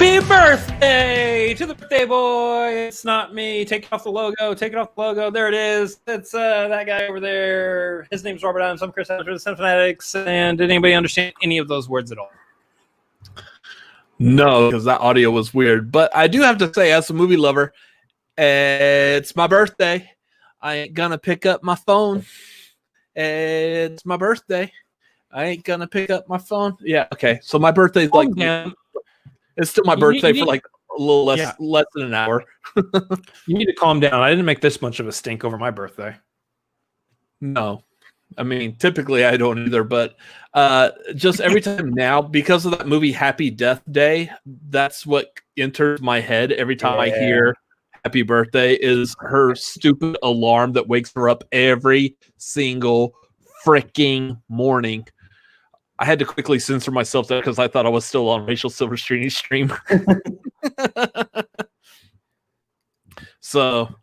Happy birthday to the birthday boy. It's not me. Take it off the logo. Take it off the logo. There it is. It's that guy over there. His name's Robert Adams. I'm Chris Adams for the Sin Fanatics. And did anybody understand any of those words at all? No, because that audio was weird. But I do have to say, as a movie lover, it's my birthday. I ain't gonna pick up my phone. It's my birthday. I ain't gonna pick up my phone. Yeah, okay. So my birthday's like, it's still my birthday for like a little less than an hour. You need to calm down. I didn't make this much of a stink over my birthday. No. I mean, typically I don't either, but just every time now, because of that movie Happy Death Day, that's what enters my head every time I hear Happy Birthday is her stupid alarm that wakes her up every single freaking morning. I had to quickly censor myself there because I thought I was still on Rachel Silverstream's stream. So,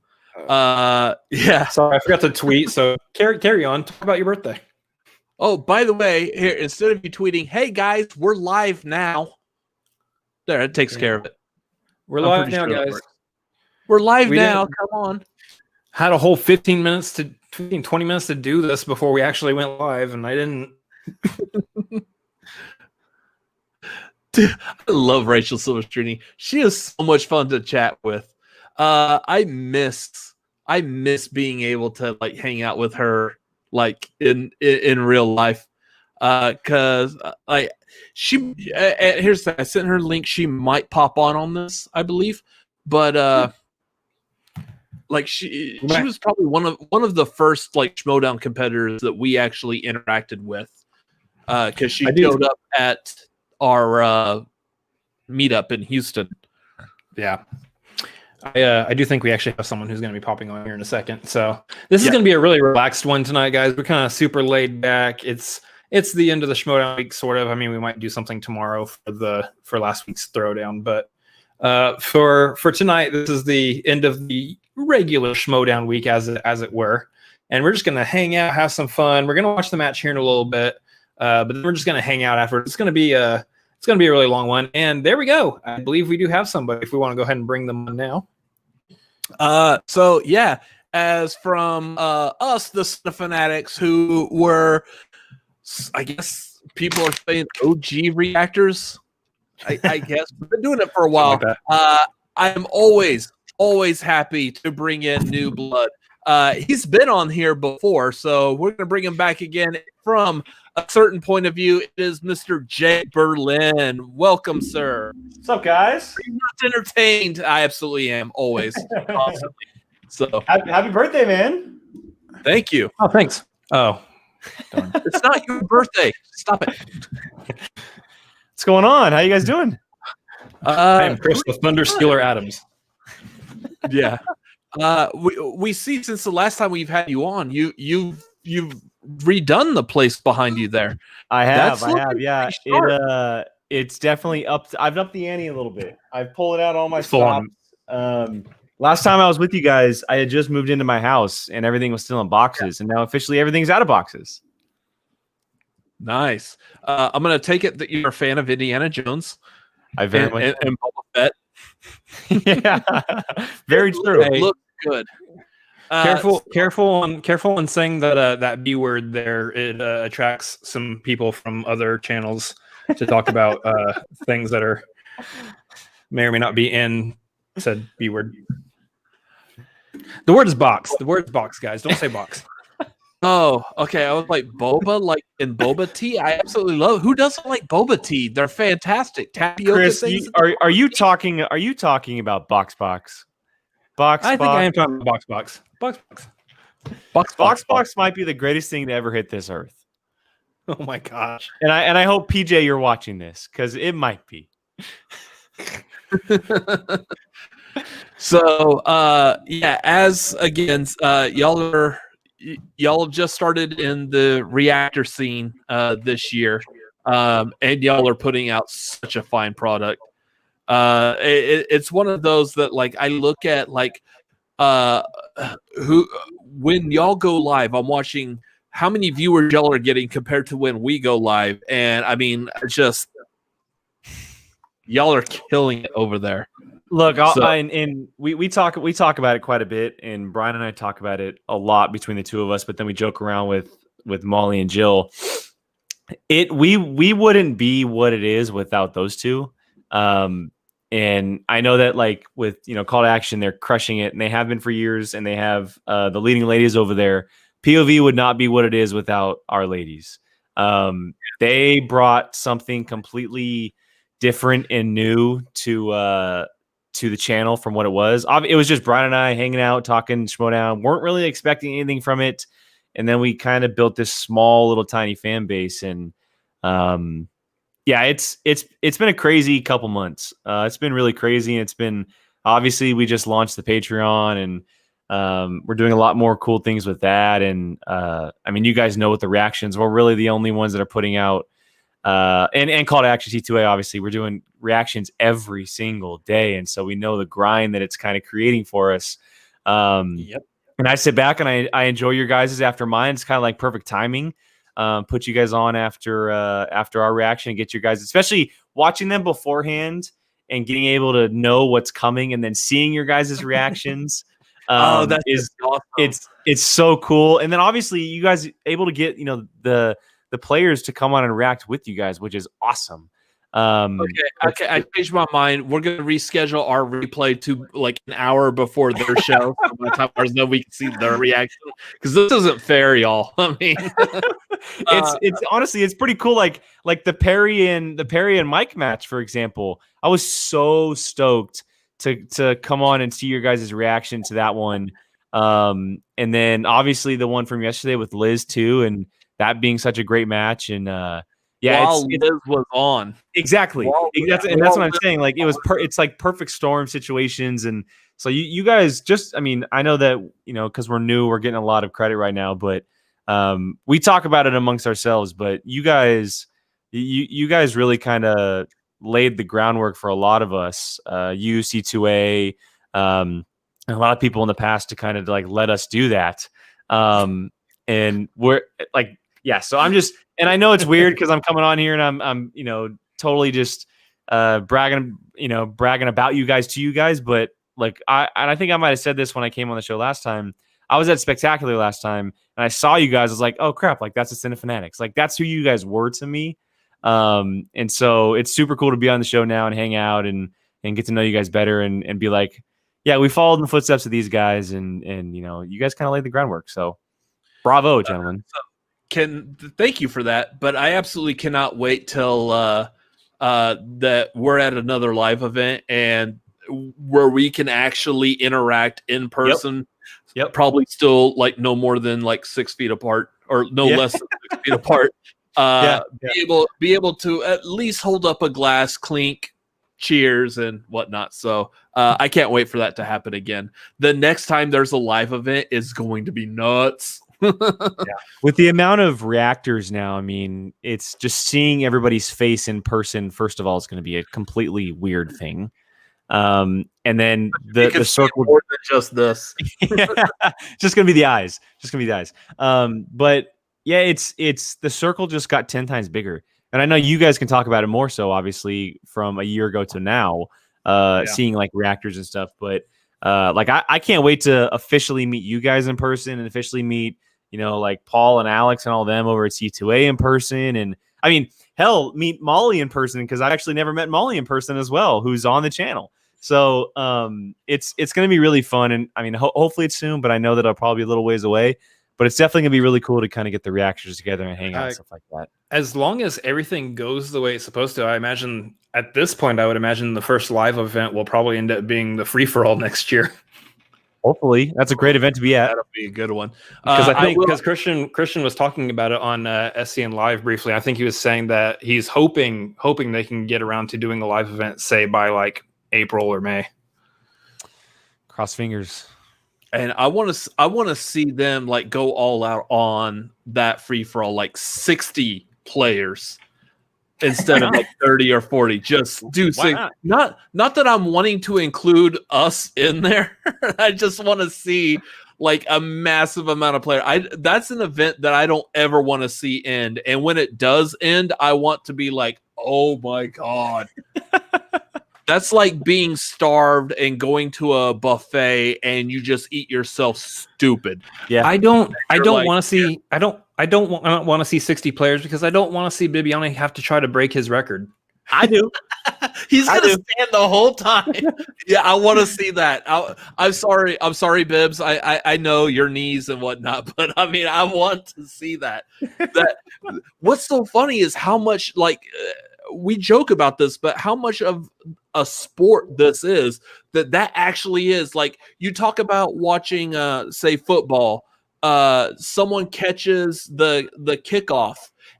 yeah. Sorry, I forgot to tweet. So carry on. Talk about your birthday. Oh, by the way, here instead of you tweeting, "Hey guys, we're live now," there it takes care of it. We're live now, guys. We're live now. Come on. Had a whole 20 minutes to do this before we actually went live, and I didn't. Dude, I love Rachel Silverstream. She is so much fun to chat with. I miss being able to like hang out with her like in real life. Cause she here's the thing. I sent her a link. She might pop on this, I believe, but like she was probably one of the first like Schmoedown competitors that we actually interacted with. Because she showed up at our meetup in Houston. Yeah. I do think we actually have someone who's going to be popping on here in a second. So this is going to be a really relaxed one tonight, guys. We're kind of super laid back. It's the end of the Schmoedown week, sort of. I mean, we might do something tomorrow for last week's throwdown, but for tonight, this is the end of the regular Schmoedown week, as it were. And we're just going to hang out, have some fun. We're going to watch the match here in a little bit. But then we're just going to hang out after. It's going to be a really long one. And there we go. I believe we do have somebody if we want to go ahead and bring them on now. So yeah, as from us, the Fanatics, who were, I guess people are saying OG reactors. I guess we've been doing it for a while. I am always happy to bring in new blood. He's been on here before, so we're going to bring him back again from a certain point of view. It is Mr. Jay Berlin. Welcome, sir. What's up, guys? Are you not entertained? I absolutely am, always. Constantly. So happy birthday, man. Thank you. Oh, thanks. Oh, darn. It's not your birthday. Stop it. What's going on? How you guys doing? I am Chris the Thunder Stealer Adams. Yeah. We see since the last time we've had you on, you've redone the place behind you there. I have. Yeah, it's definitely up. I've upped the ante a little bit. I've pulled out all my stops. Last time I was with you guys, I had just moved into my house and everything was still in boxes, and now officially everything's out of boxes. Nice. I'm gonna take it that you're a fan of Indiana Jones. I very much and Boba Fett. Yeah, very true. It looks good. Careful on saying that B word there. It attracts some people from other channels to talk about things that are may or may not be in said B word. The word is box. The word is box, guys. Don't say box. Oh, okay. I was like boba, like in boba tea. I absolutely love it. Who doesn't like boba tea? They're fantastic. Tapioca Chris, things. are you talking about box? I think I am talking about box. Box might be the greatest thing to ever hit this earth. Oh my gosh. And I hope PJ you're watching this because it might be. So yeah, as again, y'all have just started in the reactor scene this year, and y'all are putting out such a fine product. It's one of those that like I look at like when y'all go live, I'm watching how many viewers y'all are getting compared to when we go live, and I mean just Y'all are killing it over there. Look, we talk about it quite a bit, and Brian and I talk about it a lot between the two of us. But then we joke around with Molly and Jill. We wouldn't be what it is without those two. And I know that like with Call to Action, they're crushing it, and they have been for years, and they have the leading ladies over there. POV would not be what it is without our ladies. They brought something completely different and new to the channel from what it was. It was just Brian and I hanging out, talking Schmoedown. Weren't really expecting anything from it, and then we kind of built this small little tiny fan base. And yeah, it's been a crazy couple months. It's been really crazy, and it's been obviously we just launched the Patreon, and we're doing a lot more cool things with that. And I mean, you guys know what the reactions. We're really the only ones that are putting out. And Call to Action T2A, obviously, we're doing reactions every single day, and so we know the grind that it's kind of creating for us. Yep. And I sit back and I enjoy your guys' after mine. It's kind of like perfect timing. Put you guys on after our reaction and get you guys, especially watching them beforehand and getting able to know what's coming, and then seeing your guys' reactions. That is awesome. It's so cool. And then obviously you guys able to get the players to come on and react with you guys, which is awesome. Okay. I changed my mind. We're going to reschedule our replay to like an hour before their show. So by the time ours know, we can see their reaction, because this isn't fair, y'all. I mean, it's honestly it's pretty cool. Like the Perri and Mike match, for example. I was so stoked to come on and see your guys' reaction to that one. And then obviously the one from yesterday with Liz too, and that being such a great match. And Liz was on. Exactly. That's what I'm saying. Like it was it's like perfect storm situations. And so you guys just, I mean, I know that, because we're new, we're getting a lot of credit right now, but we talk about it amongst ourselves. But you guys really kind of laid the groundwork for a lot of us, C2A, and a lot of people in the past to kind of like let us do that. And we're like, yeah, so I'm just, and I know it's weird because I'm coming on here and I'm totally just bragging about you guys to you guys, but like I think I might have said this when I came on the show last time. I was at Spectacular last time and I saw you guys. I was like, oh crap, like that's the Cinefanatics. Like that's who you guys were to me. And so it's super cool to be on the show now and hang out and get to know you guys better and be like, yeah, we followed in the footsteps of these guys and you guys kind of laid the groundwork. So bravo, gentlemen. Thank you for that, but I absolutely cannot wait till that we're at another live event and where we can actually interact in person. Yep. Probably still like no more than like 6 feet apart, or no less than 6 feet apart. Be able to at least hold up a glass, clink, cheers, and whatnot. So I can't wait for that to happen again. The next time there's a live event is going to be nuts. With the amount of reactors now, I mean, it's just seeing everybody's face in person. First of all, it's going to be a completely weird thing. And then the circle, more than just this, just going to be the eyes, but yeah, it's the circle just got 10 times bigger. And I know you guys can talk about it more so obviously from a year ago to now, seeing like reactors and stuff. But like I can't wait to officially meet you guys in person and officially meet, like Paul and Alex and all them over at C2A in person. And I mean, hell, meet Molly in person, because I've actually never met Molly in person as well, who's on the channel. So it's going to be really fun. And I mean, hopefully it's soon, but I know that I'll probably be a little ways away. But it's definitely going to be really cool to kind of get the reactions together and hang out and stuff like that. As long as everything goes the way it's supposed to, I imagine at this point, I would imagine the first live event will probably end up being the free-for-all next year. Hopefully. That's a great event to be at. That'll be a good one. Because I think Christian was talking about it on SCN Live briefly. I think he was saying that he's hoping they can get around to doing a live event, say, by like April or May. Cross fingers. And I want to see them like go all out on that free for all, like 60 players instead of like 30 or 40. Just do not that I'm wanting to include us in there. I just want to see like a massive amount of players. That's an event that I don't ever want to see end. And when it does end, I want to be like, oh my God. That's like being starved and going to a buffet and you just eat yourself stupid. Yeah. I don't like, want to see I don't want to see 60 players because I don't want to see Bibiani have to try to break his record. I do. He's gonna stand the whole time. Yeah, I want to see that. I'm sorry, Bibbs. I know your knees and whatnot, but I mean, I want to see that. What's so funny is how much we joke about this, but how much of a sport this is that actually is. Like, you talk about watching, say, football. Someone catches the kickoff.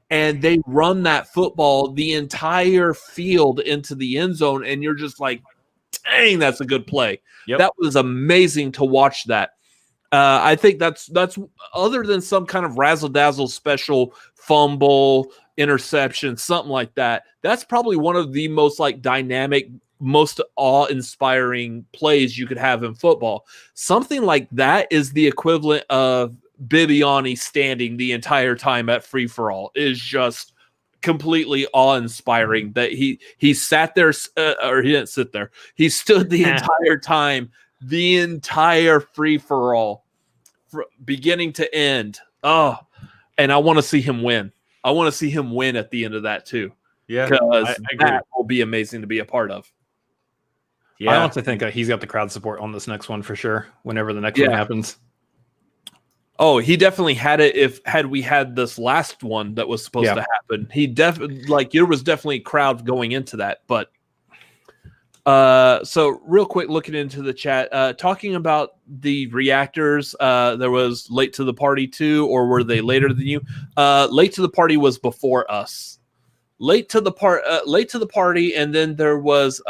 And they run that football the entire field into the end zone, and you're just like, dang, that's a good play. Yep. That was amazing to watch that. I think that's other than some kind of razzle-dazzle special fumble, interception, something like that. That's probably one of the most dynamic, most awe-inspiring plays you could have in football. Something like that is the equivalent of Bibiani standing the entire time at free-for-all is just completely awe-inspiring. That he sat there, or he didn't sit there. He stood the entire time, the entire free-for-all, beginning to end. Oh, and I want to see him win. I want to see him win at the end of that too. Yeah, because that will be amazing to be a part of. Yeah, I honestly think he's got the crowd support on this next one for sure. Whenever the next one happens. Oh, he definitely had it. Had we had this last one that was supposed to happen, he definitely there was definitely crowd going into that. But so real quick, looking into the chat, talking about the reactors. There was late to the party too, or were they later than you? Late to the party was before us. Late to the party, and then there was.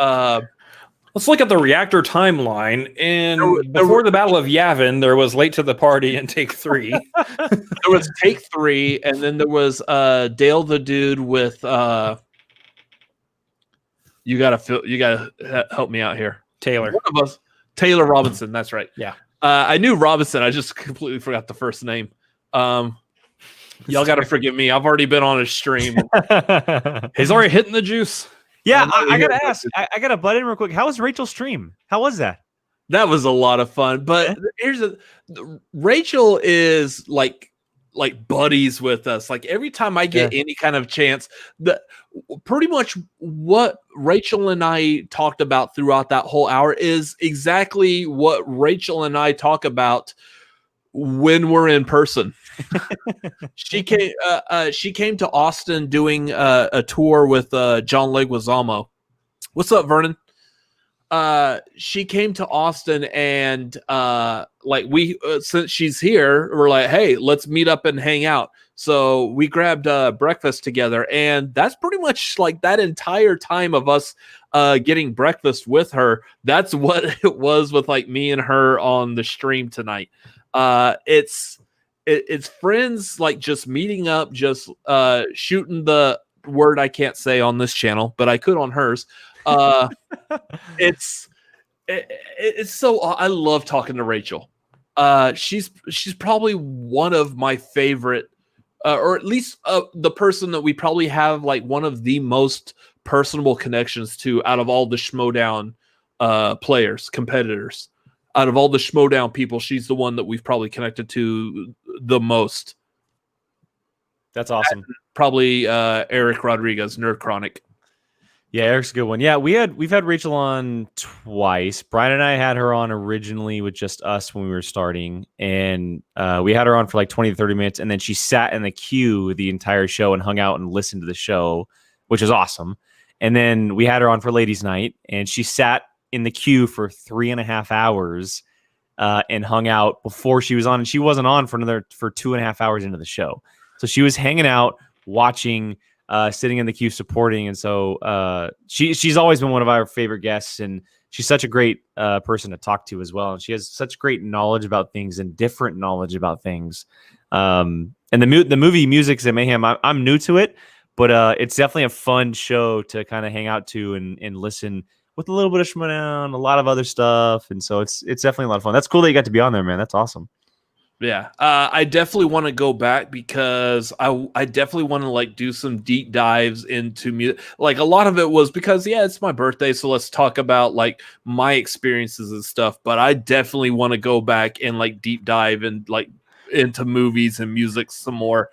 Let's look at the reactor timeline. And before the Battle of Yavin, there was late to the party and take 3. There was take 3, and then there was Dale the Dude with you gotta help me out here. Taylor. One of us. Taylor Robinson, that's right. Yeah. I knew Robinson, I just completely forgot the first name. Y'all gotta forgive me. I've already been on his stream. He's already hitting the juice. Yeah, I gotta ask. I gotta butt in real quick. How was Rachel's stream? How was that? That was a lot of fun. But Rachel is like buddies with us. Like, every time I get any kind of chance, pretty much what Rachel and I talked about throughout that whole hour is exactly what Rachel and I talk about when we're in person. She came to Austin doing a tour with John Leguizamo. What's up, Vernon? She came to Austin, and since she's here, we're like, hey, let's meet up and hang out. So we grabbed breakfast together, and that's pretty much that entire time of us getting breakfast with her. That's what it was with me and her on the stream tonight. It's friends just meeting up, just shooting the word I can't say on this channel, but I could on hers. It's so I love talking to Rachel. She's probably one of my favorite, or at least the person that we probably have one of the most personable connections to out of all the Schmoedown players, competitors. Out of all the Schmoedown people, she's the one that we've probably connected to the most. That's awesome. And probably Eric Rodriguez, Nerd Chronic. Yeah, Eric's a good one. Yeah, we've had Rachel on twice. Brian and I had her on originally with just us when we were starting, and we had her on for 20 to 30 minutes, and then she sat in the queue the entire show and hung out and listened to the show, which is awesome. And then we had her on for Ladies' Night, and she sat in the queue for 3.5 hours and hung out before she was on, and she wasn't on for 2.5 hours into the show. So she was hanging out, watching, sitting in the queue, supporting. And so she's always been one of our favorite guests, and she's such a great person to talk to as well. And she has such great knowledge about things and different knowledge about things. And the movie Musics and Mayhem, I'm new to it, but it's definitely a fun show to kind of hang out to and listen with a little bit of Schmoedown, a lot of other stuff. And so it's definitely a lot of fun. That's cool that you got to be on there, man. That's awesome. Yeah, I definitely want to go back because I definitely want to like do some deep dives into music. Like a lot of it was because it's my birthday, so let's talk about like my experiences and stuff. But I definitely want to go back and like deep dive and like into movies and music some more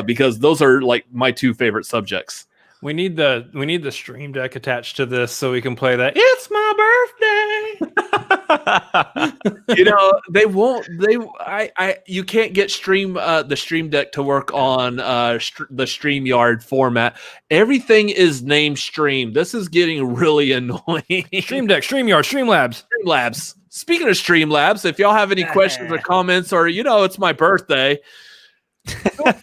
because those are like my two favorite subjects. We need the stream deck attached to this so we can play that. It's my birthday. You know, they won't. You can't get the Stream Deck to work on the StreamYard format. Everything is named Stream. This is getting really annoying. Stream Deck, StreamYard, Streamlabs. Streamlabs. Speaking of Streamlabs, if y'all have any questions or comments, or it's my birthday, feel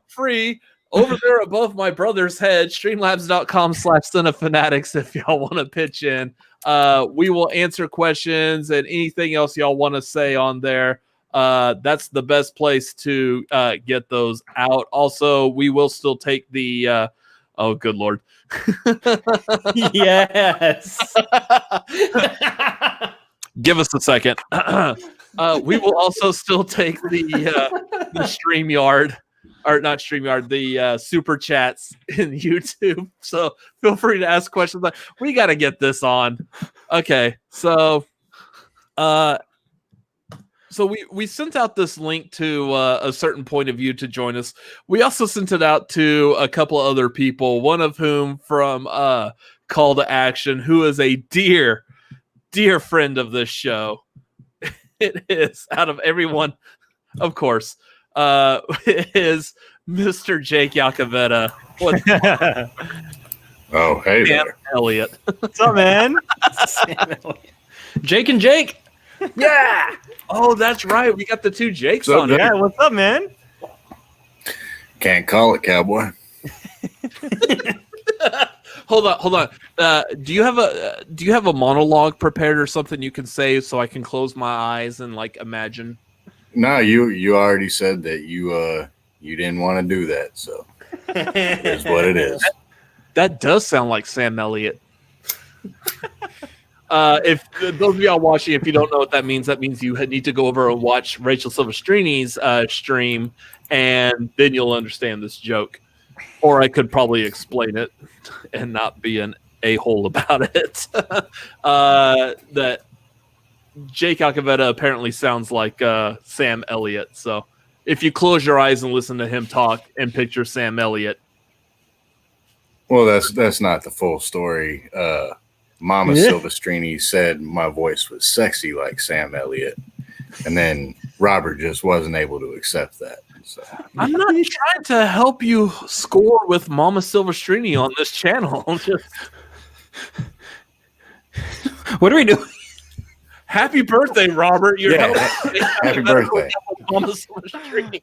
free. Over there above my brother's head, streamlabs.com/SonOfFanatics if y'all want to pitch in. We will answer questions and anything else y'all want to say on there. That's the best place to get those out. Also, we will still take the oh, good Lord. Yes. Give us a second. We will also still take the StreamYard. Or not StreamYard, the super chats in YouTube. So feel free to ask questions. Like, we got to get this on. Okay, so we sent out this link to a certain point of view to join us. We also sent it out to a couple other people. One of whom from Call to Action, who is a dear friend of this show. It is out of everyone, of course. Is Mr. Jake Iacovetta. Oh, hey Sam there. Elliott. What's up, man? Jake and Jake. Yeah. Oh, that's right. We got the two Jakes What's up, on man? here. Yeah, what's up, man? Can't call it, cowboy. Hold on. Do you have a monologue prepared or something you can say so I can close my eyes and like imagine? No, you already said that you didn't want to do that, so it is what it is. That does sound like Sam Elliott. If those of y'all watching, if you don't know what that means you need to go over and watch Rachel Silvestrini's stream, and then you'll understand this joke. Or I could probably explain it and not be an a-hole about it. That Jake Iacovetta apparently sounds like Sam Elliott. So if you close your eyes and listen to him talk and picture Sam Elliott. Well, that's not the full story. Mama Silvestrini said my voice was sexy like Sam Elliott, and then Robert just wasn't able to accept that. So I'm not trying to help you score with Mama Silvestrini on this channel. What are we doing? Happy birthday, Robert. You're happy birthday. Mama Silvestrini.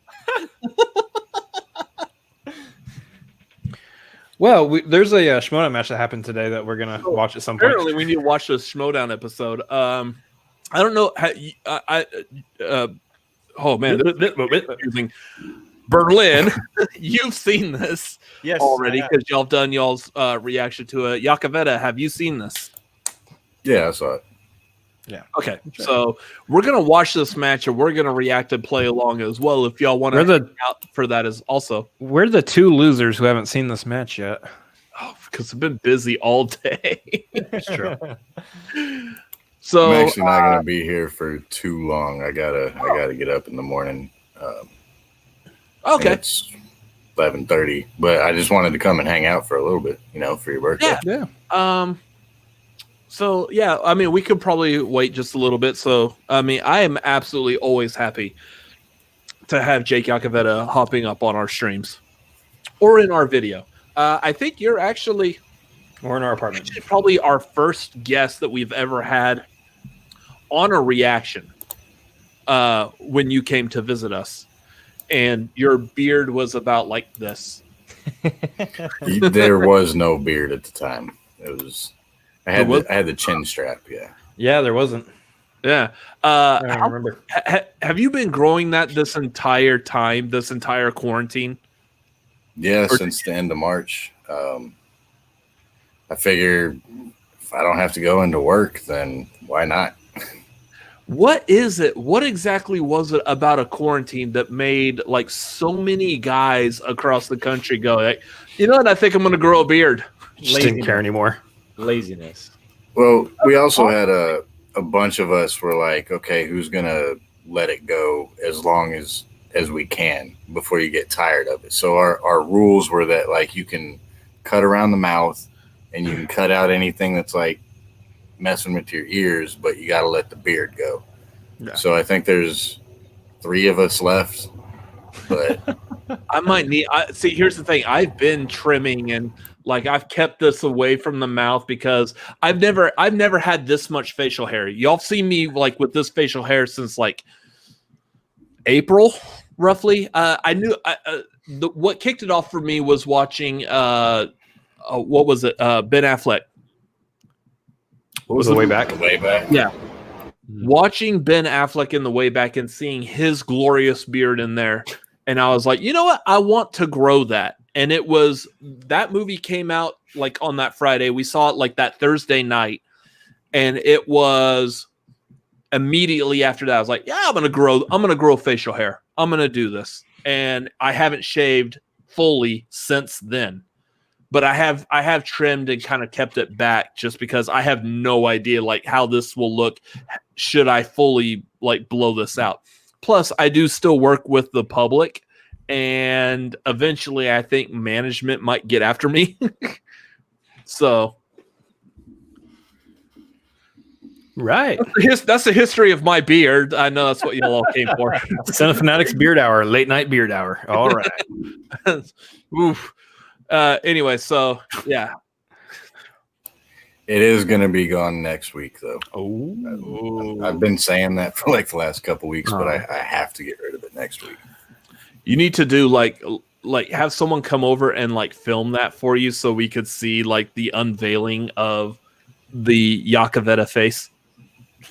Well, there's a Schmoedown match that happened today that we're gonna watch at some point. Apparently, we need to watch the Schmoedown episode. I don't know. Oh man, this is confusing. Berlin, you've seen this already because y'all have done y'all's reaction to it. Iacovetta, have you seen this? Yeah, I saw it. Yeah. Okay, so we're gonna watch this match and we're gonna react and play along as well. If y'all want to hang out for that as also. We're the two losers who haven't seen this match yet. Oh, because I've been busy all day. That's true. So I'm actually not gonna be here for too long. I gotta get up in the morning. Okay. It's 11:30, but I just wanted to come and hang out for a little bit, for your birthday. Yeah. So yeah, I mean, we could probably wait just a little bit. So I mean, I am absolutely always happy to have Jake Iacovetta hopping up on our streams or in our video. I think you're actually, Or in our apartment. probably our first guest that we've ever had on a reaction when you came to visit us, and your beard was about like this. There was no beard at the time. It was. I had the chin strap. Yeah. Yeah, there wasn't. Yeah. I don't remember. Have you been growing that this entire time, this entire quarantine? Yeah, since the end of March. I figure if I don't have to go into work, then why not? What is it? What exactly was it about a quarantine that made like so many guys across the country go, like, you know what? I think I'm going to grow a beard. Just didn't care anymore. Laziness. Well, we also had a bunch of us were like, okay, who's gonna let it go as long as we can before you get tired of it. So our rules were that like you can cut around the mouth and you can cut out anything that's like messing with your ears, but you got to let the beard go. Yeah. So I think there's 3 of us left, but I might need. See, here's the thing: I've been trimming and like I've kept this away from the mouth because I've never had this much facial hair. Y'all seen me like with this facial hair since like April, roughly. I knew what kicked it off for me was watching. What was it? Ben Affleck. What was the way back? The way back. Yeah. Watching Ben Affleck in the way back and seeing his glorious beard in there. And I was like, you know what? I want to grow that. And it was that movie came out like on that Friday. We saw it like that Thursday night. And it was immediately after that. I was like, yeah, I'm gonna grow facial hair. I'm gonna do this. And I haven't shaved fully since then. But I have trimmed and kind of kept it back just because I have no idea like how this will look should I fully like blow this out. Plus, I do still work with the public, and eventually I think management might get after me. So, right. That's the history of my beard. I know that's what you all came for. Cinefanatics Beard Hour, late night beard hour. All right. Oof. Anyway, so yeah, it is going to be gone next week, though. Oh, I've been saying that for like the last couple weeks, but I have to get rid of it next week. You need to do like have someone come over and like film that for you, so we could see like the unveiling of the Iacovetta face.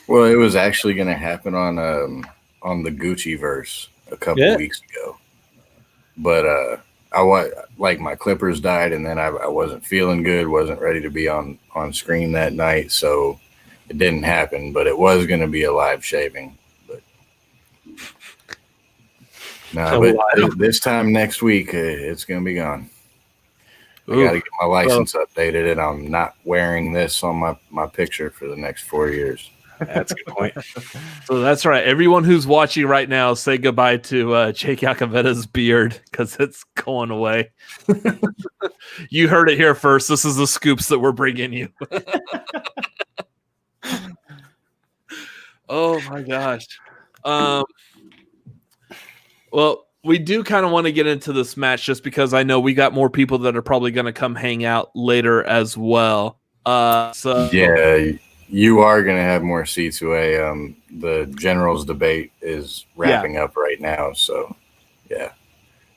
Well, it was actually going to happen on the Gucci verse a couple weeks ago, but like my clippers died, and then I wasn't feeling good, wasn't ready to be on screen that night, so it didn't happen. But it was going to be a live shaving. But this time next week, it's going to be gone. I got to get my license updated, and I'm not wearing this on my picture for the next 4 years. That's a good point. So that's right. Everyone who's watching right now, say goodbye to Jake Iacovetta's beard because it's going away. You heard it here first. This is the scoops that we're bringing you. Oh my gosh. Well, we do kind of want to get into this match just because I know we got more people that are probably going to come hang out later as well. So yeah. You are going to have more C2A. The generals debate is wrapping up right now. So, yeah.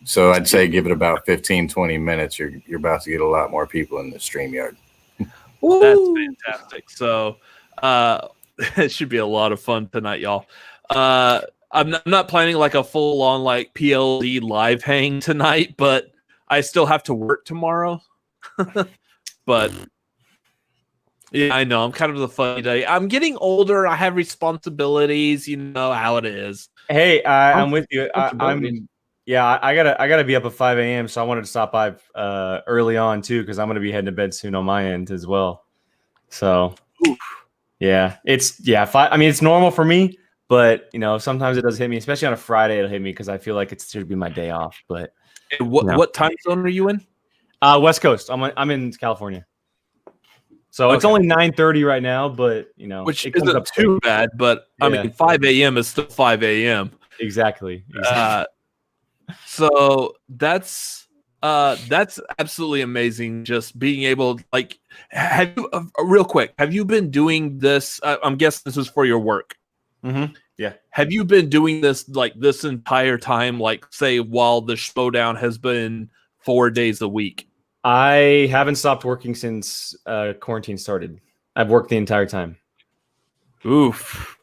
So I'd say give it about 15, 20 minutes. You're about to get a lot more people in the StreamYard. That's fantastic. So it should be a lot of fun tonight, y'all. I'm not planning like a full-on like PLD live hang tonight, but I still have to work tomorrow. But... yeah, I know. I'm kind of the funny day. I'm getting older. I have responsibilities. You know how it is. Hey, I'm with you. I gotta be up at 5 a.m. So I wanted to stop by early on too because I'm gonna be heading to bed soon on my end as well. So, yeah, it's normal for me, but you know sometimes it does hit me, especially on a Friday. It'll hit me because I feel like it should be my day off. But what time zone are you in? West Coast. I'm in California. So it's only 9:30 right now, but you know, which isn't too bad. But I mean, 5 a.m. is still 5 a.m. Exactly. So that's absolutely amazing. Just being able, like, have you real quick? Have you been doing this? I'm guessing this is for your work. Mm-hmm. Yeah. Have you been doing this like this entire time? Like, say, while the Schmoedown has been 4 days a week. I haven't stopped working since quarantine started. I've worked the entire time. Oof.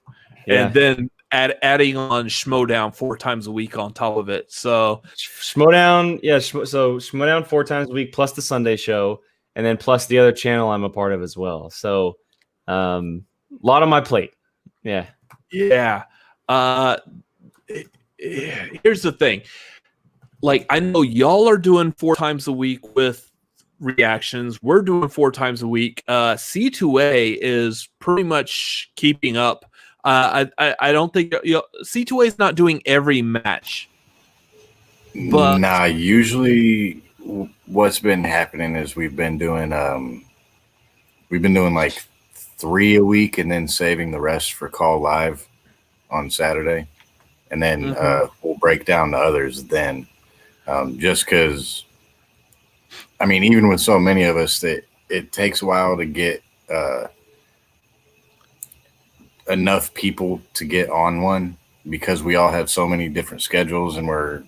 Yeah. And then adding on Schmoedown 4 times a week on top of it. So Schmoedown, so Schmoedown 4 times a week plus the Sunday show, and then plus the other channel I'm a part of as well. So a lot on my plate. Yeah. Yeah. Here's the thing. Like, I know y'all are doing 4 times a week with reactions. We're doing 4 times a week. C2A is pretty much keeping up. I don't think C2A is not doing every match. But nah, usually what's been happening is we've been doing like 3 a week and then saving the rest for Call Live on Saturday. And then we'll break down the others then. Just because, I mean, even with so many of us, that it takes a while to get enough people to get on one, because we all have so many different schedules and we're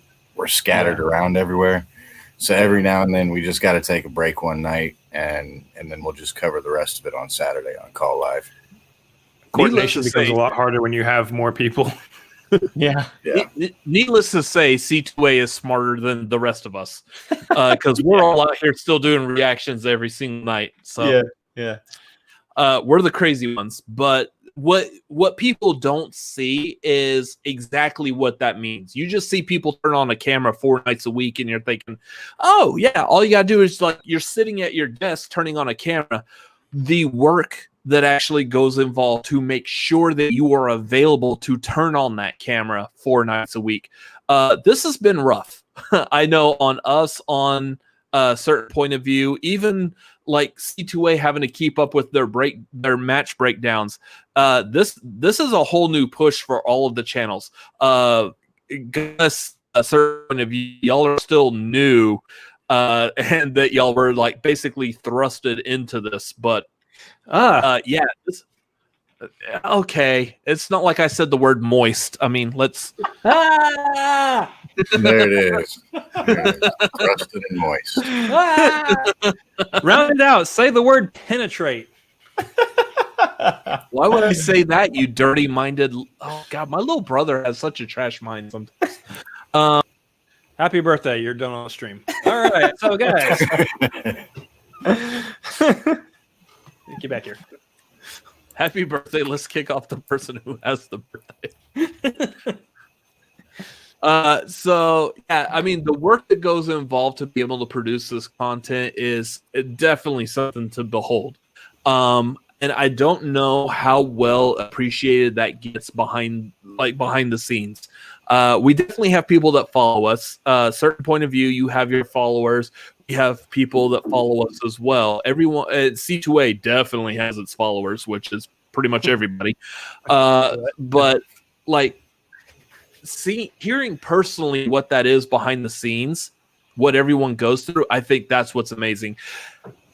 scattered around everywhere. So every now and then we just got to take a break one night, and then we'll just cover the rest of it on Saturday on Call Live. Coordination becomes a lot harder when you have more people. Yeah. Needless to say, C2A is smarter than the rest of us, because we're all out here still doing reactions every single night. So we're the crazy ones. But what people don't see is exactly what that means. You just see people turn on a camera 4 nights a week, and you're thinking, oh yeah, all you gotta do is, like, you're sitting at your desk turning on a camera. The work that actually goes involved to make sure that you are available to turn on that camera 4 nights a week. This has been rough. I know on us, on a certain point of view, even like C2A having to keep up with their match breakdowns. This is a whole new push for all of the channels. Gus, a certain point of view, y'all are still new, and that y'all were like basically thrusted into this, but okay. It's not like I said the word moist. I mean, let's. There it is. Crusted and moist. Round it out. Say the word penetrate. Why would I say that, you dirty-minded? Oh God, my little brother has such a trash mind sometimes. Happy birthday! You're done on the stream. All right, so guys. Get back here. Happy birthday. Let's kick off the person who has the birthday. So, yeah, I mean, the work that goes involved to be able to produce this content is definitely something to behold. And I don't know how well appreciated that gets behind the scenes. We definitely have people that follow us. Certain point of view, you have your followers. We have people that follow us as well. Everyone at C2A definitely has its followers, which is pretty much everybody. But like, hearing personally what that is behind the scenes, what everyone goes through, I think that's what's amazing.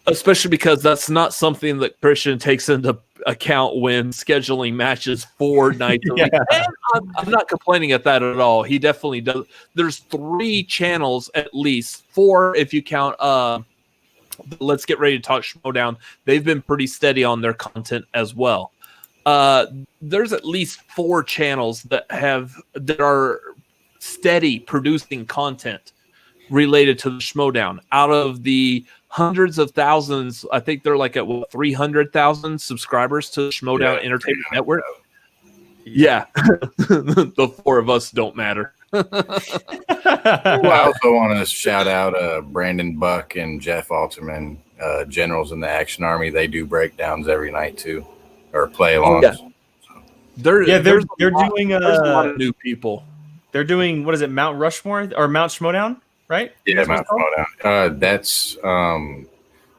Especially because that's not something that Christian takes into account when scheduling matches 4 nights a week. And I'm not complaining at that at all. He definitely does. There's 3 channels at least, 4 if you count. Let's Get Ready to Talk Schmoedown. They've been pretty steady on their content as well. There's at least 4 channels that are steady producing content related to the Schmoedown. Out of the hundreds of thousands, I think they're like at 300,000 subscribers to the Schmoedown Entertainment Network. Yeah, the 4 of us don't matter. Well, I also want to shout out Brandon Buck and Jeff Alterman, generals in the Action Army. They do breakdowns every night too, or play alongs. They're doing a lot of new people. They're doing, what is it, Mount Rushmore or Mount Schmoedown, right? Yeah, Mount Schmoedown.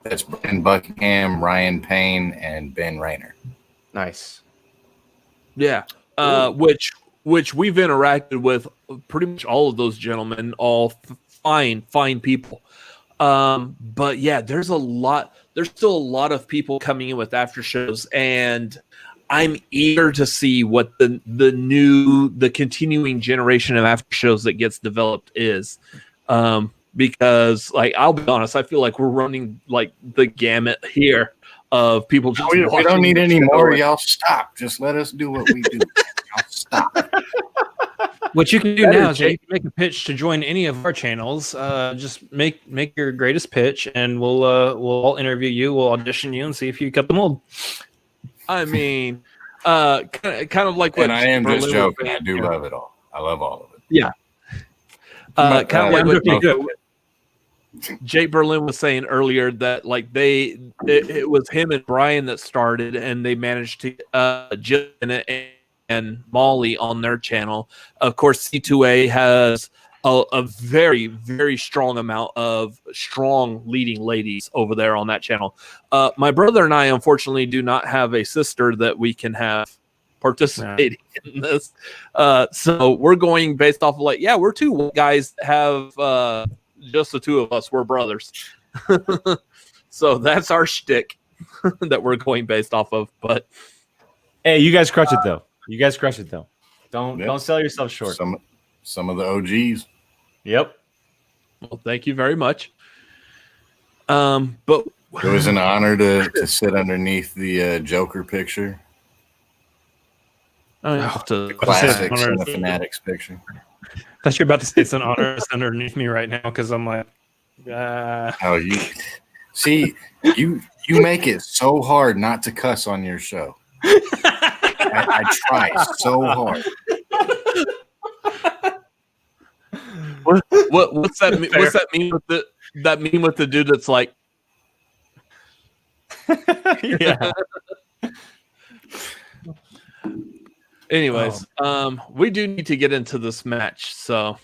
That's Ben Buckingham, Ryan Payne, and Ben Rayner. Nice. Yeah, which we've interacted with pretty much all of those gentlemen, all fine people. But yeah, there's still a lot of people coming in with after shows, and I'm eager to see what the continuing generation of after shows that gets developed is. Because, like, I'll be honest, I feel like we're running like the gamut here of people. Just we don't need any more. Y'all stop. Just let us do what we do. Y'all stop. What you can do now is you can make a pitch to join any of our channels. Just make your greatest pitch, and we'll all interview you. We'll audition you and see if you cut the mold. I mean, Kind of like what. And I am Berlin just was joking. saying I do here. love it all. I love all of it. Yeah. Kind of like what joking. Jake Berlin was saying earlier that like it was him and Brian that started, and they managed to Jill and Molly on their channel. Of course, C2A has a very, very strong amount of strong leading ladies over there on that channel. My brother and I, unfortunately, do not have a sister that we can have participating in this. So we're going based off of like, yeah, we're two white guys that have just the two of us. We're brothers. So that's our shtick that we're going based off of. But hey, you guys crush it though. You guys crush it though. Don't sell yourself short. Some of the OGs. Yep. well, thank you very much. But It was an honor to sit underneath the Joker picture, to classics and the Fanatics picture. I thought you were about to say it's an honor to stand underneath me right now because I'm like, Oh, you see, you make it so hard not to cuss on your show. I try so hard. What's that? What's that mean with that meme with the dude that's like, Yeah. anyways, we do need to get into this match. So,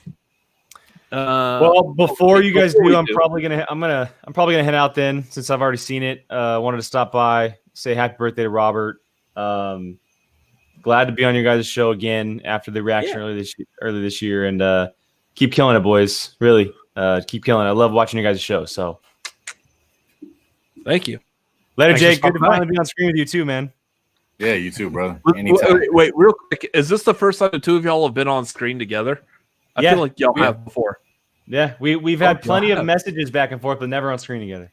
Well, before you guys before we do, I'm do- probably gonna head out then since I've already seen it. Wanted to stop by, say happy birthday to Robert. Glad to be on your guys' show again after the reaction earlier this year, and keep killing it, boys. Really, keep killing it. I love watching your guys' show. So thank you. later, Thanks Jake. for Good to stopping by. finally be on screen with you too, man. Yeah, you too, brother. Anytime. Wait, real quick. Is this the first time the two of y'all have been on screen together? I Yeah. feel like y'all have before. Yeah, we've had plenty God. of messages back and forth, but never on screen together.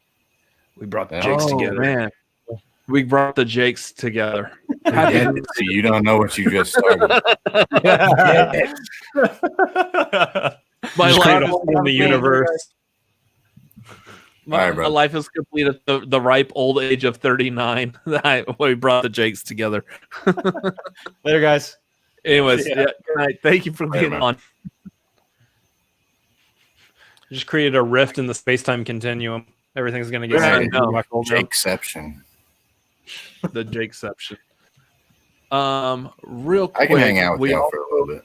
we brought the Oh, Jakes together. Man. We brought the Jakes together. Yeah, see, you don't know what you just started. My Just create a life, hole in the universe. my, All right, bro. my life is complete at the ripe old age of 39. We brought the Jakes together. Later, guys. Anyways, yeah. Good night. Thank you for being man. on. Just created a rift in the space-time continuum. Everything's gonna get Yeah, I sent know. black hole now. Jakeception. The Jakeception. Real quick, I can hang out with we y'all all- for a little bit.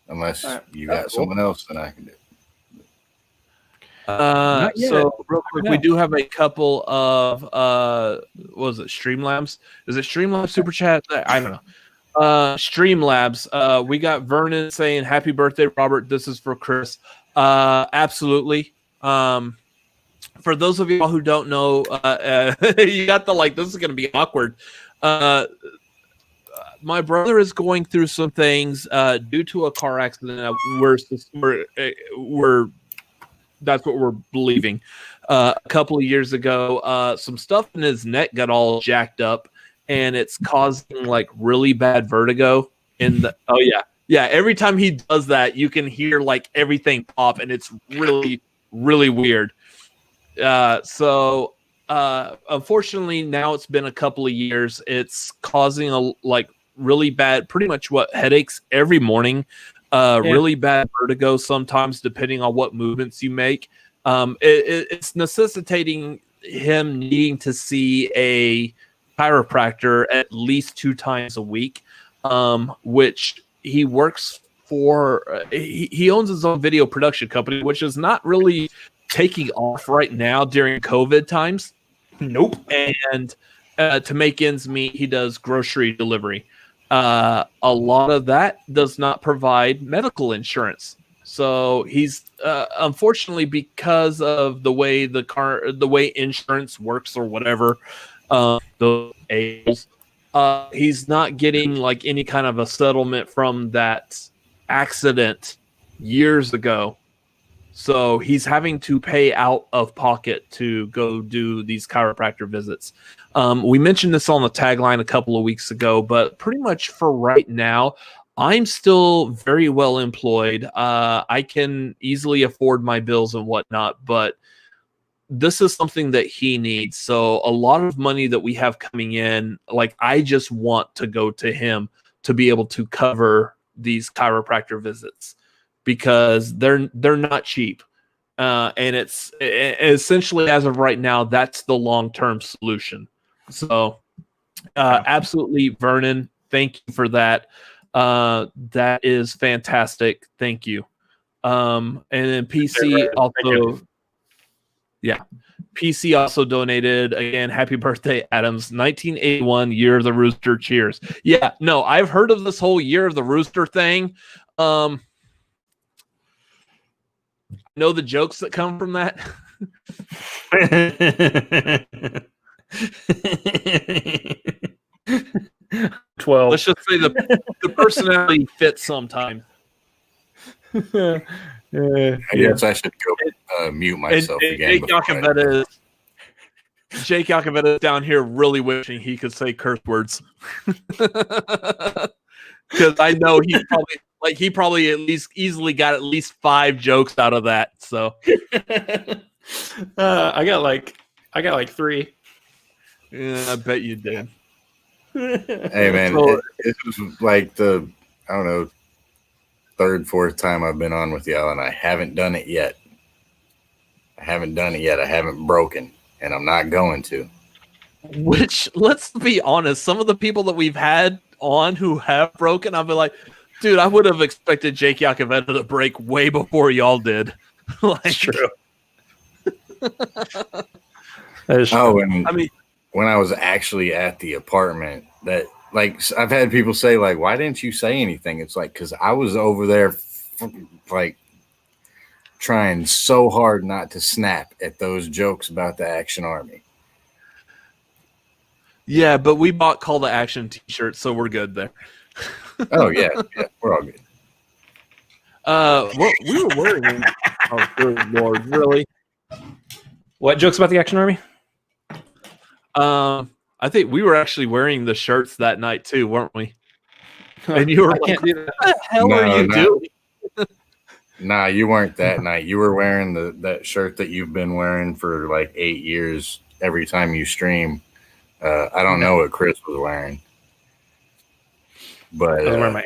Unless you got someone else that I can do. Not yet. So real quick, No. we do have a couple of what was it, Streamlabs? Is it Streamlabs Super Chat? I don't know. Streamlabs. We got Vernon saying happy birthday, Robert. This is for Chris. Absolutely. For those of y'all who don't know, you got the like, this is gonna be awkward. My brother is going through some things due to a car accident. We're that's what we're believing. A couple of years ago, some stuff in his neck got all jacked up, and it's causing like really bad vertigo. Yeah. Every time he does that, you can hear like everything pop, and it's really, really weird. So unfortunately, now it's been a couple of years. It's causing a like really bad, pretty much what headaches every morning. Really bad vertigo sometimes, depending on what movements you make. It's necessitating him needing to see a chiropractor at least 2 times a week, which he works for. He owns his own video production company, which is not really taking off right now during COVID times. Nope. And to make ends meet, he does grocery delivery. A lot of that does not provide medical insurance. So he's unfortunately, because of the way the way insurance works or whatever, he's not getting like any kind of a settlement from that accident years ago. So he's having to pay out of pocket to go do these chiropractor visits. We mentioned this on the tagline a couple of weeks ago, but pretty much for right now, I'm still very well employed. I can easily afford my bills and whatnot, but this is something that he needs. So a lot of money that we have coming in, like I just want to go to him to be able to cover these chiropractor visits because they're not cheap. And it's essentially, as of right now, that's the long-term solution. So absolutely, Vernon, thank you for that. That is fantastic. Thank you. And then PC also, yeah, PC also donated again. Happy birthday, Adams! 1981, Year of the Rooster. Cheers. Yeah, no, I've heard of this whole Year of the Rooster thing. Know the jokes that come from that. 12. Let's just say the personality fits sometimes. I guess I should go mute myself again. Jake Iacovetta is down here really wishing he could say curse words. Because I know he probably at least easily got at least 5 jokes out of that. So I got like 3. Yeah, I bet you did. Hey man, it was like the, I don't know, 3rd, 4th time I've been on with y'all, and I haven't done it yet. I haven't broken, and I'm not going to. Which, let's be honest, some of the people that we've had on who have broken, I've been like, dude, I would have expected Jake Iacovetta to break way before y'all did. That's true. That is true. And I mean, when I was actually at the apartment, that like I've had people say like, why didn't you say anything? It's like, because I was over there like trying so hard not to snap at those jokes about the Action Army. Yeah, but we bought Call to Action t-shirts, so we're good there. Oh yeah, we're all good. We were wearing them. Oh, good Lord, really? What jokes about the Action Army? I think we were actually wearing the shirts that night too, weren't we? And you were like, what the hell are you doing? Nah, you weren't that night. You were wearing that shirt that you've been wearing for like 8 years every time you stream. I don't know what Chris was wearing. But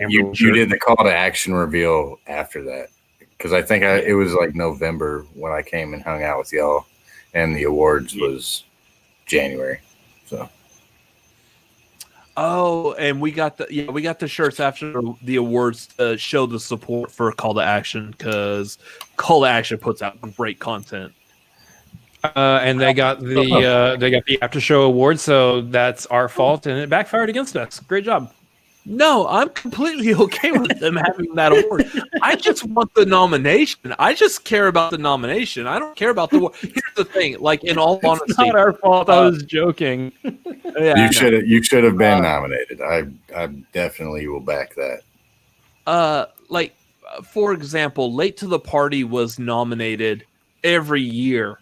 you did the Call to Action reveal after that. Because I think it was like November when I came and hung out with y'all. And the awards was January. So. Oh, and we got the shirts after the awards to show the support for Call to Action, because Call to Action puts out great content. And they got the after show award, so that's our fault, and it backfired against us. Great job. No, I'm completely okay with them having that award. I just want the nomination. I just care about the nomination. I don't care about the award. Here's the thing, like in all honesty, it's not our fault. I was joking. Yeah, you should have been nominated. I definitely will back that. Like for example, Late to the Party was nominated every year,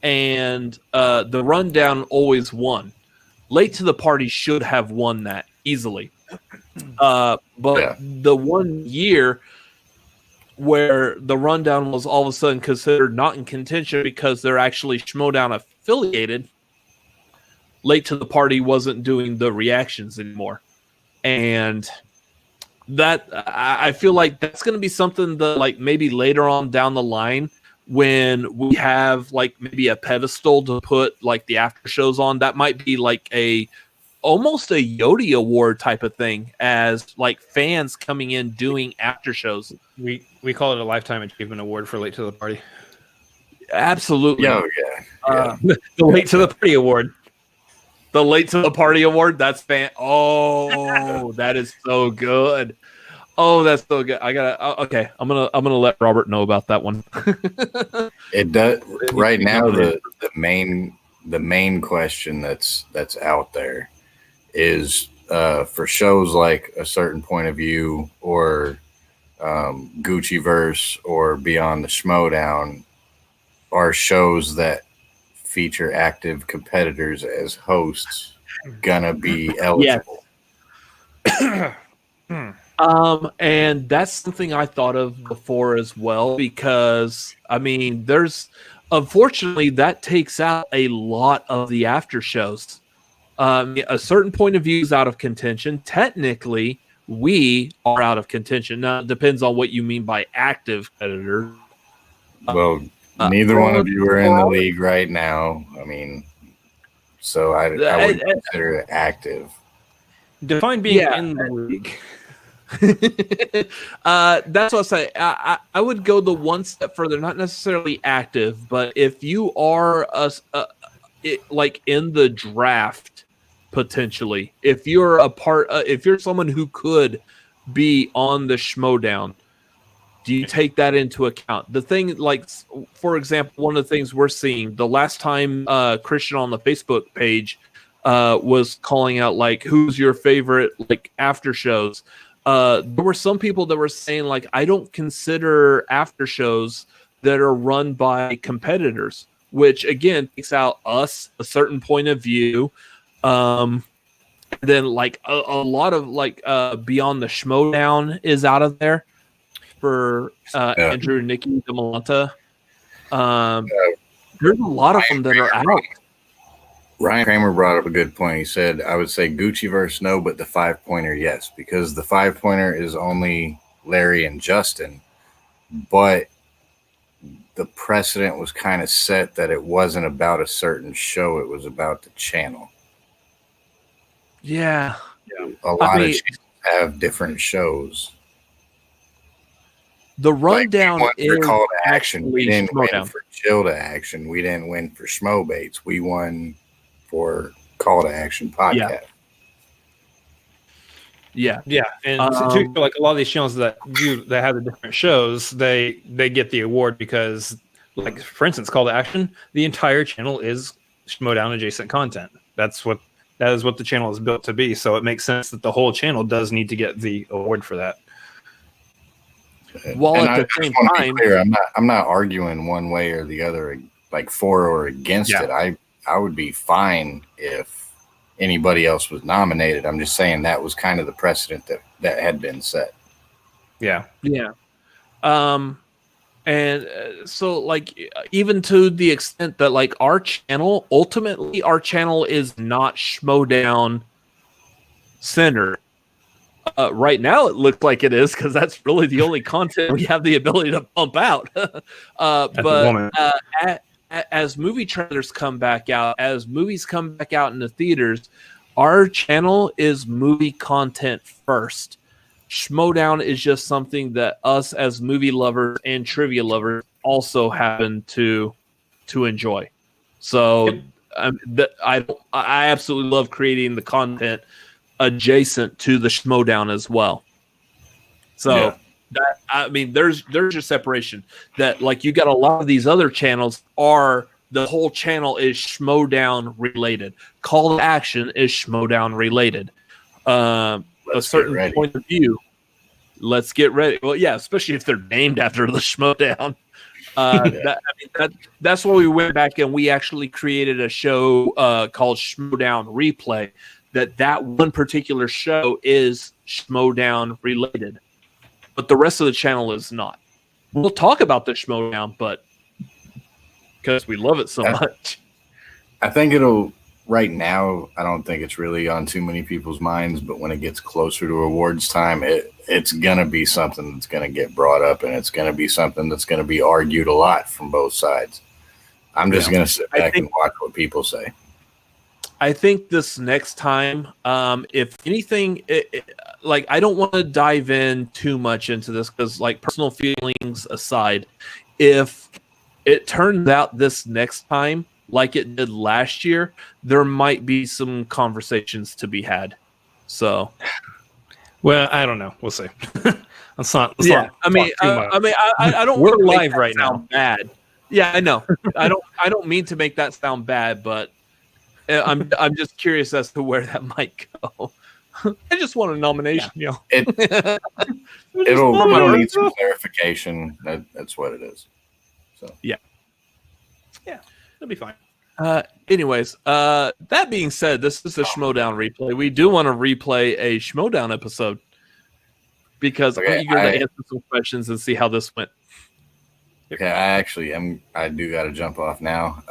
and the Rundown always won. Late to the Party should have won that easily. But the one year where the Rundown was all of a sudden considered not in contention because they're actually Schmoedown affiliated, Late to the Party wasn't doing the reactions anymore. And that I feel like that's going to be something that like maybe later on down the line when we have like maybe a pedestal to put like the after shows on, that might be like almost a Yodi award type of thing, as like fans coming in doing after shows. We call it a lifetime achievement award for Late to the Party. Absolutely. Yeah. The Late to the Party award. The Late to the Party award. That's Oh, that is so good. Oh, that's so good. I gotta. Okay, I'm gonna let Robert know about that one. It does right now. The main question that's out there is for shows like A Certain Point of View or Gucci Verse or Beyond the Schmoedown are shows that feature active competitors as hosts gonna be eligible. Yes. And that's something I thought of before as well, because I mean, there's unfortunately, that takes out a lot of the after shows. A certain point of view is out of contention. Technically, we are out of contention. Now, it depends on what you mean by active competitor. Well, neither one of you are in the league right now. I mean, so I would consider it active. Define being in the league. That's what I say. I would go the one step further, not necessarily active, but if you are like in the draft potentially, if you're a part, if you're someone who could be on the Schmoedown, do you take that into account? The thing, like, for example, one of the things we're seeing the last time Christian on the Facebook page was calling out, like, who's your favorite, like, after shows. There were some people that were saying, like, I don't consider after shows that are run by competitors, which again takes out us, a certain point of view. Then like a lot of like Beyond the Schmoedown is out of there for Andrew and Nikki DeMolanta. There's a lot of them that are out. Ryan Kramer brought up a good point. He said, I would say Gucci verse no, but the 5-pointer, yes, because the 5-pointer is only Larry and Justin. But the precedent was kind of set that it wasn't about a certain show. It was about the channel. Yeah. A lot of channels have different shows. The rundown like is call to action. We didn't Schmoedown. win for chill to action. We didn't win for Schmo Baits. We won for call to action podcast. Yeah. And like a lot of these channels that have the different shows, they get the award because, like, for instance, Call to Action, the entire channel is Schmoedown adjacent content. That is what the channel is built to be. So it makes sense that the whole channel does need to get the award for that. While and at the same time, clear, I'm not arguing one way or the other, like for or against it. I would be fine if anybody else was nominated. I'm just saying that was kind of the precedent that had been set. Yeah. And so, like, even to the extent that, like, ultimately our channel is not Schmoedown centered. Right now it looks like it is, because that's really the only content we have the ability to pump out. As movie trailers come back out, as movies come back out in the theaters, our channel is movie content first. Schmoedown is just something that us as movie lovers and trivia lovers also happen to enjoy. So I absolutely love creating the content adjacent to the Schmoedown as well. So there's your separation. That, like, you got a lot of these other channels are the whole channel is Schmoedown related. Call to Action is Schmoedown related. A certain point of view. Let's get ready. Well, yeah, especially if they're named after the Schmoedown. That's why we went back and we actually created a show called Schmoedown Replay. That one particular show is Schmoedown related, but the rest of the channel is not. We'll talk about the Schmoedown, but because we love it so much. I think it'll. Right now, I don't think it's really on too many people's minds, but when it gets closer to awards time, it's going to be something that's going to get brought up, and it's going to be something that's going to be argued a lot from both sides. I'm just going to sit back and watch what people say. I think this next time, if anything, like, I don't want to dive in too much into this because, like, personal feelings aside, if it turns out this next time like it did last year, there might be some conversations to be had. So, well, I don't know. We'll see. Let's not I don't. We're live right now. Bad. Yeah, I know. I don't mean to make that sound bad, but I'm just curious as to where that might go. I just want a nomination, It'll need some clarification. That's what it is. So yeah, it'll be fine. Anyways, that being said, this is a Schmoedown replay. We do want to replay a Schmoedown episode because I'm eager to answer some questions and see how this went. Okay, I actually am. I do got to jump off now.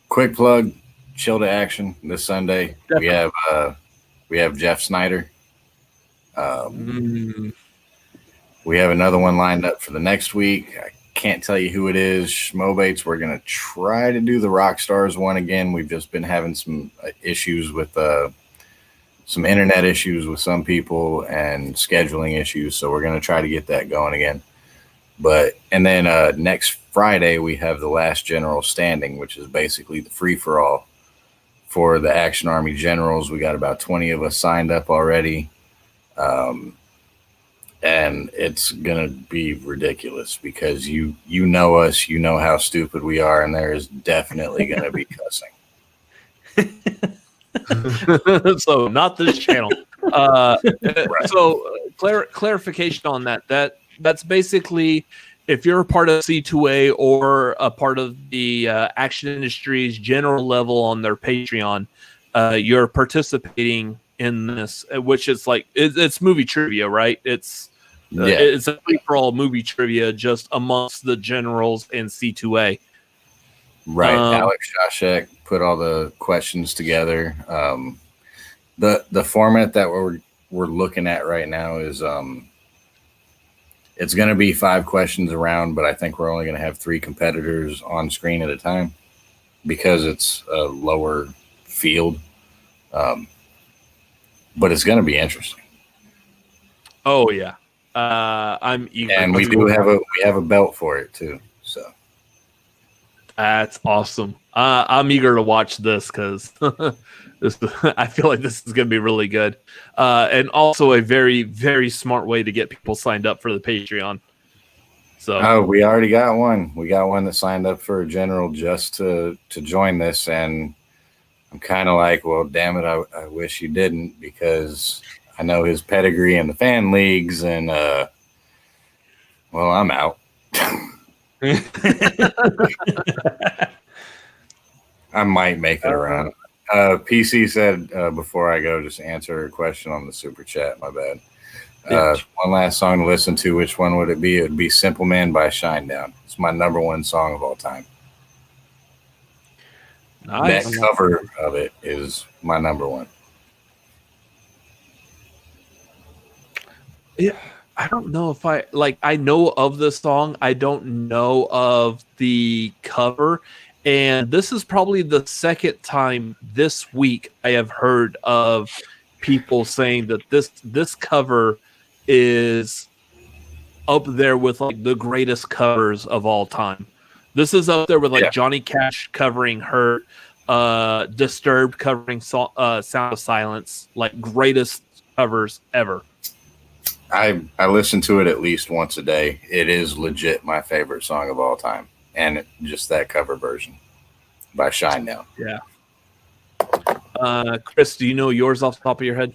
Quick plug: Chill to Action this Sunday. Definitely. We have Jeff Snyder. Mm. We have another one lined up for the next week. I can't tell you who it is. Schmoebaits. We're gonna try to do the Rock Stars one again. We've just been having some issues with some internet issues with some people and scheduling issues, so we're gonna try to get that going again. And then next Friday we have the Last General Standing, which is basically the free for all for the Action Army Generals. We got about 20 of us signed up already. And it's gonna be ridiculous because you know us, you know how stupid we are, and there is definitely gonna be cussing. So not this channel. So clarification on that's basically if you're a part of C2A or a part of the Action Industries general level on their Patreon, you're participating in this, which is like it's movie trivia, right? It's a free for all movie trivia just amongst the generals in C2A. Right. Alex Shashek put all the questions together. The format that we're looking at right now is it's going to be 5 questions around, but I think we're only going to have 3 competitors on screen at a time because it's a lower field. But it's going to be interesting. Oh yeah, I'm eager. And we have a belt for it too. So that's awesome. I'm eager to watch this because I feel like this is going to be really good, and also a very, very smart way to get people signed up for the Patreon. So we already got one. We got one that signed up for a general just to join this, and I'm kind of like, well, damn it, I wish you didn't, because I know his pedigree in the fan leagues, and well, I'm out. I might make it around. PC said before I go, just answer a question on the super chat. My bad. One last song to listen to. Which one would it be? It would be "Simple Man" by Schmoedown. It's my #1 song of all time. Nice. That cover of it is my #1. Yeah, I don't know if I know of the song. I don't know of the cover. And this is probably the second time this week I have heard of people saying that this cover is up there with like the greatest covers of all time. This is up there with like Johnny Cash covering Hurt, Disturbed covering Sound of Silence, like greatest covers ever. I listen to it at least once a day. It is legit my favorite song of all time. And just that cover version by Schmoedown. Yeah. Chris, do you know yours off the top of your head?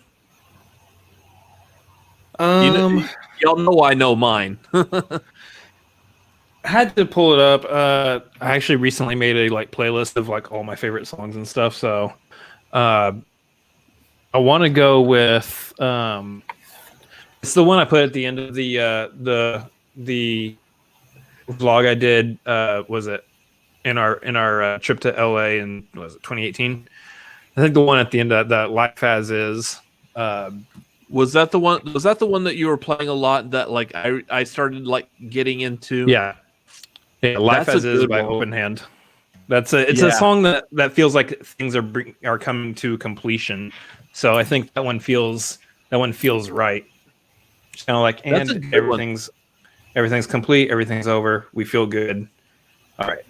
Y'all know I know mine. I had to pull it up. I actually recently made a playlist of all my favorite songs and stuff. So I want to go with it's the one I put at the end of the vlog I did. Was it in our trip to LA in 2018? I think the one at the end of that Life As Is. Was that the one that you were playing a lot that I started getting into? Yeah, Life As Is by Open Hand. It's a song that feels like things are coming to completion. So I think that one feels right. It's kind of like, and everything's complete, everything's over, we feel good. All right.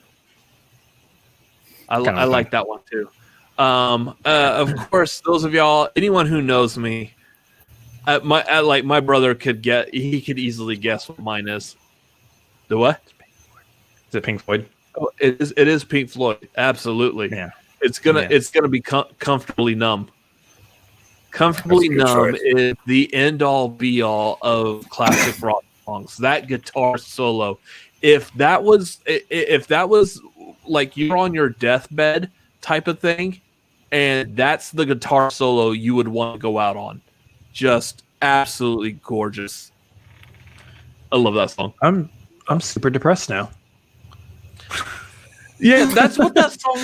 I like that one too. Of course, those of y'all, anyone who knows me, my brother could easily guess what mine is. The what? Is it Pink Floyd? Oh, it is Pink Floyd. Absolutely. Yeah. It's gonna be comfortably numb. Comfortably Numb is the end all be all of classic rock songs. That guitar solo, if that was like you're on your deathbed type of thing, and that's the guitar solo you would want to go out on, just absolutely gorgeous. I love that song. I'm super depressed now. Yeah, that's what that song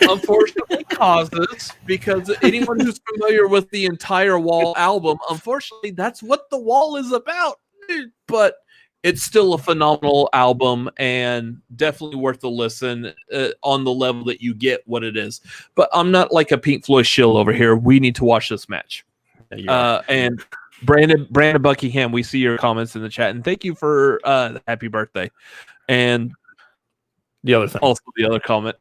unfortunately causes, because anyone who's familiar with the entire Wall album, unfortunately, that's what the Wall is about. But it's still a phenomenal album and definitely worth a listen on the level that you get what it is. But I'm not like a Pink Floyd shill over here. We need to watch this match. And Brandon Buckingham, we see your comments in the chat, and thank you for happy birthday. And the other thing, also the other comment.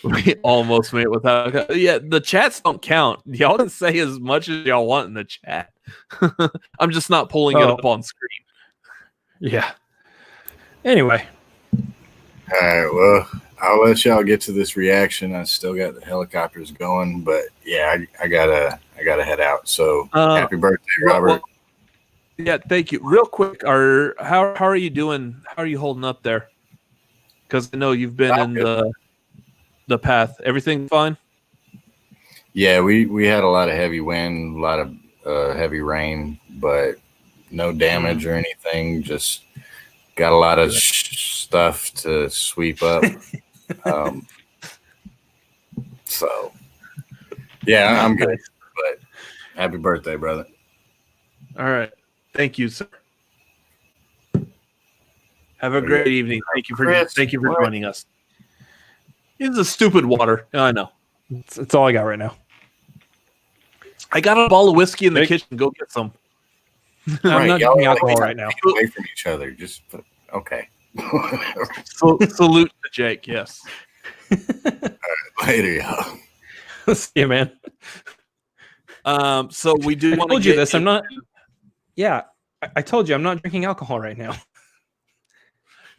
We almost made it without. Yeah, the chats don't count. Y'all can say as much as y'all want in the chat. I'm just not pulling it up on screen. Yeah. Anyway. All right. Well, I'll let y'all get to this reaction. I still got the helicopters going, but yeah, I gotta head out. So happy birthday, Robert. Well, yeah, thank you. Real quick, how are you doing? How are you holding up there? Because I know you've been in the path. Everything fine? Yeah, we had a lot of heavy wind, a lot of heavy rain, but no damage or anything. Just got a lot of stuff to sweep up. So yeah, I'm good. But happy birthday, brother. All right. Thank you, sir. Have a great evening. Thank you for joining us. It's a stupid water. I know. It's all I got right now. I got a bottle of whiskey in the kitchen. Go get some. I'm not drinking alcohol right now. Away from each other. Just okay. Salute to Jake. Yes. All right, later, y'all. See you, man. So we do. I told you this. I'm not. Yeah, I told you I'm not drinking alcohol right now.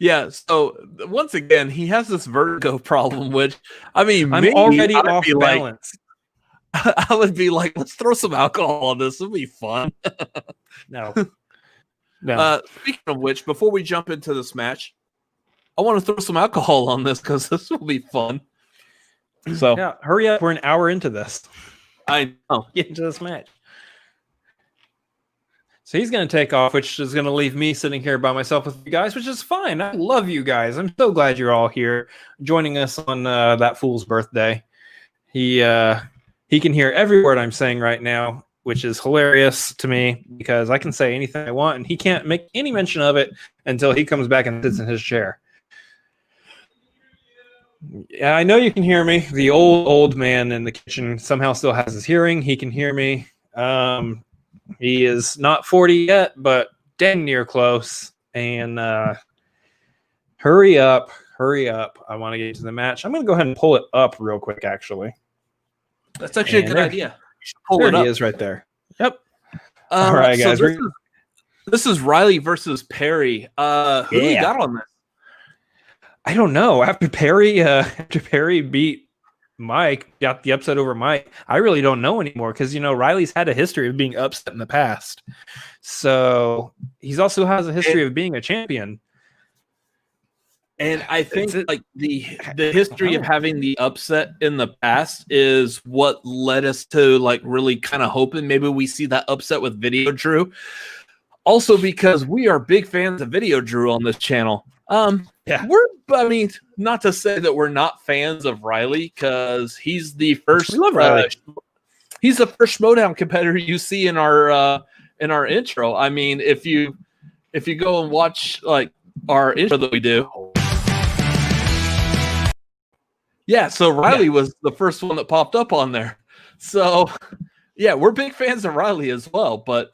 Yeah, so once again, he has this vertigo problem, which, I mean, I'm already off balance. I would be like, let's throw some alcohol on this. It'll be fun. No. Speaking of which, before we jump into this match, I want to throw some alcohol on this because this will be fun. So yeah, hurry up. We're an hour into this. I know. Get into this match. So he's going to take off, which is going to leave me sitting here by myself with you guys, which is fine. I love you guys. I'm so glad you're all here joining us on that fool's birthday. He can hear every word I'm saying right now, which is hilarious to me because I can say anything I want, and he can't make any mention of it until he comes back and sits in his chair. Yeah, I know you can hear me. The old man in the kitchen somehow still has his hearing. He can hear me. He is not 40 yet, but dang near close. And hurry up. I want to get to the match. I'm going to go ahead and pull it up real quick, actually. That's actually a good idea. You should pull there it up. He is right there. Yep. All right, guys. So this is Reilly versus Perri. Who do we got on this? I don't know. After Perri beat Mike, got the upset over Mike, I really don't know anymore because, Reilly's had a history of being upset in the past. So he's also has a history of being a champion. And I think like the history of having the upset in the past is what led us to like really kind of hoping maybe we see that upset with Video Drew. Also because we are big fans of Video Drew on this channel. Not to say that we're not fans of Reilly because he's the first. We love Reilly. He's the first Schmoedown competitor you see in our intro. I mean, if you go and watch like our intro that we do. Yeah, so Reilly was the first one that popped up on there. So, yeah, we're big fans of Reilly as well. But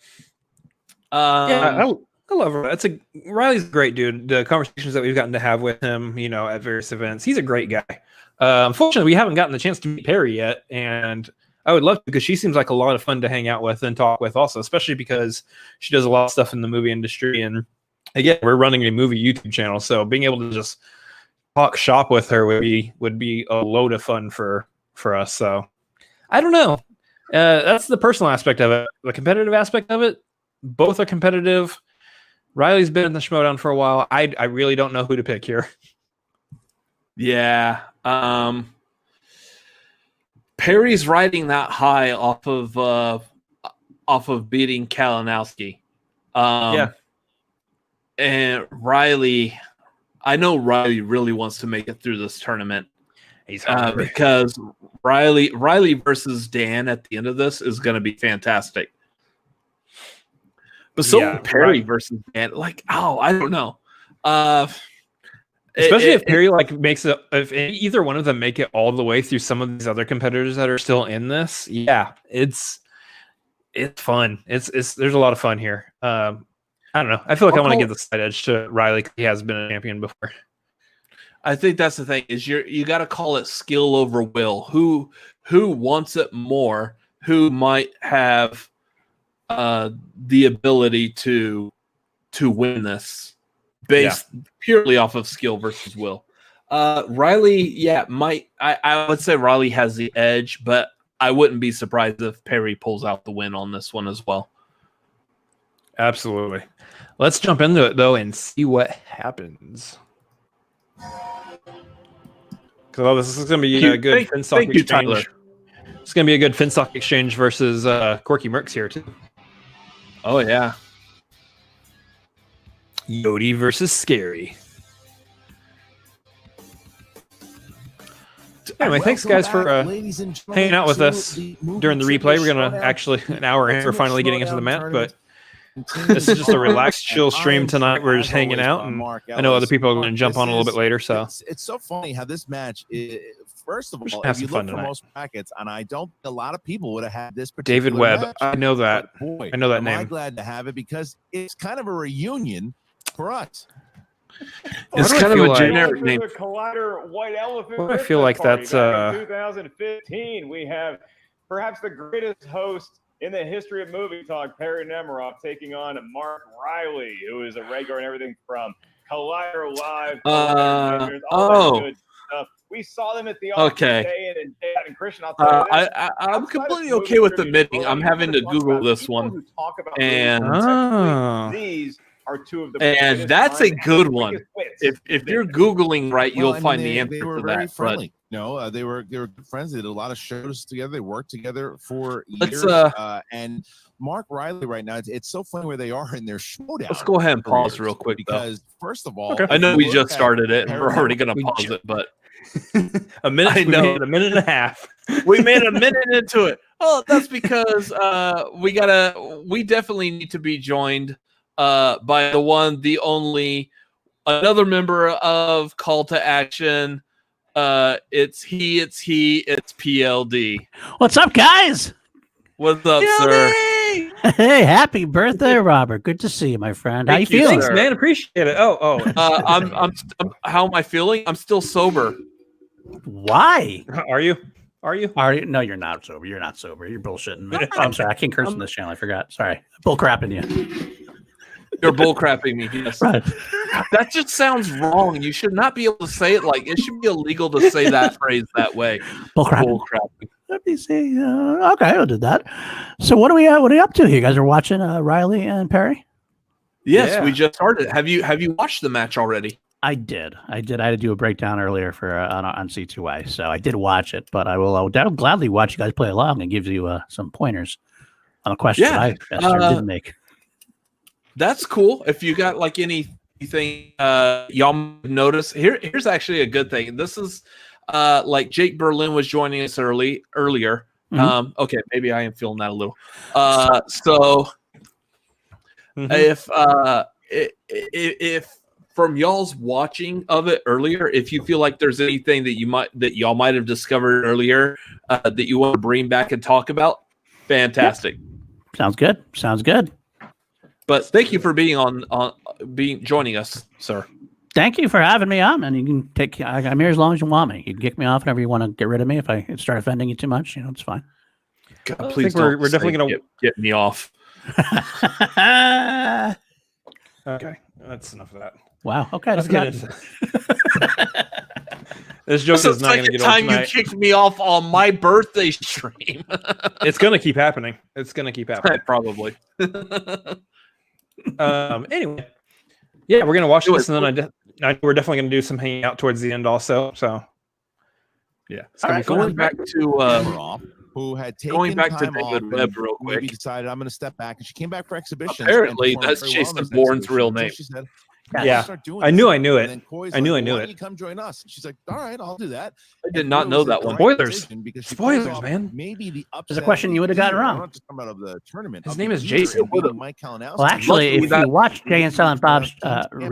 I love him. Reilly's a great dude. The conversations that we've gotten to have with him, at various events, he's a great guy. Unfortunately, we haven't gotten the chance to meet Perri yet, and I would love to because she seems like a lot of fun to hang out with and talk with, also, especially because she does a lot of stuff in the movie industry. And again, we're running a movie YouTube channel, so being able to just talk shop with her would be a load of fun for us. So I don't know. That's the personal aspect of it. The competitive aspect of it, both are competitive. Reilly's been in the Schmoedown for a while. I really don't know who to pick here. Yeah. Perri's riding that high off off of beating Kalinowski. Yeah. And Reilly, I know Reilly really wants to make it through this tournament. He's because Reilly versus Dan at the end of this is going to be fantastic. But so Perri versus Dan, like, I don't know. Especially if Perri makes it, if either one of them make it all the way through some of these other competitors that are still in this. Yeah, it's fun. There's a lot of fun here. I don't know. I feel like I want to give the side edge to Reilly. He has been a champion before. I think that's the thing is you got to call it skill over will. Who wants it more? Who might have the ability to win this based purely off of skill versus will? Reilly, I would say Reilly has the edge, but I wouldn't be surprised if Perri pulls out the win on this one as well. Absolutely. Let's jump into it though and see what happens. Because this is going to be a good Finstock exchange. Tyler. It's going to be a good Finstock exchange versus Corky Mercs here too. Oh yeah. Yodi versus Scary. Anyway, thanks guys for hanging out with us during the replay. We're going to actually an hour in for finally getting into the map, but this is just a relaxed, chill stream tonight. We're just hanging out, and I know other people are going to jump on a little bit later. So it's so funny how this match is. First of all, if you look for most brackets, and I don't think a lot of people would have had this particular David Webb. match. I know that. Boy, I know that name. I'm glad to have it because it's kind of a reunion for us. It's kind of a generic name. Collider White Elephant. I feel like that's 2015. We have perhaps the greatest host in the history of movie talk, Perri Nemiroff, taking on Mark Reilly, who is a regular and everything from Collider Live. All that good stuff. We saw them at the day and Christian. I'll tell you this, I'm completely okay with admitting I'm having to Google this one, and these are two of the and that's a good one. If you're Googling right, you'll find the answer for that. Very friendly. No, they were good friends. They did a lot of shows together. They worked together for years. And Mark Reilly right now, it's so funny where they are in their Schmoedown. Let's go ahead and pause real quick because first of all, I know we just started it and we're already going to pause it, but a minute. I know a minute and a half. We made a minute into it. Oh, that's because we definitely need to be joined by the one, the only, another member of Call to Action. It's PLD. What's up, guys? What's up, sir? Hey, happy birthday, Robert. Good to see you, my friend. How you feeling? Thanks, man. Appreciate it. I'm how am I feeling? I'm still sober. Why? Are you? No, you're not sober. You're not sober. You're bullshitting. I'm sorry. I can't curse on this channel. I forgot. Sorry. Bull crapping you. You're bull crapping me. Yes. Right. That just sounds wrong. You should not be able to say it like it should be illegal to say that phrase that way. Bull crapping. Let me see. Okay, I did that. So what are we up to? You guys are watching Reilly and Perri? Yes, we just started. Have you watched the match already? I did. I had to do a breakdown earlier for on C2I, so I did watch it. But I'll gladly watch you guys play along and give you some pointers on a question that I didn't make. That's cool. If you got like anything y'all notice, here's actually a good thing. This is like Jake Berlin was joining us earlier. Mm-hmm. Okay, maybe I am feeling that a little. If from y'all's watching of it earlier, if you feel like there's anything that y'all might have discovered earlier that you want to bring back and talk about, fantastic. Yep. Sounds good. But thank you for being joining us, sir. Thank you for having me on, and you can I'm here as long as you want me. You can kick me off whenever you want to get rid of me. If I start offending you too much, it's fine. God, please don't. We're definitely going to get me off. Okay, that's enough of that. Wow. Okay, let's get into this joke is not going to get old tonight. You kicked me off on my birthday stream. It's going to keep happening. Probably. Anyway, yeah, we're gonna watch this, and then we're definitely gonna do some hanging out towards the end, also. So, yeah, going back to who had taken Going back to time off David and Webb real maybe quick. decided I'm going to step back, and she came back for exhibitions. Apparently, and that's performed very well in Jason those Bourne's real exhibitions. name. So she said, Yeah. start doing I this. knew I knew And it. then Coy's I knew like, I knew why it. don't you come join us? She's like, all right, I'll do that. I did And not Coy know was the that one. right Spoilers. decision because she Spoilers, plays off man. Maybe the There's a question you would have gotten I'm wrong. not just talking about of the tournament. His of name the is year Jason. and beating Mike Kalinowski. Well, actually, Luckily if that- you watch Jay and Silent Bob's And the she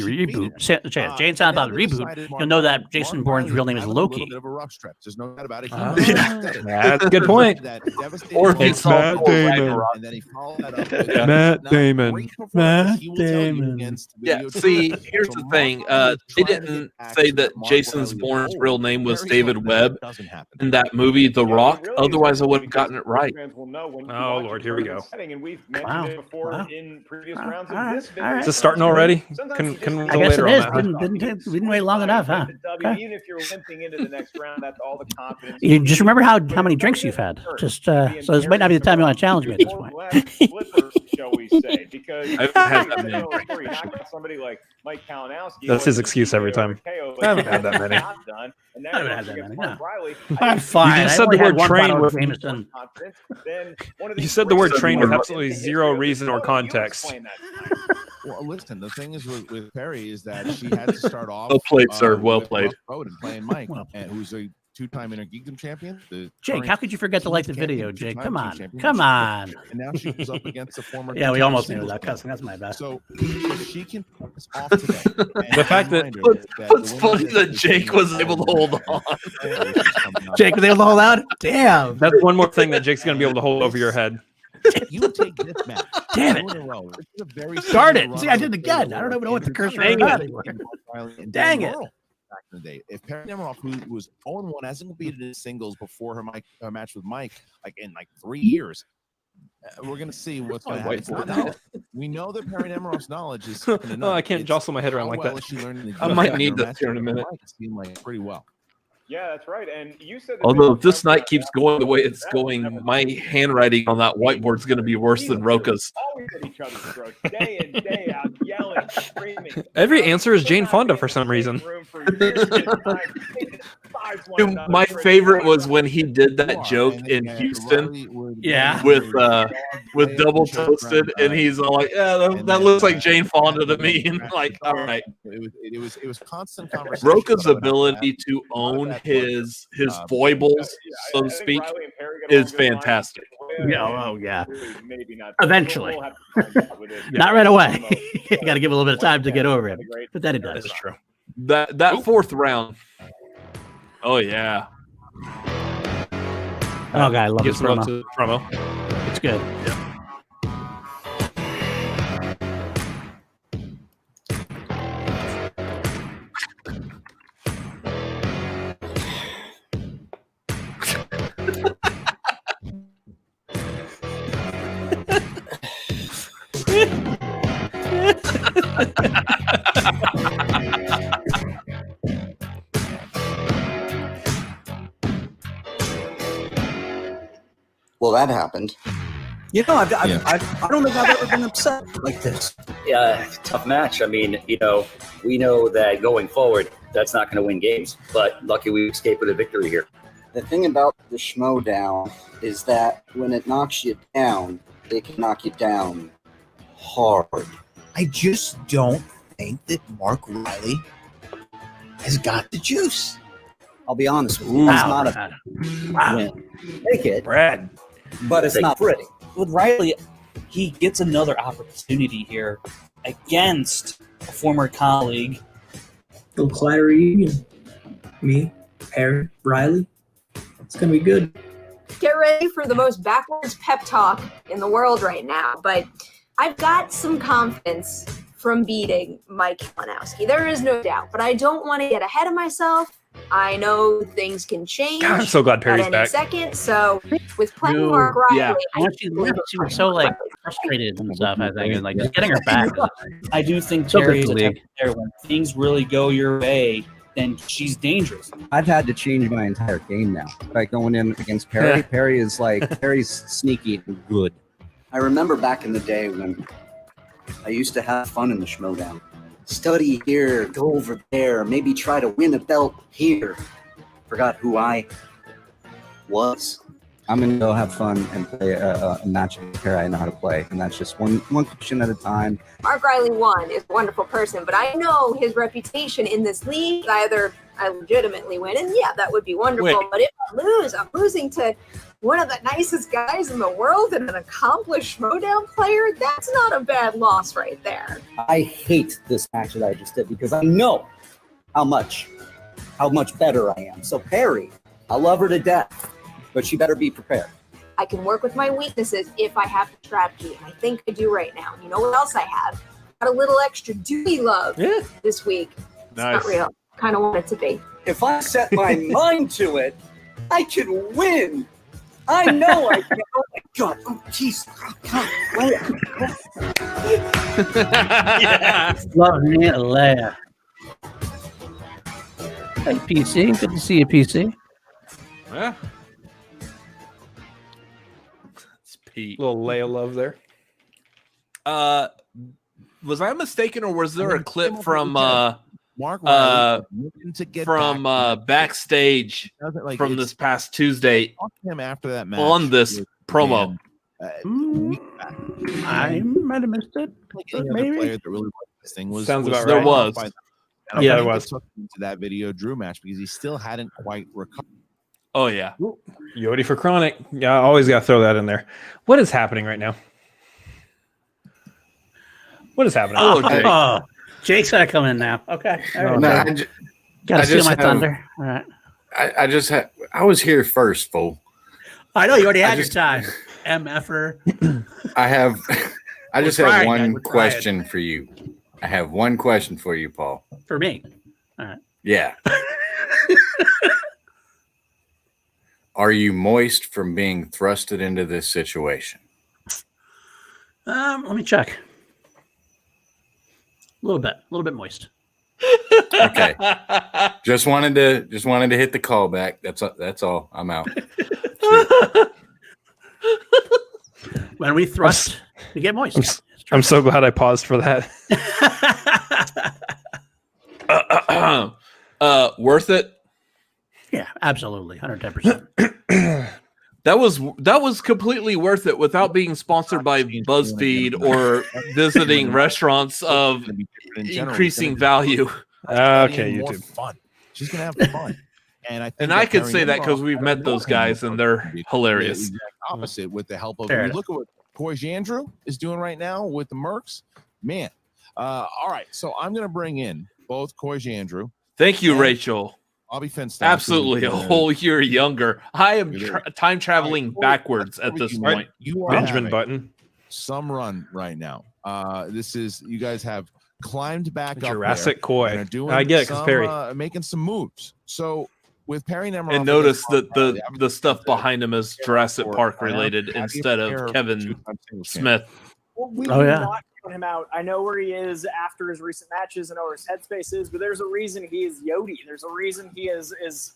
beat reboot, it. Jay and Silent Bob's Then they reboot, decided you'll know that Mark Jason Riley Bourne's real name is having a little Loki. bit of a rough stretch. There's no doubt about it. He Ah, said it. that's a good point. That devastating Or blow. it's Matt Damon. And then he followed that up with Matt not Damon. great performance, Matt he will tell you, Damon. against Yeah, video see, trivia. here's So the Mark thing. Riley They trying to didn't get say back that to Mark Jason's Riley Bourne's old. real name was Very David hoping Webb that doesn't happen. in that movie, The Rock. It really is Otherwise, I would have because gotten it right. fans will know when you Oh, watch Lord, a here we tournament go. setting, and we've mentioned Wow. it before Wow. in previous Wow. rounds All of right. this All video. right. Is this starting already? Sometimes Can you just I guess it later is. on that. Didn't wait long enough, huh? Okay. Even if you're limping into the next round, that's all the confidence. You just remember how many drinks you've had. Just so this might not be the time you want to challenge me at this point. Flipper, shall we say? Because I haven't had that many before you knock out somebody like Mike Kalinowski. That's his excuse every time. I haven't had that many. I haven't had that many, no. I'm You fine. just I said only the had word one train bottle of with- Jameson. You said the word train with absolutely zero reason or context. Well, listen, the thing is with Perri is that she had to start off. Well played, sir. Well with played. Rough Road and playing Mike, Well and who's a two-time Intergeekdom champion. Jake, how could you forget to like the video, champion, Jake? two-time Come team on. champion. Come on. And now she's up against the former. Yeah, we two-time almost knew singles without champion. cussing. That's my bad. So if she can pull this off today. The fact that- What's funny that Jake was able to hold on. Jake was able to hold out? Damn. That's one more thing that Jake's going to be able to hold over your head. You take this match. Damn it. two in a row. This is a very Start similar it. See, run I did it again. I don't even know what the cursor is about anymore. Dang it. Back in the day, if Perri Nemiroff, who was 0-1, hasn't competed in singles before her match with Mike, like in 3 years, we're gonna see what's going to happen. Whiteboard. We know that Perri Nemiroff's knowledge is second to Oh, I none. can't It's jostle my head around how like well that. is she learning the I game. might Her need this match here in a with minute. Mike, it seemed like pretty well. Yeah, that's right. And you said. Although if this night keeps going the way it's going, my handwriting on that whiteboard is going to be worse than Roka's. Always at each other's throats, day in, day out, yelling, screaming. Every answer is Jane Fonda for some reason. Dude, my favorite was when he did that joke in Houston Yeah. with Double Toasted, and he's all like, "Yeah, that looks like Jane Fonda to me." And like, all right, It was constant conversation. Roka's ability to own his foibles, so to speak, is fantastic. Yeah, oh, yeah. Maybe not. Eventually. We'll have to find out with it. Not right away. You got to give a little bit of time to get over it. But then it does. That's true. That fourth round. Oh yeah. Oh, God, I love Get this some love promo. to the promo. It's good. Well, that happened. I don't think I've ever been upset like this. Yeah, tough match. I mean, we know that going forward, that's not going to win games. But lucky we escaped with a victory here. The thing about the Schmoedown is that when it knocks you down, it can knock you down hard. I just don't think that Mark Riley has got the juice. I'll be honest with you, it's not a win. Take it, Brad. but it's not pretty. With Riley, he gets another opportunity here against a former colleague. Little Clyde reunion. Me, Perri, Reilly. It's gonna be good. Get ready for the most backwards pep talk in the world right now, but I've got some confidence from beating Mike Kalinowski. There is no doubt, but I don't want to get ahead of myself. I know things can change. God, I'm so glad Perry's at any back. second. So with playing Dude, Mark Riley, yeah. Once she left, she was so frustrated and stuff. I think, and like just getting her back. I do think So Terry good is a for the type league. of player when things really go your way, then she's dangerous. I've had to change my entire game now. Like going in against Perri, Perri is like, Perri's sneaky and good. I remember back in the day when I used to have fun in the Schmoedown. Study here, go over there, maybe try to win a belt here. Forgot who I was. I'm gonna go have fun and play a match of Perri I know how to play, and that's just one question at a time. Mark Reilly won is a wonderful person, but I know his reputation in this league. Either I legitimately win, and yeah, that would be wonderful. Wait. But if I lose, I'm losing to one of the nicest guys in the world and an accomplished Schmoedown player. That's not a bad loss right there. I hate this match that I just did because I know how much better I am. So Perri, I love her to death, but she better be prepared. I can work with my weaknesses if I have the strategy. And I think I do right now. You know what else I have? Got a little extra duty love this week. It's not real. Kind of want it to be. If I set my mind to it, I can win. I know I can. Oh my God. Oh, jeez. Love me a laugh. Hey, PC. Good to see you, PC. Yeah. It's Pete. Little Leia love there. Was I mistaken, or was there a clip from Mark Reilly to get backstage like from this past Tuesday talk to him after that match on this promo? I might have missed it. Like any other player that really liked this thing was Sounds about there right. was. And Yeah, I there think was. they took him to that video Drew match because he still hadn't quite recovered. Oh yeah. Yodi for Chronic. Yeah, I always got to throw that in there. What is happening right now? What is happening? Oh, Jake's got to come in now. Okay. All right. No, Got I to steal just my have- thunder. All right. I was here first, fool. I know you already had just- your time. MFer. I just We're have trying, one guys. We're question for you. I have one question for you, Paul. For me. All right. Yeah. Are you moist from being thrusted into this situation? Let me check. A little bit moist. Okay. just wanted to hit the call back. That's all. I'm out. When we thrust, we get moist. I'm so glad I paused for that. Worth it. Yeah, absolutely. 110%. That was completely worth it without being sponsored by BuzzFeed or visiting restaurants of increasing value. Okay, More YouTube. fun. She's gonna have fun. And I could Perri say that Nemiroff because we've met those guys and they're hilarious. The exact opposite with the help of Fair you enough. look at what Koijandrew is doing right now with the Mercs. Man. All right. So I'm gonna bring in both Koijandrew, Thank you, Rachel. Bobby Finstock. Absolutely, a whole year younger. I am time traveling backwards at this point. You are Benjamin having Button. some run right now. This is you guys have climbed back Jurassic up Koi. there and are doing I get it, 'cause some, Perri. making some moves. So with Perri Nemiroff And notice against that Mark Reilly, the stuff behind him is Jurassic Park I am related happy instead pair of Kevin two-time singles Smith. Well, we Oh, do yeah. not count him out. I know where he is after his recent matches and know where his headspace is, but there's a reason he is Yodi. There's a reason he is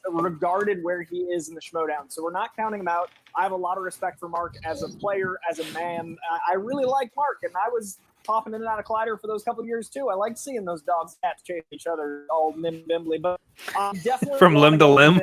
regarded where he is in the Schmoedown. So we're not counting him out. I have a lot of respect for Mark as a player, as a man. I really like Mark, and I was popping in and out of Collider for those couple of years too. I liked seeing those dogs cats chase each other all nimbly, but definitely From limb to limb,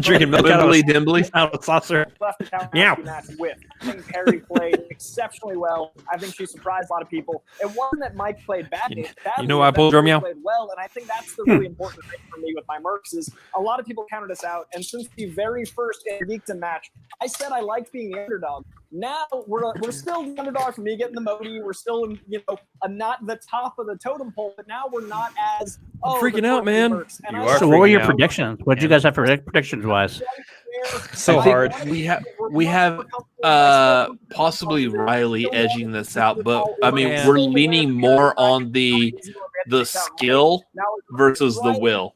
drinking milk out of Dimbly dimbly. out of a saucer. left the town Yeah. match with. I think Perri played exceptionally well. I think she surprised a lot of people. It wasn't that Mike played badly. You know why I pulled Perri Romeo? played well, and I think that's the really important thing for me with my Mercs is a lot of people counted us out. And since the very first Geekdom match, I said I liked being the underdog. Now we're still the underdog for me getting the Modi. We're still not the top of the totem pole, but now we're not as freaking out, man. Mercs. And You I are So what were freaking your out. predictions? What did you guys have for predictions wise? So I think hard. We have possibly Reilly edging this out, but I mean Yeah. we're leaning more on the skill versus the will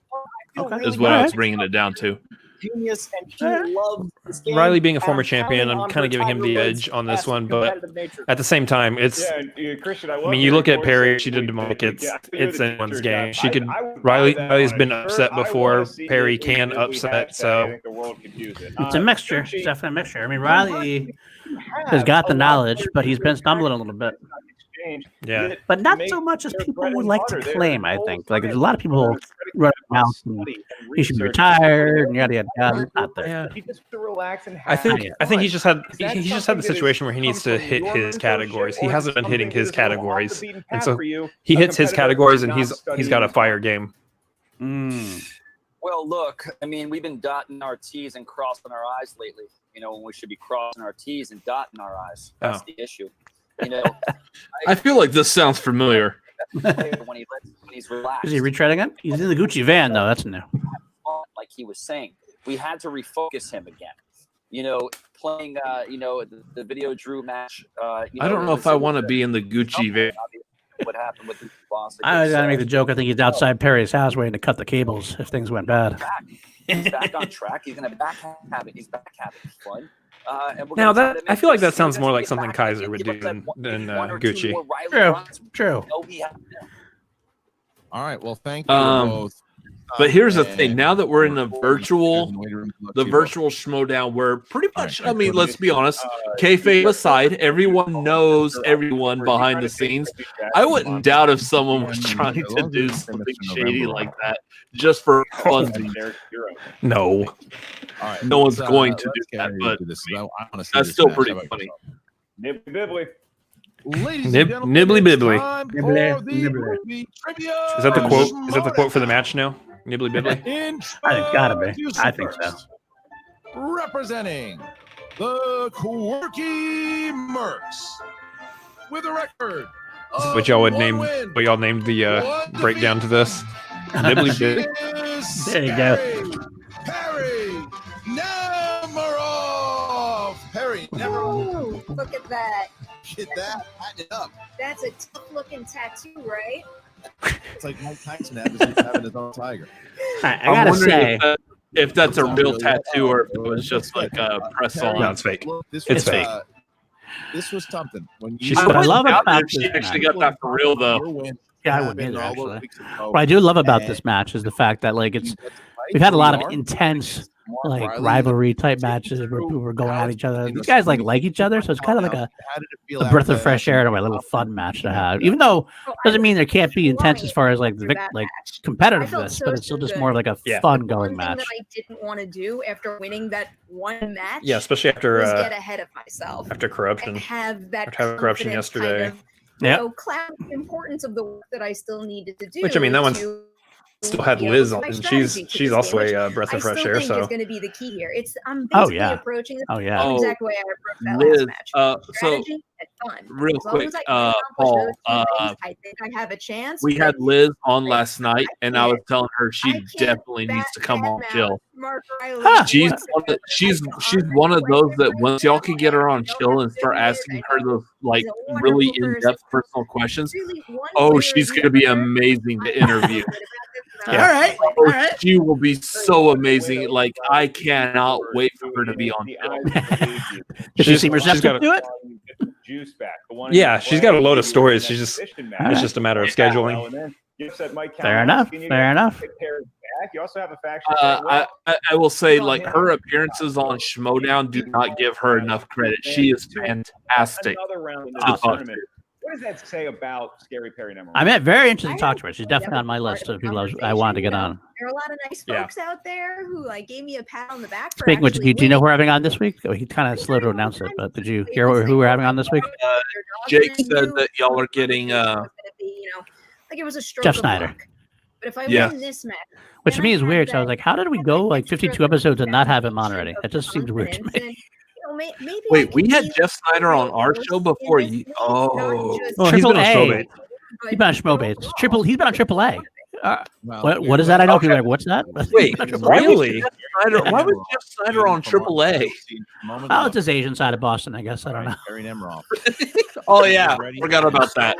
is what I was bringing it down to. Genius, and he loves this game. Riley being a And former I'm champion, counting I'm on kind her of giving him the Tiger Woods edge on this esque one, but competitive nature. at the same time, it's. Christian, I I mean, you look at Perri. She did to Mike. It's anyone's game. She could. Riley's been upset before. Perri can upset. So It's a mixture. It's definitely a mixture. I mean, Riley has got the knowledge, but he's been stumbling a little bit. yeah. But not so much as people would like to claim, I think. Like, there's a lot of people running around saying he should be retired and yada, yada, yada. Not there. Yeah. He's just a real relax and I think fun. he's just had Is that the something that situation where he needs to comes from hit your his mentorship, categories. He or hasn't been something hitting that his is a little off the categories, beaten and path so for you, he a hits his competitor categories, and not he's studying got a the fire game. Well, look, I mean, we've been dotting our T's and crossing our I's lately. You know, when we should be crossing our T's and dotting our I's. That's the issue. You know, I feel like this sounds familiar. when he's relaxed. Is he retreading it? He's in the Gucci van, though. That's new. Like he was saying, we had to refocus him again. You know, playing, the video Drew match. I don't know if I want to be in the Gucci van. What happened with the boss? I gotta make the joke. I think he's outside Perry's house waiting to cut the cables if things went bad. He's back on track. He's gonna back having. He's back having fun. And we're Now gonna try that to I make feel like this that sounds series more like get something back. Kaiser would Give do us that than one or Gucci. two more Reilly True, runs. true. No, he had- All right. Well, thank you both. But here's the thing: now that we're in the virtual Schmoedown, where pretty much, I mean, let's be honest, kayfabe aside, everyone knows everyone behind the scenes. I wouldn't doubt if someone was trying to do something shady like that just for fun. No, no one's going to do that, but that's still pretty funny. Nibbly bibbly. Ladies Nibbly bibbly. Nibbly. Is that the quote? Is that the quote for the match now? Nibbly bibbly. I think gotta be. I think so. Representing the Quirky Mercs with a record. This is what y'all would name. What y'all named the breakdown to this? Nibbly bibbly. There you go. Perri Nemiroff. Perri Nemiroff. Ooh, look at that. Get that? Add it up. That's a tough-looking tattoo, right? It's like Mike Tyson having his own tiger. I gotta say, if that's a real tattoo or if it was just like a press on. No, it's fake. It's fake. This was something. When you what I love about she this actually match. got that for real though. Yeah, I wouldn't either, actually. What I do love about this match is the fact that like we've had a lot of intense like rivalry type matches where people were going at each other. These guys like each other, so it's kind of like a breath of fresh air and a little fun match to have. Even though it doesn't mean there can't be intense as far as like competitiveness, but it's still just more of like a fun going match. That I didn't want to do after winning that one match. Yeah, especially after was get ahead of myself. After corruption. And have that after having corruption yesterday. Cloud the importance of the work that I still needed to do. Which I mean, that one's still had Liz on, and she's also a breath of fresh air. So it's going to be the key here. I'm basically approaching it the exact way I approached that Liz, last match. Strategy and fun. Real As long quick, as I can accomplish Paul, those two things, I think I have a chance. We had Liz on last night, and I was telling her she definitely needs to come on chill. She's one of those that once y'all can get her on chill and start asking her those like really in-depth personal questions, oh, she's gonna be amazing to interview. Yeah. All right. She will be so amazing. Like I cannot wait for her to be on chill. Does she seem receptive to it? Juice back. Yeah, she's got a load of stories. It's just a matter of scheduling. Fair enough. Fair enough. You also have a faction. I will say, like her appearances on Schmoedown do not give her enough credit. She is fantastic. Another round in the tournament. What does that say about Scary Perri Nemiroff? I'm very interested to talk to her. She's definitely on my list of people I wanted to get on. There are a lot of nice folks out there who like gave me a pat on the back. Speaking of which, do you know who we're having on this week? Oh, he kind of slow to announce it, but did you hear who we're having on this week? Jake said that y'all are getting like it was a stroke Jeff of Snyder. luck. But if I win this match, which to me is weird. So I was like, how did we go like 52 episodes and not have him on already? That just seems weird to me. Wait, we had Jeff Snyder on our show before you. Oh, he's been on Schmoebaits. He's been on Schmoebaits. He's been on AAA. What is that? I know people are like, what's that? Wait, really? Why was Jeff Snyder on AAA? Oh, it's his Asian side of Boston, I guess. I don't know. Perri Nemiroff. Oh yeah, forgot about that.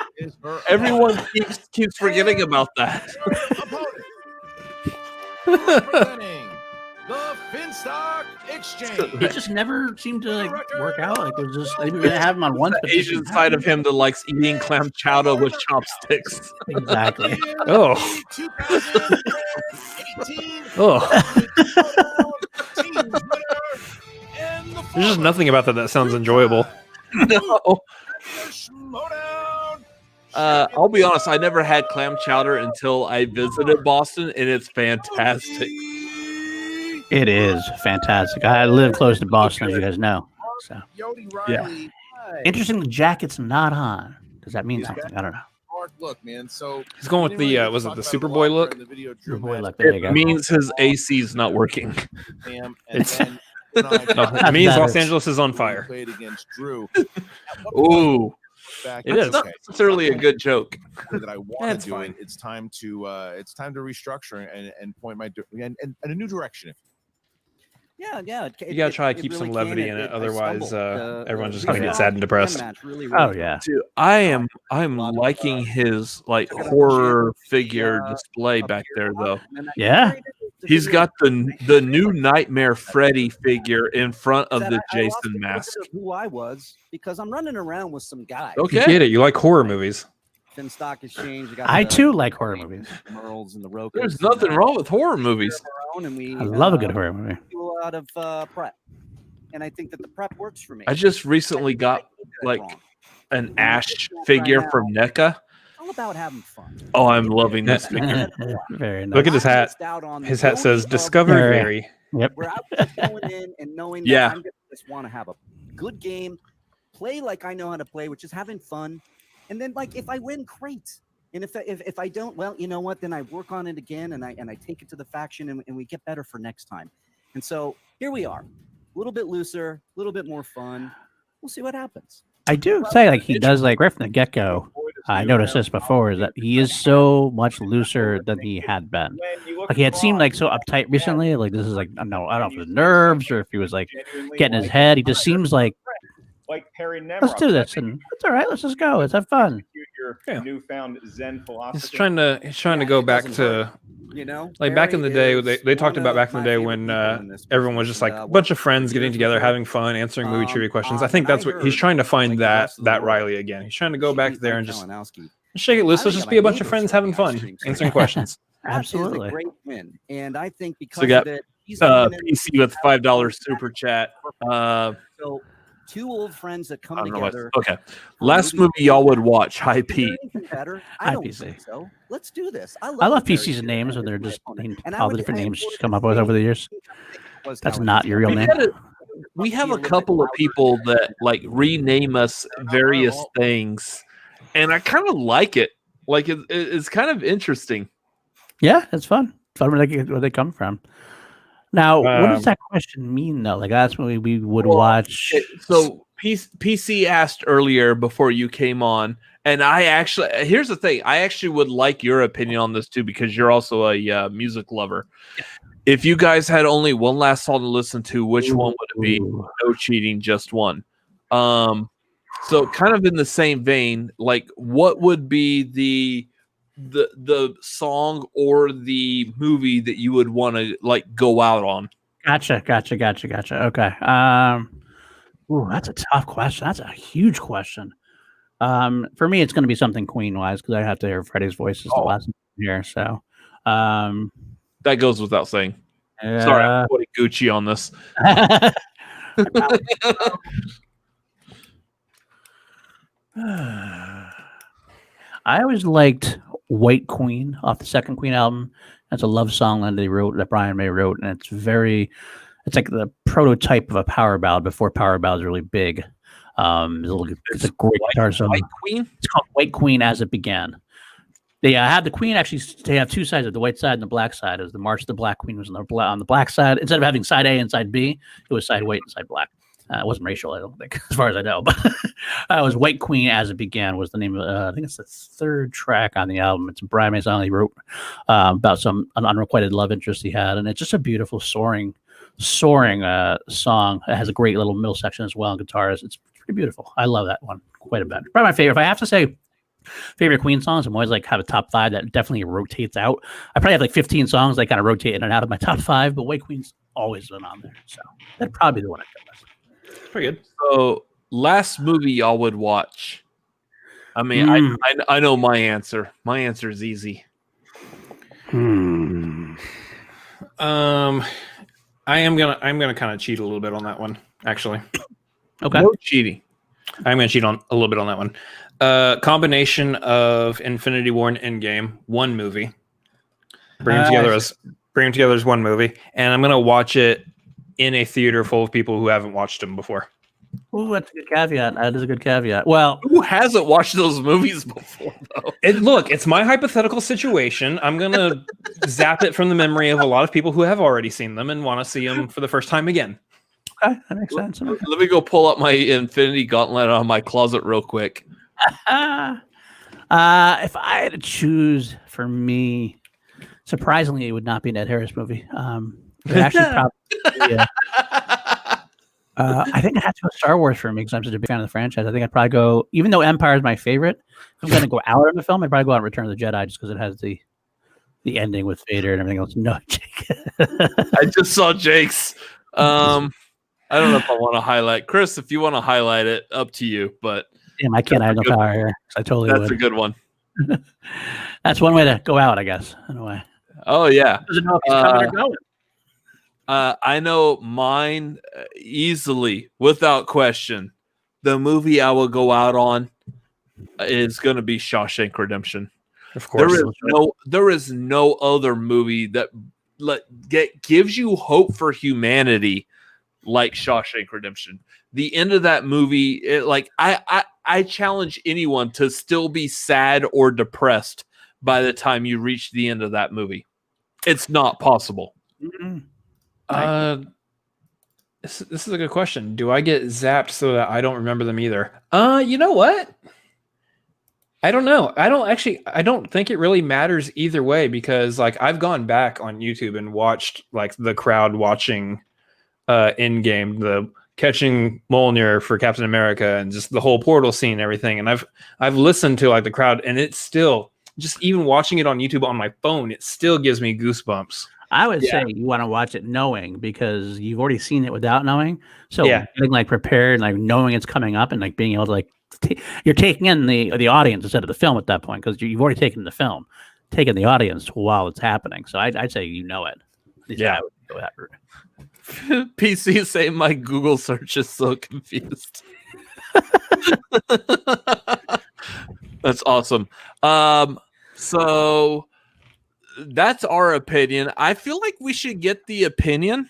Everyone keeps forgetting about that. Representing the Finstock Exchange. It just never seemed to like work out. Like it was just they were gonna have him on one the Asian side of him that likes eating clam chowder with chopsticks. Exactly. Oh. 2018 There's just nothing about that sounds enjoyable. No. I'll be honest, I never had clam chowder until I visited Boston, and it's fantastic. It is fantastic. I live close to Boston, as you guys know. So yeah. Interesting. The jacket's not on. Does that mean something? I don't know. Look, man. So he's going with the was it the Superboy look? Superboy look. There you go. It means his AC is not working. It means Los Angeles is on fire. Played against Drew. Ooh. It is not necessarily a good joke. That I want to do it. It's time to restructure and point my and a new direction. Yeah. You gotta try to keep some levity in it, otherwise everyone's just gonna get sad and depressed. Oh yeah, dude, I'm liking his like horror figure display back there though. Yeah, he's got the new Nightmare Freddy figure in front of the Jason mask. Who I was because I'm running around with some guys. Okay, you get it. You like horror movies. Stock has changed. I too like horror movies. There's nothing wrong with horror movies. I love a good horror movie. Do a lot of prep, and I think that the prep works for me. I just recently got like an Ash figure from NECA. All about having fun. Oh, I'm loving this figure. Very nice. Look at his hat. His hat says "Discover Perri." Yep. Where I was just going in and knowing that I'm just want to have a good game, play like I know how to play, which is having fun. And then, like, if I win, great. And if I don't, well, you know what? Then I work on it again, and I take it to the faction, and we get better for next time. And so here we are, a little bit looser, a little bit more fun. We'll see what happens. I do say like he does like right from the get go. I noticed this before is that he is so much looser than he had been. Like he had seemed like so uptight recently. Like this is like I don't know if it was nerves or if he was like getting his head. He just seems like Perri Nemiroff. Let's do this, and it's all right. Let's just go. Let's have fun. Your newfound Zen philosophy. He's trying to go back to, like back in the day. They talked about back in the day when everyone was just like a bunch of friends getting together, having fun, answering movie trivia questions. I think that's what he's trying to find that Reilly again. He's trying to go back there and just shake it loose. Let's just be a bunch of friends having fun, answering questions. Absolutely, great win. And I think because so got of it, he's PC with $5 super chat. So two old friends that come together. Okay, last movie y'all would watch. Hi P. I don't think so. Let's do this. I love PC's names when they're just all the different names she's come up with over the years. That's not your real name. We have a couple of people that like rename us various things, and I kind of like it. Like it's kind of interesting. Yeah, it's fun. Fun where they come from. Now, what does that question mean, though? Like, that's what we would watch. So, PC asked earlier before you came on, and here's the thing. I actually would like your opinion on this, too, because you're also a music lover. If you guys had only one last song to listen to, which one would it be? No cheating, just one. So, kind of in the same vein, like, what would be the song or the movie that you would want to like go out on? Gotcha. Okay. Ooh, that's a tough question. That's a huge question. For me, it's going to be something Queen wise because I have to hear Freddie's voice is the last here. So, that goes without saying. Sorry, I'm putting Gucci on this. I always liked White Queen off the second Queen album. That's a love song that Brian May wrote, and it's like the prototype of a power ballad before power ballads are really big. It's a great guitar song. White Queen? It's called White Queen as it began. They had the Queen actually. They have two sides, the white side and the black side. As the March of the Black Queen was on the black side. Instead of having side A and side B, it was side white and side black. It wasn't racial, I don't think, as far as I know. But it was White Queen as it began was the name of I think it's the third track on the album. It's a Brian May song he wrote about an unrequited love interest he had, and it's just a beautiful soaring song. It has a great little middle section as well on guitars. It's pretty beautiful. I love that one quite a bit. Probably my favorite. If I have to say favorite Queen songs, I'm always like have a top 5 that definitely rotates out. I probably have like 15 songs that kind of rotate in and out of my top 5, but White Queen's always been on there. So that'd probably be the one I pick. Pretty good. So, last movie y'all would watch. I mean, I know my answer. My answer is easy. I'm gonna kind of cheat a little bit on that one, actually. Okay. No cheating. I'm gonna cheat on a little bit on that one. Combination of Infinity War and Endgame, one movie. Bring them together as bring them together as one movie, and I'm going to watch it in a theater full of people who haven't watched them before. Ooh, that's a good caveat. That is a good caveat. Well, who hasn't watched those movies before, though? Look, it's my hypothetical situation. I'm going to zap it from the memory of a lot of people who have already seen them and want to see them for the first time again. Okay, that makes sense. Let me go pull up my Infinity Gauntlet on my closet real quick. If I had to choose for me, surprisingly, it would not be an Ed Harris movie. It actually probably. I think it has to go Star Wars for me because I'm such a big fan of the franchise. I think I'd probably go, even though Empire is my favorite, if I'm going to go out of the film, I'd probably go out Return of the Jedi just because it has the ending with Vader and everything else. No, Jake. I just saw Jake's. I don't know if I want to highlight. Chris, if you want to highlight it, up to you. But damn, I can't. I have no power here. I totally would. That's a good one. That's one way to go out, I guess, in a way. Oh, yeah. Doesn't know if he's coming or going. I know mine easily, without question. The movie I will go out on is going to be Shawshank Redemption. Of course, there is no other movie that gives you hope for humanity like Shawshank Redemption. The end of that movie, I challenge anyone to still be sad or depressed by the time you reach the end of that movie. It's not possible. Mm-hmm. This is a good question. Do I get zapped so that I don't remember them either? You know what? I don't know. I don't think it really matters either way because like I've gone back on YouTube and watched like the crowd watching Endgame, the catching Mjolnir for Captain America and just the whole portal scene and everything. And I've listened to like the crowd and it's still just even watching it on YouTube on my phone, it still gives me goosebumps. I would say you want to watch it knowing because you've already seen it without knowing. So getting like prepared, like knowing it's coming up and like being able to like, you're taking in the audience instead of the film at that point because you've already taken the film, taking the audience while it's happening. So I'd say you know it. Yeah. I would go that route. PC is saying my Google search is so confused. That's awesome. So that's our opinion. I feel like we should get the opinion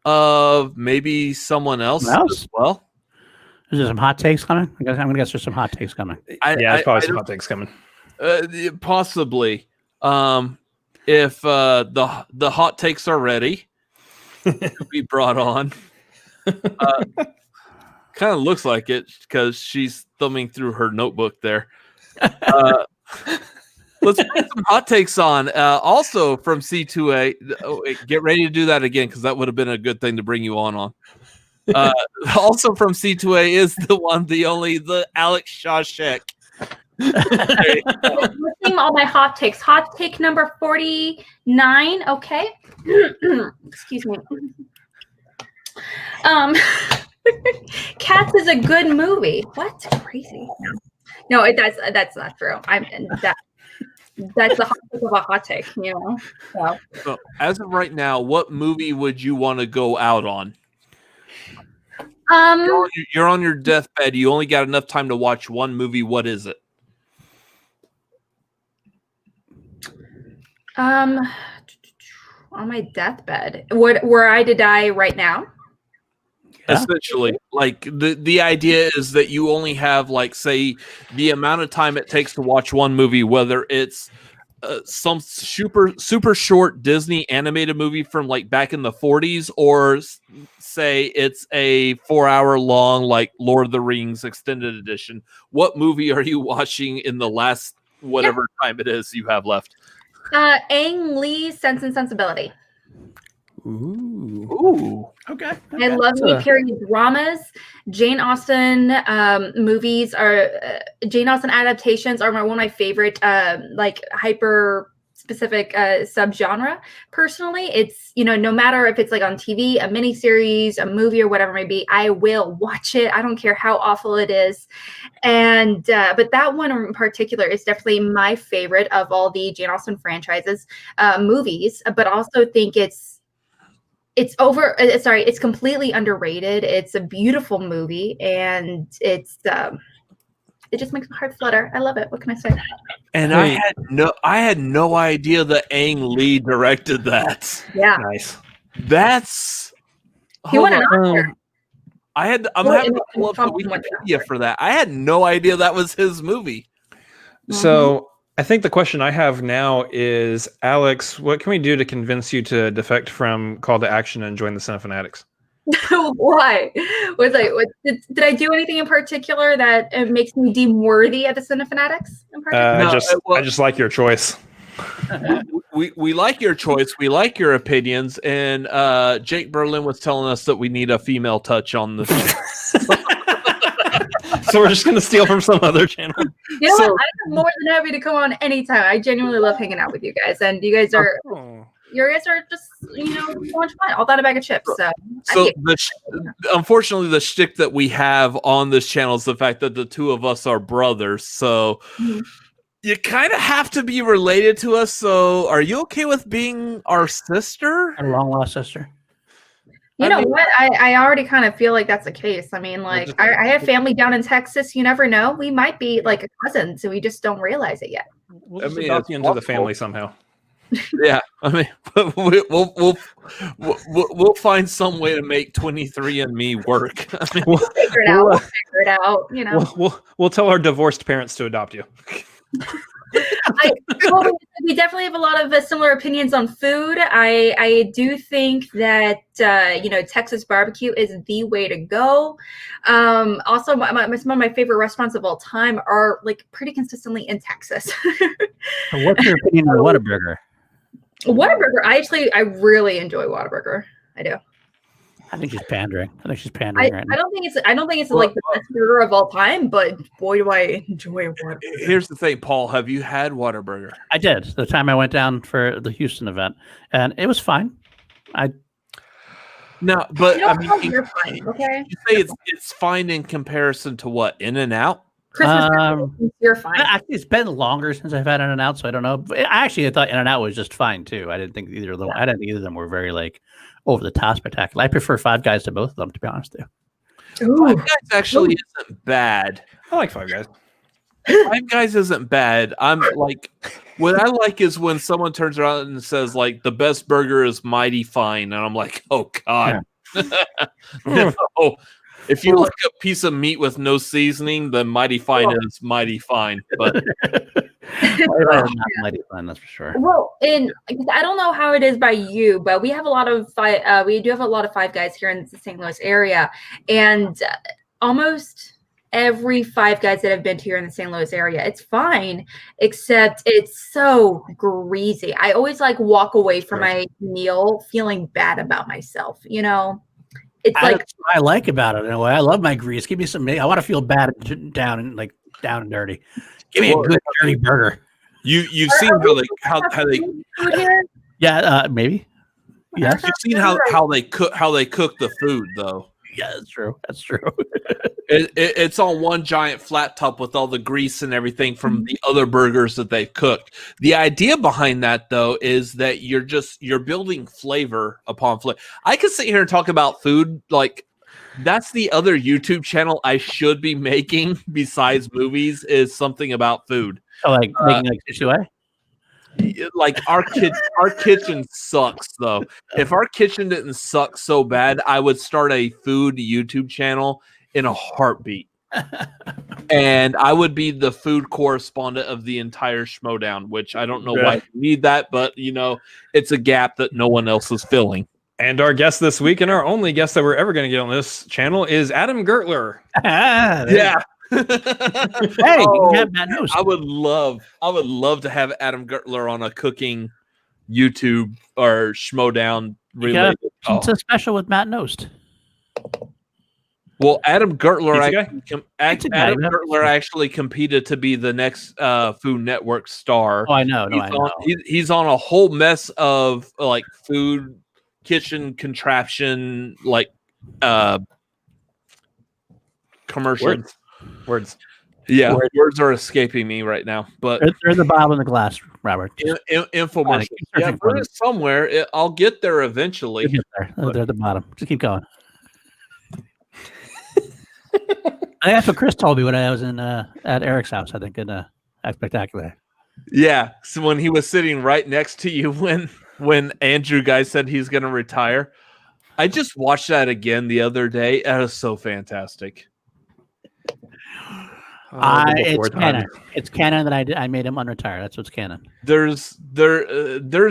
of maybe someone else as well. Is there some hot takes coming? I'm gonna guess there's some hot takes coming. There's probably some hot takes coming. Possibly. If the hot takes are ready to be brought on. Kind of looks like it because she's thumbing through her notebook there. Let's put some hot takes on. Also from C2A. Get ready to do that again because that would have been a good thing to bring you on. Also from C2A is the one, the only, the Alex Shawshank. Listing all my hot takes. Hot take number 49. Okay. Excuse me. Cats is a good movie. What? Crazy. No, that's not true. That's the hot take of a hot take, you know. So as of right now, what movie would you want to go out on? You're on your deathbed. You only got enough time to watch one movie. What is it? On my deathbed. Were I to die right now? Essentially, like the idea is that you only have like say the amount of time it takes to watch one movie, whether it's some super short Disney animated movie from like back in the 40s, or say it's a 4-hour long like Lord of the Rings extended edition. What movie are you watching in the last whatever time it is you have left? Ang Lee's Sense and Sensibility. Ooh. Okay. I love period dramas. Jane Austen movies are Jane Austen adaptations are one of my favorite like hyper specific subgenre. Personally, it's, you know, no matter if it's like on TV, a miniseries, a movie, or whatever it may be, I will watch it. I don't care how awful it is. And but that one in particular is definitely my favorite of all the Jane Austen franchises movies. But also think it's completely underrated. It's a beautiful movie, and it's It just makes my heart flutter. I love it. What can I say? And I had no idea that Ang Lee directed that. Yeah. Nice. That's He won an Oscar. I'm having to pull up the Wikipedia for that. I had no idea that was his movie. So I think the question I have now is, Alex, what can we do to convince you to defect from Call to Action and join the Cinefanatics? Why? Did I do anything in particular that makes me deem worthy of the Cinefanatics? I just like your choice. We like your choice. We like your opinions. And Jake Berlin was telling us that we need a female touch on the show. So we're just going to steal from some other channel. You know what? I'm more than happy to come on anytime. I genuinely love hanging out with you guys. And you guys are... You guys are just, so much fun. All that a bag of chips. So unfortunately, the shtick that we have on this channel is the fact that the two of us are brothers. So you kind of have to be related to us. So are you okay with being our sister? Our long lost sister. You know what? I already kind of feel like that's the case. I mean, like, I have family down in Texas. You never know. We might be like a cousin, so we just don't realize it yet. We'll just adopt you into the family somehow. Yeah, I mean, we'll find some way to make 23andMe work. I mean, we'll figure it out. We'll figure it out. You know, we'll tell our divorced parents to adopt you. We definitely have a lot of similar opinions on food. I do think that Texas barbecue is the way to go. Also, some of my favorite restaurants of all time are like pretty consistently in Texas. What's your opinion on Whataburger? Whataburger, I really enjoy Whataburger. I do. I think she's pandering. Right now. I don't think it's like the best burger of all time, but boy, do I enjoy Whataburger. Here's the thing, Paul. Have you had Whataburger? I did. The time I went down for the Houston event, and it was fine. No, but I mean, you're fine, okay? You say it's fine in comparison to what? In-N-Out? Christmas, you're fine. Actually, it's been longer since I've had In-N-Out, so I don't know. But I thought In-N-Out was just fine too. I didn't think either of them. I didn't think either of them were very like over the top spectacular. I prefer Five Guys to both of them, to be honest. Five Guys actually isn't bad. I like Five Guys. Five Guys isn't bad. I'm like, what I like is when someone turns around and says like the best burger is Mighty Fine, and I'm like, oh god. No. If you like a piece of meat with no seasoning, then Mighty Fine is Mighty Fine. But Mighty Fine, that's for sure. Well, and I don't know how it is by you, but we have a lot of we do have a lot of Five Guys here in the St. Louis area, and almost every Five Guys that I've been to here in the St. Louis area, it's fine, except it's so greasy. I always like walk away from my meal feeling bad about myself, It's like I like about it in a way. I love my grease. Give me some. I want to feel bad down and dirty. Give me a good dirty burger. You've seen how they yeah, maybe. Yeah, you've seen how they cook the food though. Yeah, that's true. It's on one giant flat top with all the grease and everything from the other burgers that they've cooked. The idea behind that, though, is that you're building flavor upon flavor. I could sit here and talk about food. Like, that's the other YouTube channel I should be making besides movies is something about food. Oh, like making like Sushi Way? Like our kitchen sucks though. If our kitchen didn't suck so bad, I would start a food YouTube channel in a heartbeat. And I would be the food correspondent of the entire Schmoedown, which I don't know why you need that, but it's a gap that no one else is filling. And our guest this week, and our only guest that we're ever going to get on this channel, is Adam Gertler. Yeah. Hey, you can have Matt Nost. I would love to have Adam Gertler on a cooking YouTube or Schmoedown related. Pizza special with Matt Nost. Well, Adam Gertler actually competed to be the next Food Network star. Oh, I know. He's on a whole mess of like food kitchen contraption commercials. Words. Yeah, words are escaping me right now. But they're in the bottom of the glass, Robert. Infomercials. Yeah, somewhere. I'll get there eventually. They're at the bottom. Just keep going. That's what Chris told me when I was in at Eric's house. I think in at Spectacular. Yeah. So when he was sitting right next to you when Andrew guy said he's going to retire, I just watched that again the other day. That was so fantastic. It's canon. It's canon that I made him unretire. That's what's canon. There's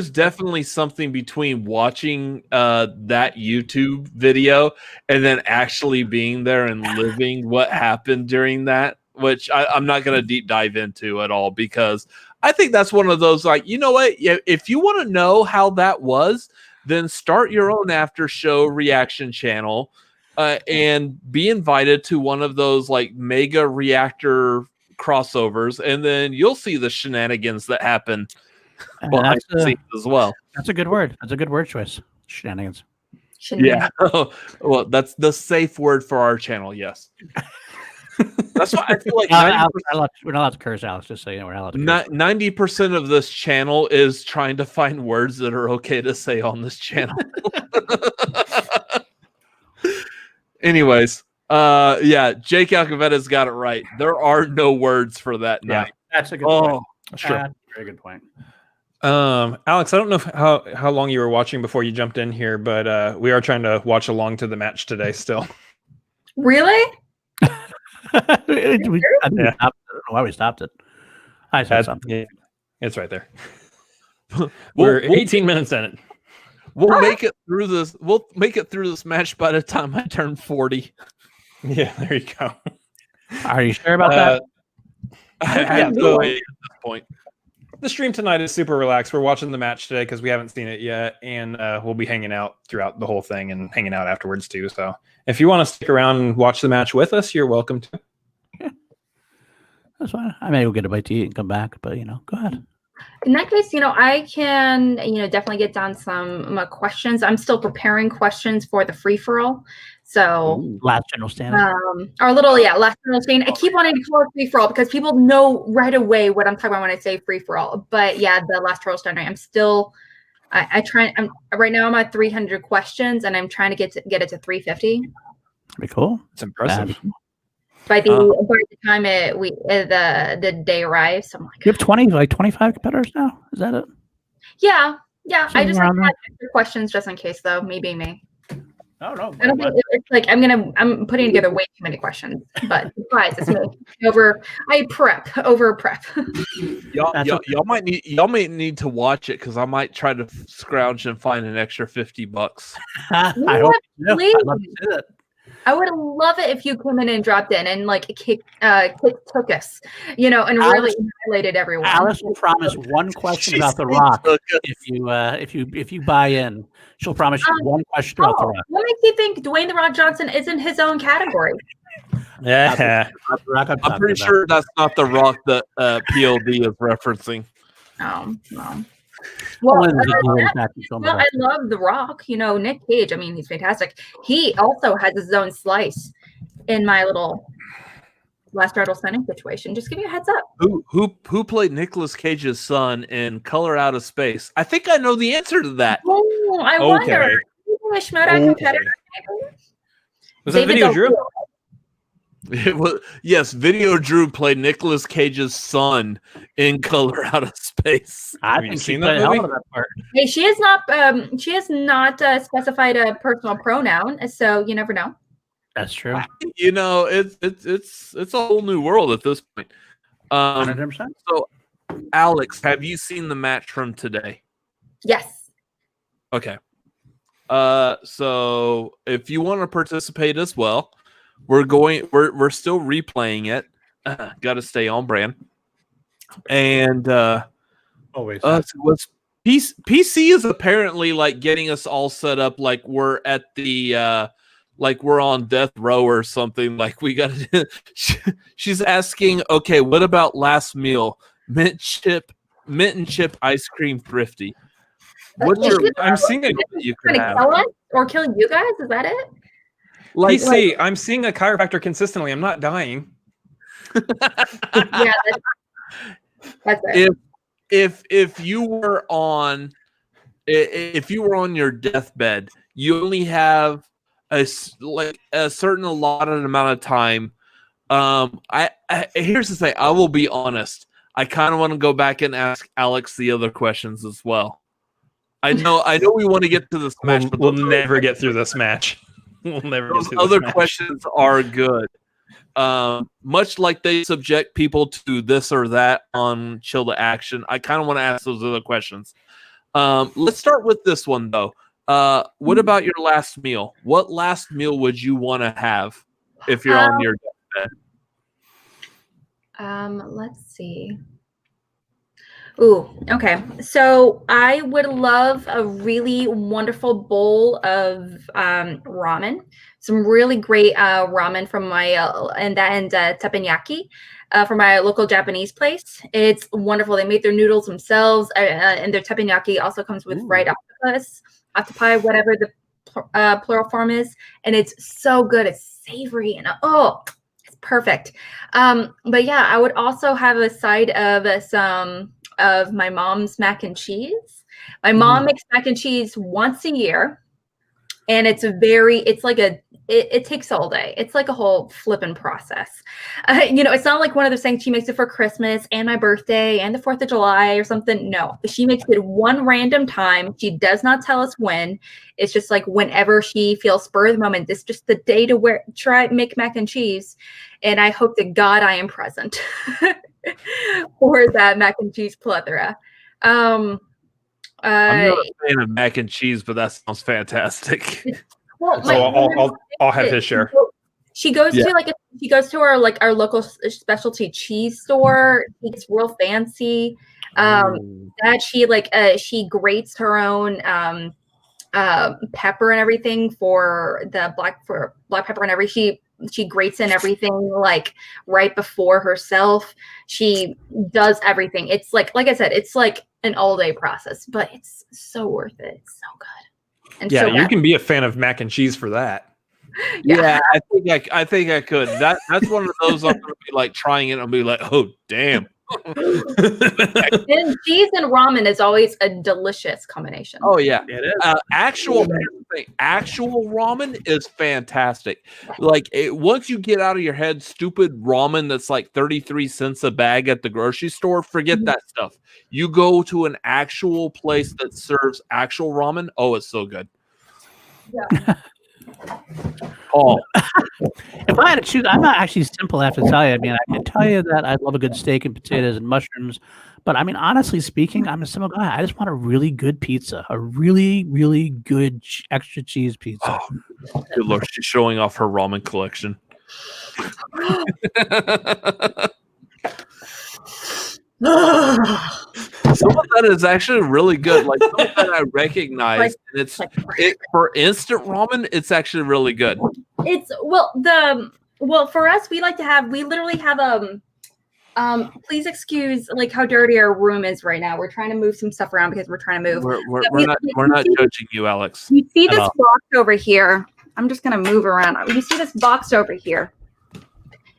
definitely something between watching that YouTube video and then actually being there and living what happened during that, which I'm not going to deep dive into at all, because I think that's one of those, like, you know what? If you want to know how that was, then start your own after show reaction channel. And be invited to one of those like mega reactor crossovers, and then you'll see the shenanigans that happen behind the scenes as well. That's a good word. That's a good word choice. Shenanigans. Yeah. Well, that's the safe word for our channel. Yes. That's why I feel like we're not allowed to curse, Alex. Just so you know, we're not allowed to. 90% of this channel is trying to find words that are okay to say on this channel. Anyways, yeah, Jake Iacovetta's got it right. There are no words for that night. That's a good point. Sure. Very good point. Alex, I don't know how long you were watching before you jumped in here, but we are trying to watch along to the match today still. Really? I don't know why we stopped it. I said something. Yeah, it's right there. We're 18 minutes in it. We'll make it through this. We'll make it through this match by the time I turn 40. Yeah, there you go. Are you sure about that? I have no idea at this point. The stream tonight is super relaxed. We're watching the match today because we haven't seen it yet, and we'll be hanging out throughout the whole thing and hanging out afterwards too. So if you want to stick around and watch the match with us, you're welcome to. Yeah. That's fine. I may go get a bite to eat and come back, but go ahead. In that case, I can, definitely get down some questions. I'm still preparing questions for the free-for-all. So last general stand. Our little, last general stand. I keep wanting to call it free-for-all because people know right away what I'm talking about when I say free-for-all. But yeah, the last general stand, I'm still, right now I'm at 300 questions and I'm trying to get it to 350. Pretty cool. It's impressive. By the time the day arrives, I'm like, you have 25 competitors now. Is that it? Yeah. I just around have extra questions just in case, though. Me being me. Oh no. I don't think it's like I'm putting together way too many questions, but surprise, it's me. I over prep. Y'all might need to watch it because I might try to scrounge and find an extra $50. I hope you do. I'd love to see that. I would love it if you came in and dropped in and took us, and really highlighted everyone. Alice will promise one question about The Rock if you buy in. She'll promise you one question about The Rock. What makes you think Dwayne The Rock Johnson isn't his own category? Yeah, I'm pretty sure that's not The Rock that POD is referencing. Oh no. Well, I love The Rock. Nick Cage. I mean, he's fantastic. He also has his own slice in my little last straddle sending situation. Just give you a heads up. Who played Nicolas Cage's son in Color Out of Space? I think I know the answer to that. Oh, I wonder. A Schmoedown competitor. Was that Video Drew? Yes, Video Drew played Nicolas Cage's son in Color Out of Space. Have you seen that movie? Hey, she has not specified a personal pronoun, so you never know. That's true. It's a whole new world at this point. 100%. So, Alex, have you seen the match from today? Yes. Okay. So if you want to participate as well, we're still replaying it. Got to stay on brand. And always. PC is apparently like getting us all set up like we're at the like we're on death row or something. Like we got to. She's asking, okay, what about last meal? Mint and chip ice cream thrifty. What's I'm seeing it. You can have. Kill us or kill you guys? Is that it? PC, I'm seeing a chiropractor consistently. I'm not dying. Yeah, that's it. If you were on your deathbed, you only have a certain allotted amount of time Here's the thing. I will be honest. I kind of want to go back and ask Alex the other questions as well. I know we want to get to this match, but we'll never get through this match. We'll never get through other this match. questions are good. Much like they subject people to this or that on Chill to Action, I kind of want to ask those other questions. Let's start with this one though. What about your last meal? What last meal would you want to have if you're on your deathbed? Let's see. Ooh, okay. So I would love a really wonderful bowl of ramen. Some really great ramen from my and teppanyaki from my local Japanese place. It's wonderful. They make their noodles themselves, and their teppanyaki also comes with fried octopi, whatever the plural form is, and it's so good. It's savory and it's perfect. But yeah, I would also have a side of some of my mom's mac and cheese. My mom makes mac and cheese once a year, and it takes all day. It's like a whole flipping process. It's not like one of those things she makes it for Christmas and my birthday and the 4th of July or something. No, she makes it one random time. She does not tell us when. It's just like whenever she feels spur of the moment. This is just the day to make mac and cheese. And I hope to God I am present for that mac and cheese plethora. I'm not a fan of mac and cheese, but that sounds fantastic. Well, I'll have his share. She goes to our local specialty cheese store. It's real fancy. That she grates her own pepper and everything for the black pepper and everything. She grates in everything like right before herself. She does everything. It's like I said, it's like an all day process, but it's so worth it. It's so good. And yeah, so you can be a fan of mac and cheese for that. Yeah, I think I could. That's one of those I'm gonna be like trying it and I'll be like, oh damn. And cheese and ramen is always a delicious combination. Oh yeah, it is. Actual ramen is fantastic. Like once you get out of your head, stupid ramen that's like 33 cents a bag at the grocery store, forget that stuff. You go to an actual place that serves actual ramen. Oh, it's so good. Yeah. Oh, if I had to choose, I'm not actually simple. I have to tell you. I mean, I can tell you that I love a good steak and potatoes and mushrooms, but I mean, honestly speaking, I'm a simple guy. I just want a really good pizza, a really, really good extra cheese pizza. Oh, good Lord, she's showing off her ramen collection. Some of that is actually really good. Like some of that I recognize, and for instant ramen, it's actually really good. It's for us, we literally have please excuse like how dirty our room is right now. We're trying to move some stuff around because we're trying to move. We're not judging you, Alex. You see this box over here? I'm just gonna move around. You see this box over here?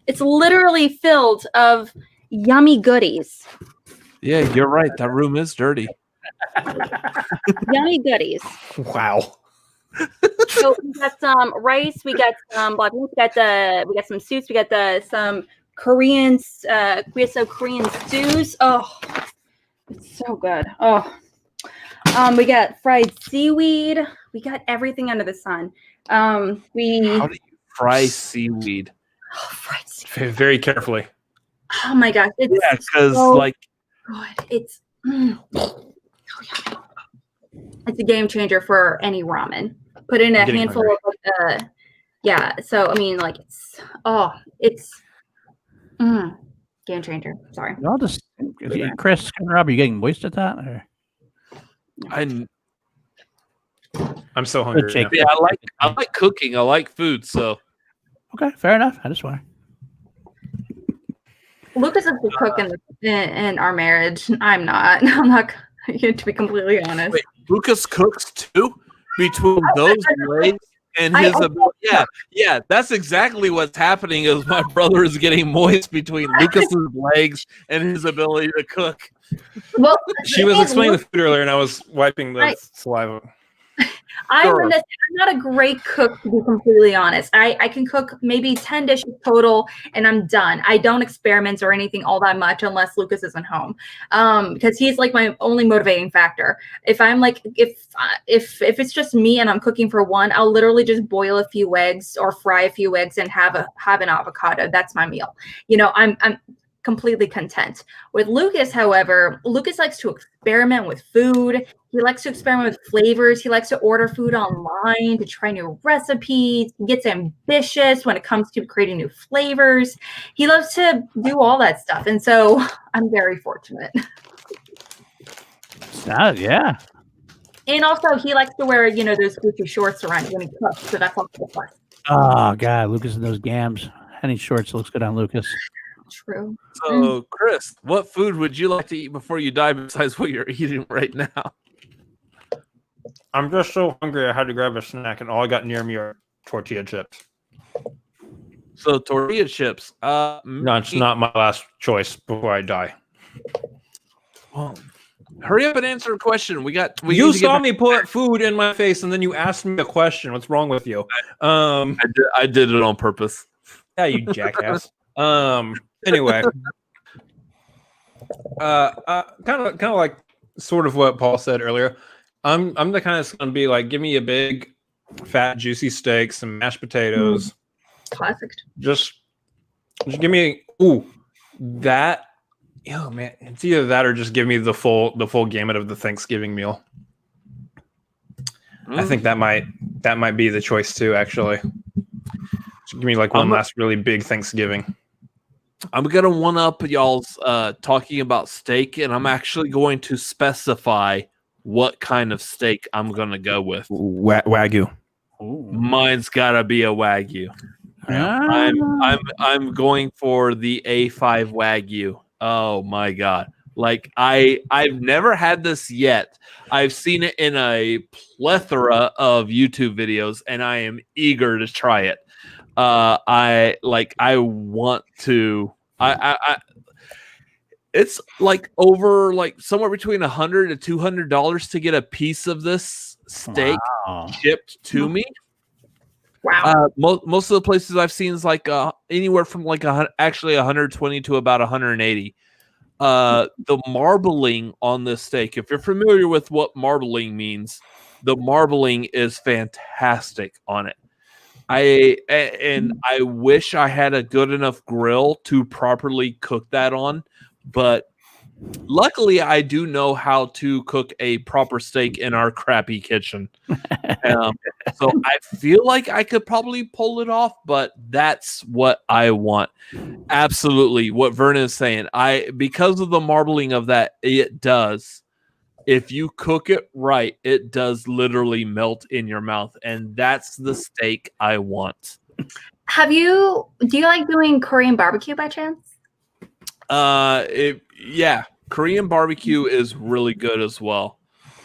It's literally filled of yummy goodies. Yeah, you're right. That room is dirty. Yummy goodies. Wow. So we got some rice, we got some black beans, we got some soups, we got some Korean Korean stews. Oh, it's so good. Oh. We got fried seaweed. We got everything under the sun. How do you fry seaweed? Oh, fried seaweed. Very carefully. Oh my gosh. It's because so like good. It's it's a game changer for any ramen. Put in a handful of so I mean like it's game changer. Sorry. I'll just Chris and Rob, are you getting moist at that? Or? I'm so hungry. Yeah, I like cooking. I like food, so okay, fair enough. I just want Lucas is the cook in our marriage. I'm not. I'm not to be completely honest. Wait, Lucas cooks too? Between those legs and his ability. Yeah, that's exactly what's happening is my brother is getting moist between Lucas's legs and his ability to cook. Well, she was explaining the food earlier and I was wiping the saliva. I'm not a great cook, to be completely honest. I can cook maybe 10 dishes total and I'm done. I don't experiment or anything all that much unless Lucas isn't home. Because he's like my only motivating factor. If I'm like if it's just me and I'm cooking for one, I'll literally just boil a few eggs or fry a few eggs and have an avocado. That's my meal. You know, I'm completely content. With Lucas, however, Lucas likes to experiment with food. He likes to experiment with flavors. He likes to order food online to try new recipes. He gets ambitious when it comes to creating new flavors. He loves to do all that stuff. And so I'm very fortunate. Yeah. And also he likes to wear, you know, those Gucci shorts around when he cooks. So that's also a plus. Oh God, Lucas and those gams. Any shorts looks good on Lucas. True. So, Chris, what food would you like to eat before you die besides what you're eating right now? I'm just so hungry I had to grab a snack, and all I got near me are tortilla chips. So, tortilla chips. No, it's not my last choice before I die. Well, hurry up and answer a question. You saw me put food in my face, and then you asked me a question. What's wrong with you? I did it on purpose. Yeah, you jackass. Anyway, kind of like sort of what Paul said earlier. I'm the kind that's gonna be like, give me a big, fat, juicy steak, some mashed potatoes. Classic. Just give me that. Oh man, it's either that or just give me the full gamut of the Thanksgiving meal. I think that might be the choice too. Actually, just give me like one last really big Thanksgiving. I'm gonna one up y'all's talking about steak, and I'm actually going to specify what kind of steak I'm gonna go with. Wagyu. Mine's gotta be a Wagyu. I'm going for the A5 Wagyu. Oh my god! Like I've never had this yet. I've seen it in a plethora of YouTube videos, and I am eager to try it. I want to. It's like over like somewhere between $100 to $200 to get a piece of this steak shipped to me. Wow. Most of the places I've seen is like anywhere from like actually 120 to about 180. The marbling on this steak, if you're familiar with what marbling means, the marbling is fantastic on it. I wish I had a good enough grill to properly cook that on, but luckily I do know how to cook a proper steak in our crappy kitchen. So I feel like I could probably pull it off, but that's what I want. Absolutely, what Vernon is saying. Because of the marbling of that, it does. If you cook it right, it does literally melt in your mouth, and that's the steak I want. Do you like doing Korean barbecue by chance? Yeah, Korean barbecue is really good as well.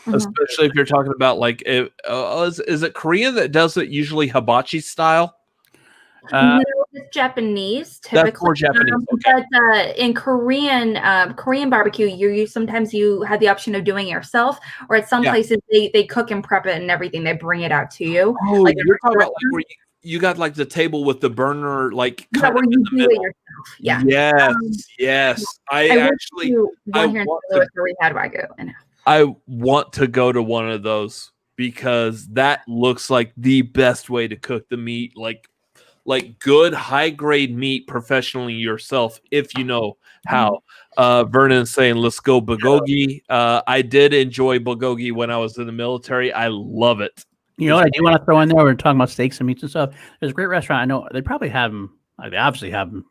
Especially if you're talking about like, is it Korean that does it usually hibachi style? No, it's Japanese. Typically. That's more Japanese. Okay. But in Korean barbecue, sometimes you have the option of doing it yourself, or at some places they cook and prep it and everything. They bring it out to you. Oh, like you're talking about like where you got like the table with the burner, like where you do it yourself. Yeah. Yes. I want to go to one of those because that looks like the best way to cook the meat, like good high grade meat professionally yourself, if you know how. Vernon's saying, let's go bulgogi. I did enjoy bulgogi when I was in the military. I love it. You know what I do want to throw in there? We're talking about steaks and meats and stuff. There's a great restaurant. I know they probably have them. They obviously have them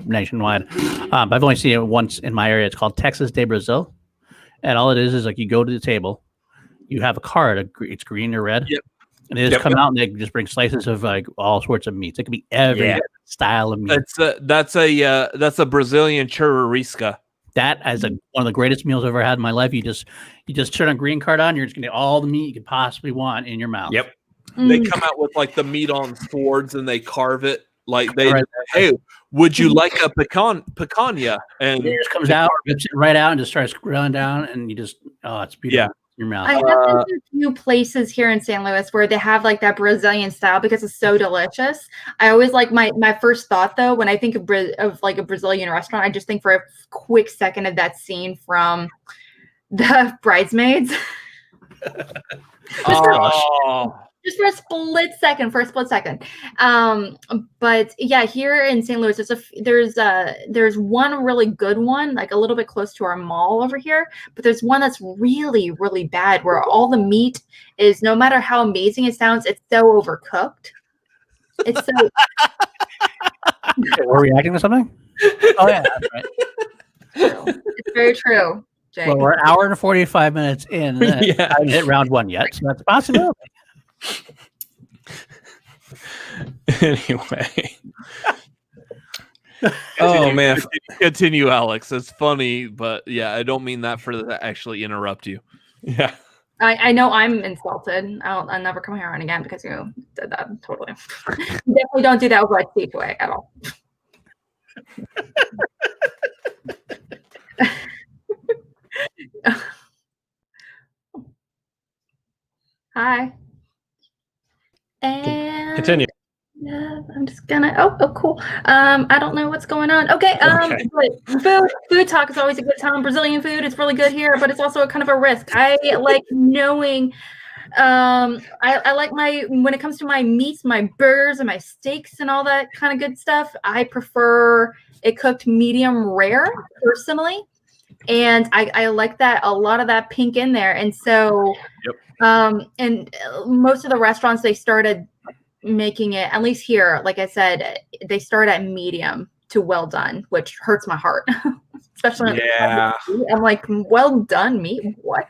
nationwide. But I've only seen it once in my area. It's called Texas de Brazil. And all it is like you go to the table, you have a card. It's green or red. Yep. And they just come out and they just bring slices of like all sorts of meats. It could be every style of meat. That's a Brazilian churrasca. That is one of the greatest meals I've ever had in my life. You just turn a green card on, you're just gonna get all the meat you could possibly want in your mouth. Yep. They come out with like the meat on swords and they carve it. Like hey, would you like a picanha? And it just comes out, rips it right out, and just starts grilling down, and you just it's beautiful. Your mouth. I have been to a few places here in St. Louis where they have like that Brazilian style because it's so delicious. I always like my first thought though when I think of like a Brazilian restaurant, I just think for a quick second of that scene from the Bridesmaids. Just for a split second. But yeah, here in St. Louis, there's one really good one, like a little bit close to our mall over here. But there's one that's really, really bad, where all the meat is, no matter how amazing it sounds, it's so overcooked. It's so. We're reacting to something. Oh yeah, that's right. It's very true, Jake. Well, we're an hour and 45 minutes in. I haven't hit round one yet, so that's a possibility. Anyway. Oh man, continue, Alex. It's funny, but yeah, I don't mean that to actually interrupt you. Yeah, I know I'm insulted. I'll never come here on again because you did that. Totally. Definitely don't do that over at Speedway at all. Hi. And continue. I'm just gonna. Oh, cool. I don't know what's going on. Okay. But food talk is always a good time. Brazilian food is really good here, but it's also a kind of a risk. I like knowing. I like when it comes to my meats, my burgers, and my steaks, and all that kind of good stuff. I prefer it cooked medium rare, personally, and I like that a lot of that pink in there, and so. Yep. And most of the restaurants, they started making it, at least here, like I said, they start at medium to well done, which hurts my heart. Especially I'm like, well done meat. What?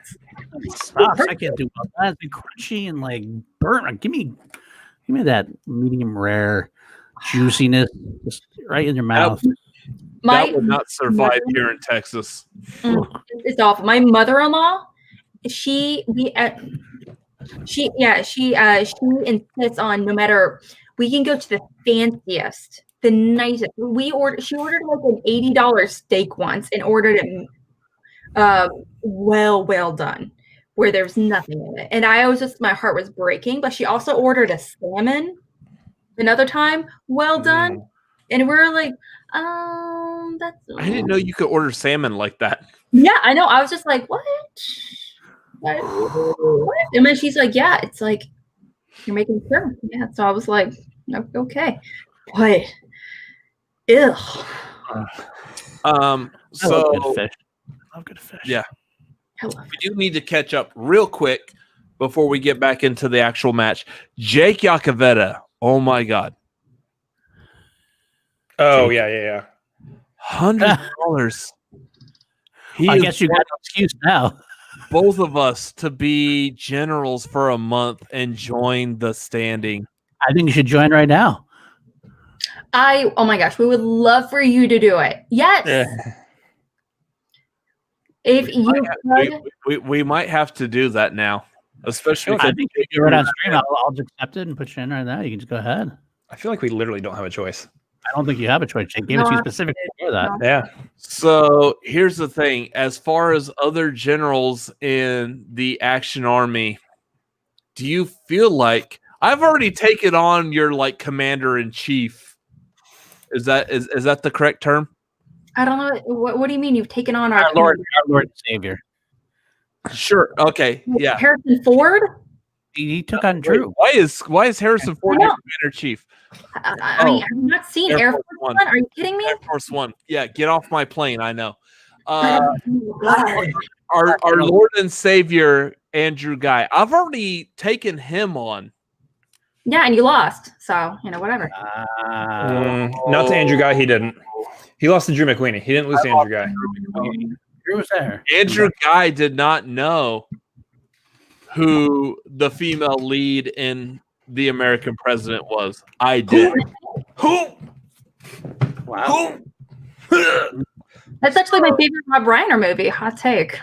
Stop. I can't do well done. It's crunchy and like burnt. Give me that medium rare juiciness just right in your mouth. That would not survive here in Texas. It's awful. My mother-in-law, she insists on, no matter, we can go to the fanciest, the nicest. She ordered like an $80 steak once and ordered it well done, where there's nothing in it. And I was just, my heart was breaking. But she also ordered a salmon another time, well done. And we're like, that's. I didn't know you could order salmon like that. Yeah, I know. I was just like, what? What? And then she's like, yeah, it's like you're making sure. Yeah. So I was like, okay. But ew. So good fish. Yeah. We do need to catch up real quick before we get back into the actual match. Jake Iacovetta. Oh my God. Oh, yeah. $100. I guess you got an excuse now. Both of us to be generals for a month and join the standing. I think you should join right now. Oh my gosh, we would love for you to do it. Yes. Yeah. If we might have to do that now, especially. I think if you're right on stream, I'll just accept it and put you in right now. You can just go ahead. I feel like we literally don't have a choice. I don't think you have a choice. Jake gave it to you specifically for that. Yeah. So here's the thing: as far as other generals in the Action Army, do you feel like I've already taken on your like commander in chief? Is that the correct term? I don't know. What do you mean you've taken on our Lord and Savior? Sure. Okay. Yeah. Harrison Ford. He took on Drew. Why is Harrison Ford your commander in chief? I mean, have you not seen Air Force One? Are you kidding me? Air Force One. Yeah, get off my plane. I know. Our Lord and Savior, Andrew Guy. I've already taken him on. Yeah, and you lost. So, whatever. Not to Andrew Guy. He didn't. He lost to Drew McWeeny. He didn't lose to Andrew Guy. Drew was there. Andrew Guy did not know who the female lead in The American President was. I did. Who? Wow. Who? That's actually my favorite Rob Reiner movie. Hot take.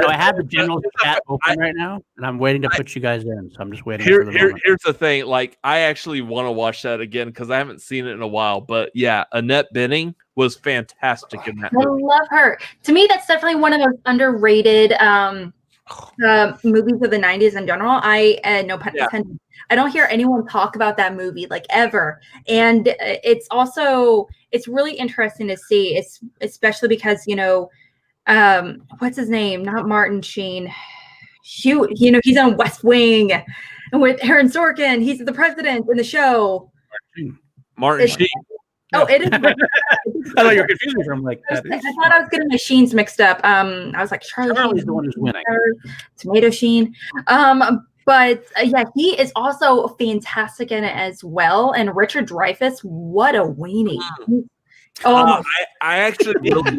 I have the general chat open right now, and I'm waiting to put you guys in. So I'm just waiting for the moment. Here's the thing. Like, I actually want to watch that again because I haven't seen it in a while. But yeah, Annette Bening was fantastic in that movie. I love her. To me, that's definitely one of those underrated movies of the 90s in general. I no pun intended. I don't hear anyone talk about that movie like ever. And it's really interesting to see. It's especially because, what's his name? Not Martin Sheen. Shoot, he's on West Wing and with Aaron Sorkin. He's the president in the show. Martin Sheen. Oh, it is. I thought you were confusing me from like that. I thought I was getting my Sheens mixed up. I was like, Charlie's the one who's winning. Tomato Sheen. But he is also fantastic in it as well. And Richard Dreyfuss, what a weenie! I actually really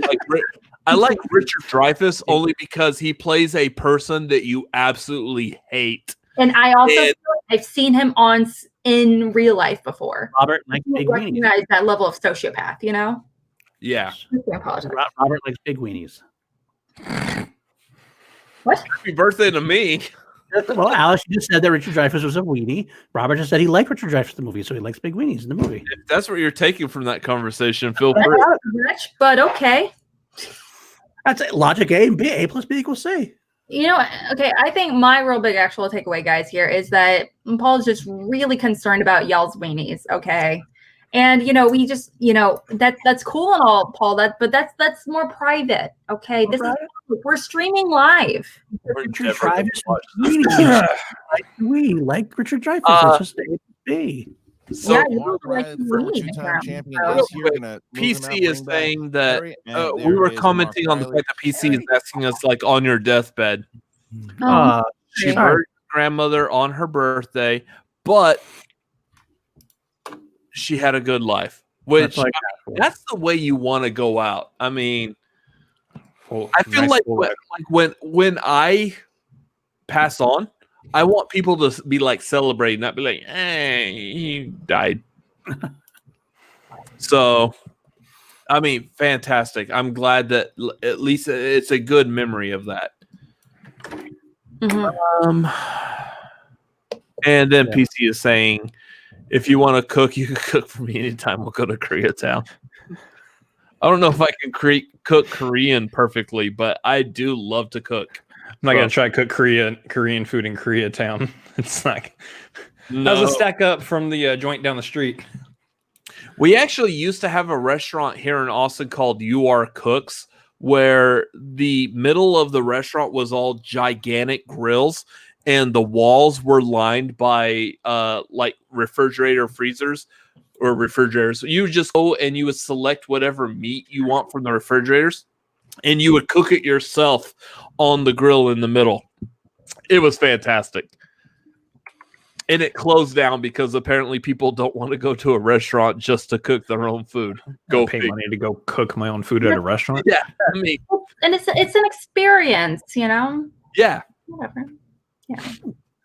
like Richard Dreyfuss only because he plays a person that you absolutely hate. And I also feel like I've seen him in real life before. Robert likes big weenies. Recognize that level of sociopath, Yeah. I apologize. Robert likes big weenies. What? Happy birthday to me. Well, Alice, you just said that Richard Dreyfuss was a weenie. Robert just said he liked Richard Dreyfuss in the movie, so he likes big weenies in the movie. If that's what you're taking from that conversation, feel free. But okay. That's it. Logic A and B. A plus B equals C. Okay, I think my real big actual takeaway, guys, here is that Paul's just really concerned about y'all's weenies, okay? And we just, that's cool and all, Paul. But that's more private, okay? We're streaming live. Richard Dreyfuss, we like Richard Dreyfuss. It's just A plus B. So, former two-time champion this year, PC is saying that we were commenting on the fact that PC is asking us like on your deathbed. She buried her grandmother on her birthday, but she had a good life, which that's the way you want to go out. I mean, I feel like when I pass on, I want people to be like celebrating, not be like, "Hey, he died." So, I mean, fantastic. I'm glad that at least it's a good memory of that. Mm-hmm. And then PC is saying, if you want to cook, you can cook for me anytime. We'll go to Koreatown. I don't know if I can cook Korean perfectly, but I do love to cook. I'm not gonna try to cook Korean food in Koreatown. It's like No. how's a stack up from the joint down the street? We actually used to have a restaurant here in Austin called You Are Cooks, where the middle of the restaurant was all gigantic grills, and the walls were lined by like refrigerator freezers or refrigerators. You would just go and you would select whatever meat you want from the refrigerators, and you would cook it yourself on the grill in the middle. It was fantastic. And it closed down because apparently people don't want to go to a restaurant just to cook their own food. Go pay money to go cook my own food at a restaurant. Yeah, I mean, and it's an experience, Yeah. Whatever. Yeah.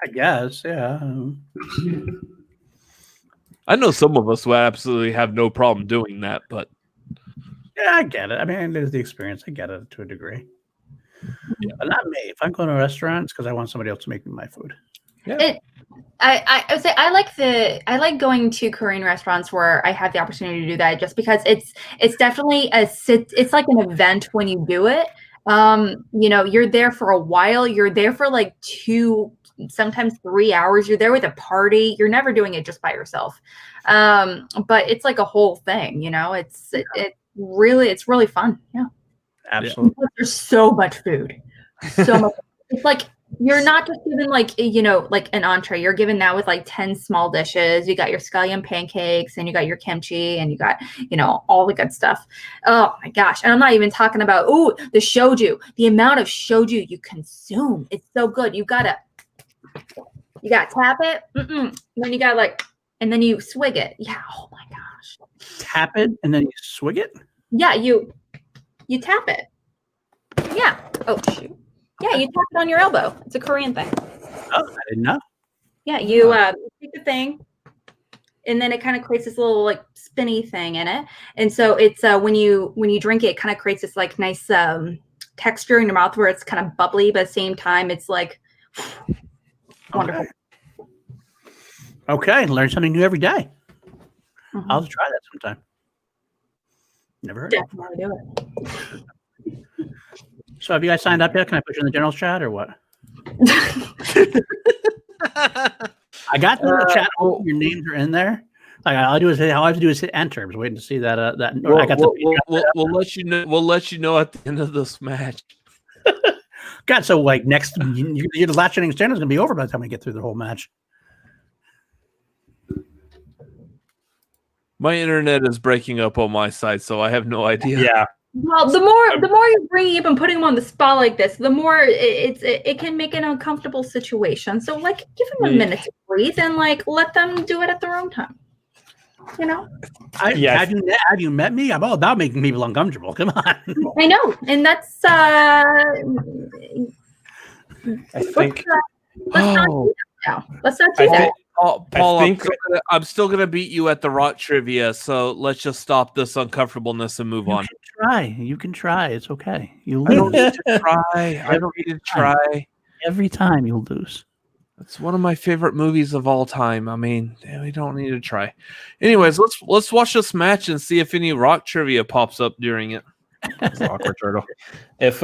I guess, yeah. I know some of us would absolutely have no problem doing that, but yeah, I get it. I mean, there's the experience. I get it to a degree. Yeah. But not me. If I'm going to a restaurant, it's because I want somebody else to make me my food. Yeah. I would say I like going to Korean restaurants where I have the opportunity to do that, just because it's definitely it's like an event when you do it. You're there for a while. You're there for like 2, sometimes 3 hours. You're there with a party. You're never doing it just by yourself. But it's like a whole thing. It's really fun. Yeah, absolutely. There's so much food. So much. It's like you're not just given like an entree. You're given that with like 10 small dishes. You got your scallion pancakes, and you got your kimchi, and you got all the good stuff. Oh my gosh! And I'm not even talking about the shoju. The amount of shoju you consume, it's so good. You gotta tap it, and then you gotta and then you swig it. Yeah. Oh my gosh. Tap it and then you swig it. Yeah, you tap it. Yeah. Oh shoot. Yeah, you tap it on your elbow. It's a Korean thing. Oh, I didn't know. Yeah, you take the thing, and then it kind of creates this little like spinny thing in it. And so it's when you drink it, it kind of creates this like nice texture in your mouth where it's kind of bubbly, but at the same time it's like wonderful. Okay, learn something new every day. Mm-hmm. I'll try that sometime. Never heard. Definitely do it. So have you guys signed up yet? Can I put you in the general chat or what? I got the chat. Your names are in there. Like all I have to do is hit enter. I was waiting to see that. I got we'll let you know. We'll let you know at the end of this match. God, so like next, your last inning standard is going to be over by the time we get through the whole match. My internet is breaking up on my side, so I have no idea. Yeah. Well, the more you're bringing up and putting him on the spot like this, the more it can make an uncomfortable situation. So like, give him a minute to breathe and like let them do it at their own time. You know. Have you met me? I'm all about making people uncomfortable. Come on. I know, and that's. I think. Let's not do that now. Let's not do that. Paul, I'm still gonna beat you at the rock trivia, so let's just stop this uncomfortableness and move on. You can try. It's okay. You lose. I don't need to try. I don't need to try. Every time you'll lose. It's one of my favorite movies of all time. I mean, we don't need to try. Anyways, let's watch this match and see if any rock trivia pops up during it. That's awkward, Turtle. If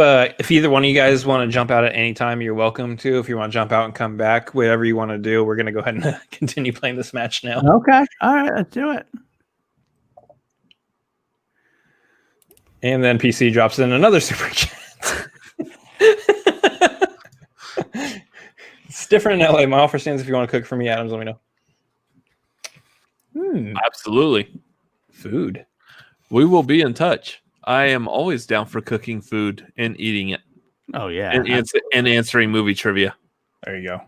either one of you guys want to jump out at any time, you're welcome to. If you want to jump out and come back, whatever you want to do, we're going to go ahead and continue playing this match now. Okay. All right. Let's do it. And then PC drops in another super chat. It's different in LA. My offer stands if you want to cook for me, Adams, let me know. Absolutely. Food. We will be in touch. I am always down for cooking food and eating it. Oh, yeah. And answering movie trivia. There you go.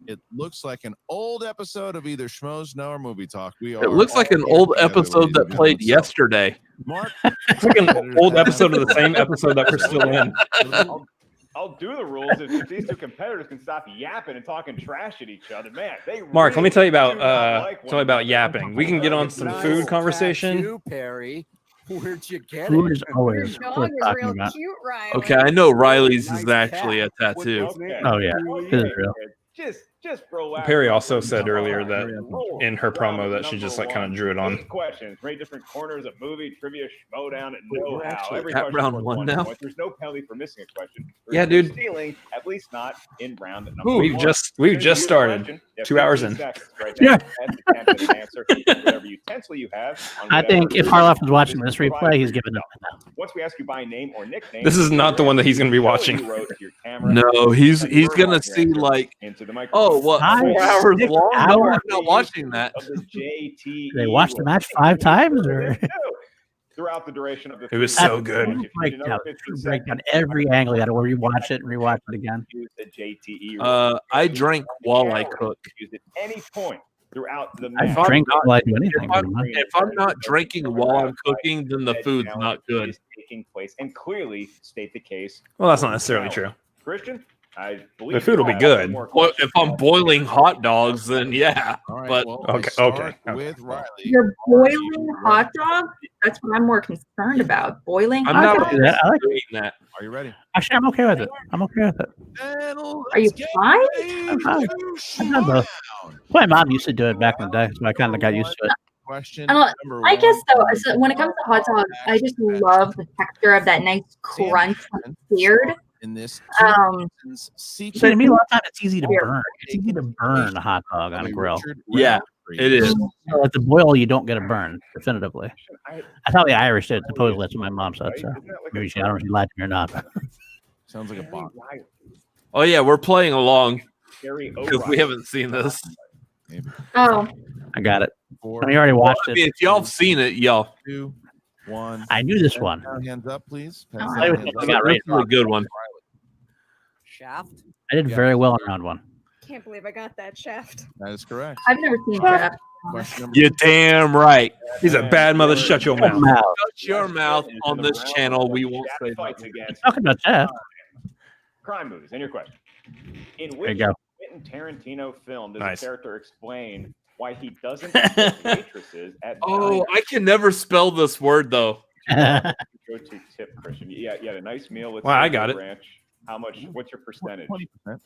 It looks like an old episode of either Schmoedown or Movie Talk. It looks like an old episode that played yesterday. Mark, it's like an old episode of the same episode that we're still in. I'll do the rules if these two competitors can stop yapping and talking trash at each other. Man, they Mark, really let me tell you do not about like yapping. We can get on some food conversation. You, Perry. Where'd you get Food it? is always worth talking about. Okay, I know Riley's is actually a tattoo. Oh, yeah. It is real. Just relax. Perri also said earlier that in her promo that she just like kind of drew it on. 8 questions, 3 different corners of movie trivia, Schmoedown, and know-how. Every at question round worth 1 now. point. There's no penalty for missing a question. Yeah, dude. Stealing, at least not in round number 1. We've just started. 2 hours in. Yeah. Whatever utensil you have. I think if Harloff is watching this replay, he's giving up now. Once we ask you by name or nickname, This is not the one that he's going to be watching. No, he's gonna see like, oh, what, 4 hours long? No, I'm not watching that. They watched the match 5 times, or throughout the duration of the. It was so good. Breakdown every angle. You got to rewatch it and rewatch it again. I drank while I cook. At any point throughout the I match. drink while I do anything. If I'm not drinking while I'm cooking, then the food's not good. Taking place and clearly state the case. Well, that's not necessarily true. Christian, I believe The food will be good. Well, if I'm boiling hot dogs, then yeah. All right, But well, okay. With Reilly. You're boiling hot dog? That's what I'm more concerned about. Boiling I'm hot not dogs? I like eating that. Are you ready? Actually, I'm okay with it. I'm okay with it. Are you fine? I'm fine. I've done both. My mom used to do it back in the day, so I kind of got used to it. Question And I guess though, so when it comes to hot dogs, I just love the texture of that nice crunch when it's seared. In this, So to me, a lot of times it's easy to burn. It's easy to burn a hot dog on a grill. Yeah, it is. So at the boil, you don't get a burn, definitively. That's how the Irish did. Supposedly, that's what my mom said. So maybe I don't know if she lied to me or not. Sounds like a bomb. Oh yeah, we're playing along because we haven't seen this. Oh, I got it. I already watched I mean, if y'all have seen it, y'all. 2, 1. I knew this one. Hands up, please. I got right. That's a good one. Shaft. I did very well in round 1. Can't believe I got that shaft. That is correct. I've never seen that. Question number You're damn right. He's a bad mother. Shut your mouth. Shut your mouth on this channel. We won't say that. Talking about that. Crime movies. And your question: in There which you go. Quentin Tarantino film does Nice. the character explain why he doesn't tip waitresses at Oh, I can never spell this word though. Go to tip, Christian. Yeah, a nice meal with Well, I got it. ranch. How much? What's your percentage? 20%.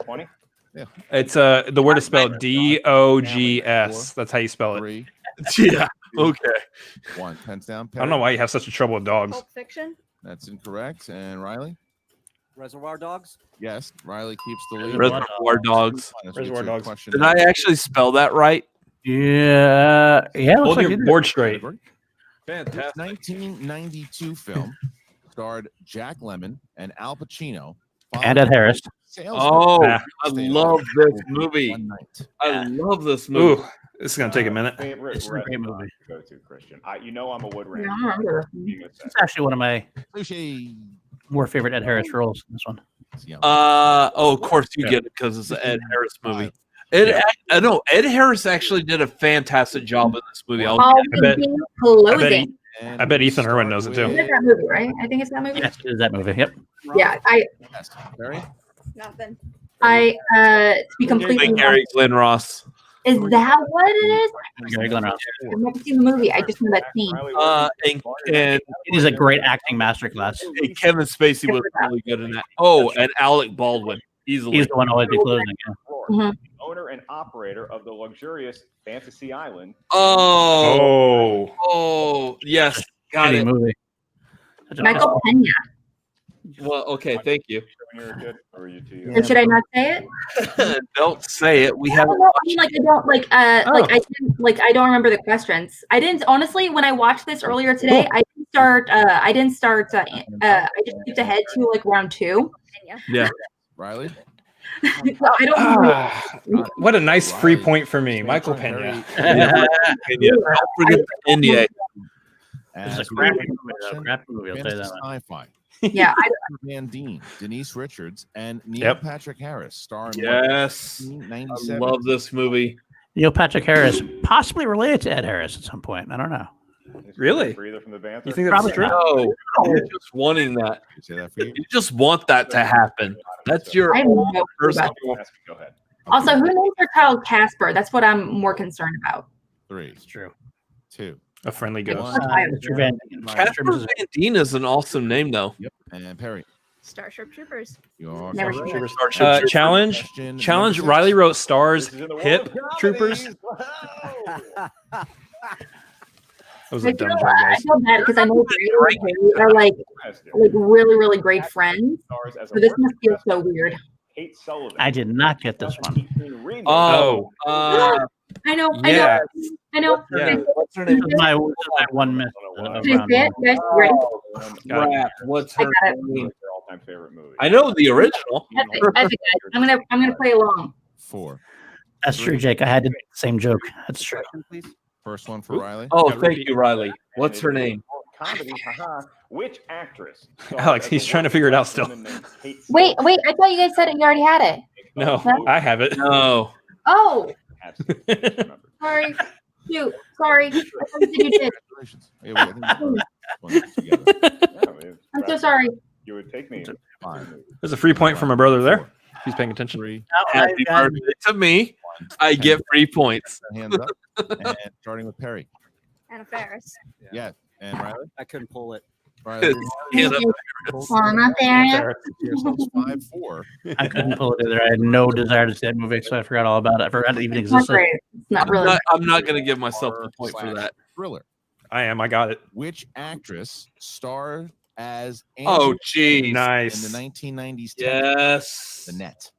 20. Yeah. It's the word is spelled DOGS. That's how you spell it. 3, Yeah. Okay. 1. Pens down. I don't know why you have such a trouble with dogs. Pulp Fiction. That's incorrect. And Reilly? Reservoir Dogs? Yes, Reilly keeps the lead. Reservoir Dogs. Reservoir Dogs. Did I actually spell that right? Yeah. Yeah. Looks Hold like your you did. board straight. Fantastic. This 1992 film starred Jack Lemmon and Al Pacino. And Ed Harris. Oh, I love this movie. I love this movie. Ooh, this is gonna take a minute. Favorite It's a great restaurant movie. to go to, Christian. I'm a wood ranger. I don't remember. It's actually one of my more favorite Ed Harris roles. This one. Of course you get it because it's an Ed Harris movie. I know Ed Harris actually did a fantastic job in this movie. I bet Ethan Irwin knows it too. It's that movie, right? I think it's that movie. Yes, it is that movie. Yep. Yeah, Nothing. to be completely Gary Glenn Ross. Is that what it is? Gary Glenn Ross. I've never seen the movie. I just know that scene. And it is a great acting masterclass. And Kevin Spacey was really good in that. Oh, and Alec Baldwin. Easily. He's the one always be closing. Yeah. Owner and operator of the luxurious Fantasy Island. Oh, yes. Got it. Movie. Michael Pena. Well, okay, thank you. So should I not say it? Don't say it. We I have. don't know. I mean, like I don't I don't remember the questions. I didn't honestly when I watched this earlier today. I didn't start. I just skipped ahead to like round 2. Yeah. Reilly. I don't. What a nice free point for me, Michael Pena. Don't forget the NDA. It's a crappy movie. I'll tell you that. Sci-fi. Yeah, Van Deen, Denise Richards, and Neil Patrick Harris star in Yes, I love this movie. Neil Patrick Harris, possibly related to Ed Harris at some point. I don't know. Really? You think that's true? No, you're just wanting that. You just want that to happen. That's your I have no clue personal. about Go ahead. Also, who names their child Casper? That's what I'm more concerned about. 3. It's true. 2. A friendly ghost. Casper Van Dien is an awesome name, though. Yep. And Perri. Starship Troopers. Never seen it. Challenge. Reilly wrote stars. Hip Troopers. That was a dumb joke, I guys. feel bad because I know Reilly and Perri are like really, really great friends. So this must feel so weird. I did not get this one. Oh. I know. Yeah. I know. Yeah. What's her name? This is my one miss. Should I say it? Yes, you ready? Crap. What's her I got it. name? I know the original. That's it, guys. I'm gonna play along. 4. That's true, Jake. I had the same joke. That's true. First one for Reilly. Oh, thank you, Reilly. What's her name? Comedy, which actress? Alex, he's trying to figure it out still. Wait. I thought you guys said you already had it. No, I have it. No. Oh. Sorry. Shoot. Sorry. I thought you did. I'm so sorry. You would take me. There's a free point for my brother there. He's paying attention. Happy birthday to me. I get free points. Hands up. And starting with Perri. Anna Faris. Yeah. And Reilly? I couldn't pull it. Reilly. Well, I'm not there. 5-4. I couldn't pull it either. I had no desire to see that movie, so I forgot all about it. I forgot it even It's not existed. great. It's not really. I'm not going to give myself the point for that. Thriller. I am. I got it. Which actress starred as Oh, Angie gee. Nice. in the 1990s? Yes. The Net.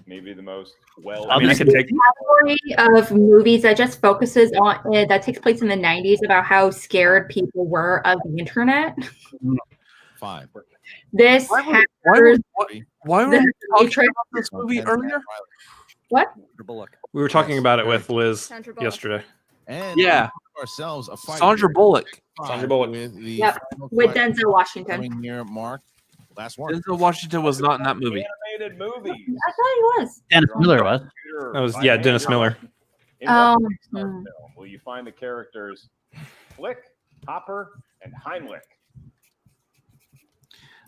Maybe the most I mean, I could take. Category of movies that just focuses on that takes place in the 90s about how scared people were of the internet. 5. This Why has were we the talking hatred- about this movie earlier? What? We were talking about it with Liz Sandra Bullock. yesterday. And Yeah. ourselves a fight. Sandra Bullock. Sandra Bullock. With the Yep. final With fight Denzel Washington. coming here, Mark. Last one. Denzel Washington was not in that movie. Animated movies. I thought he was. Dennis Miller was. That was Dennis Miller. In what Oh, Pixar film will you find the characters Flick, Hopper, and Heimlich?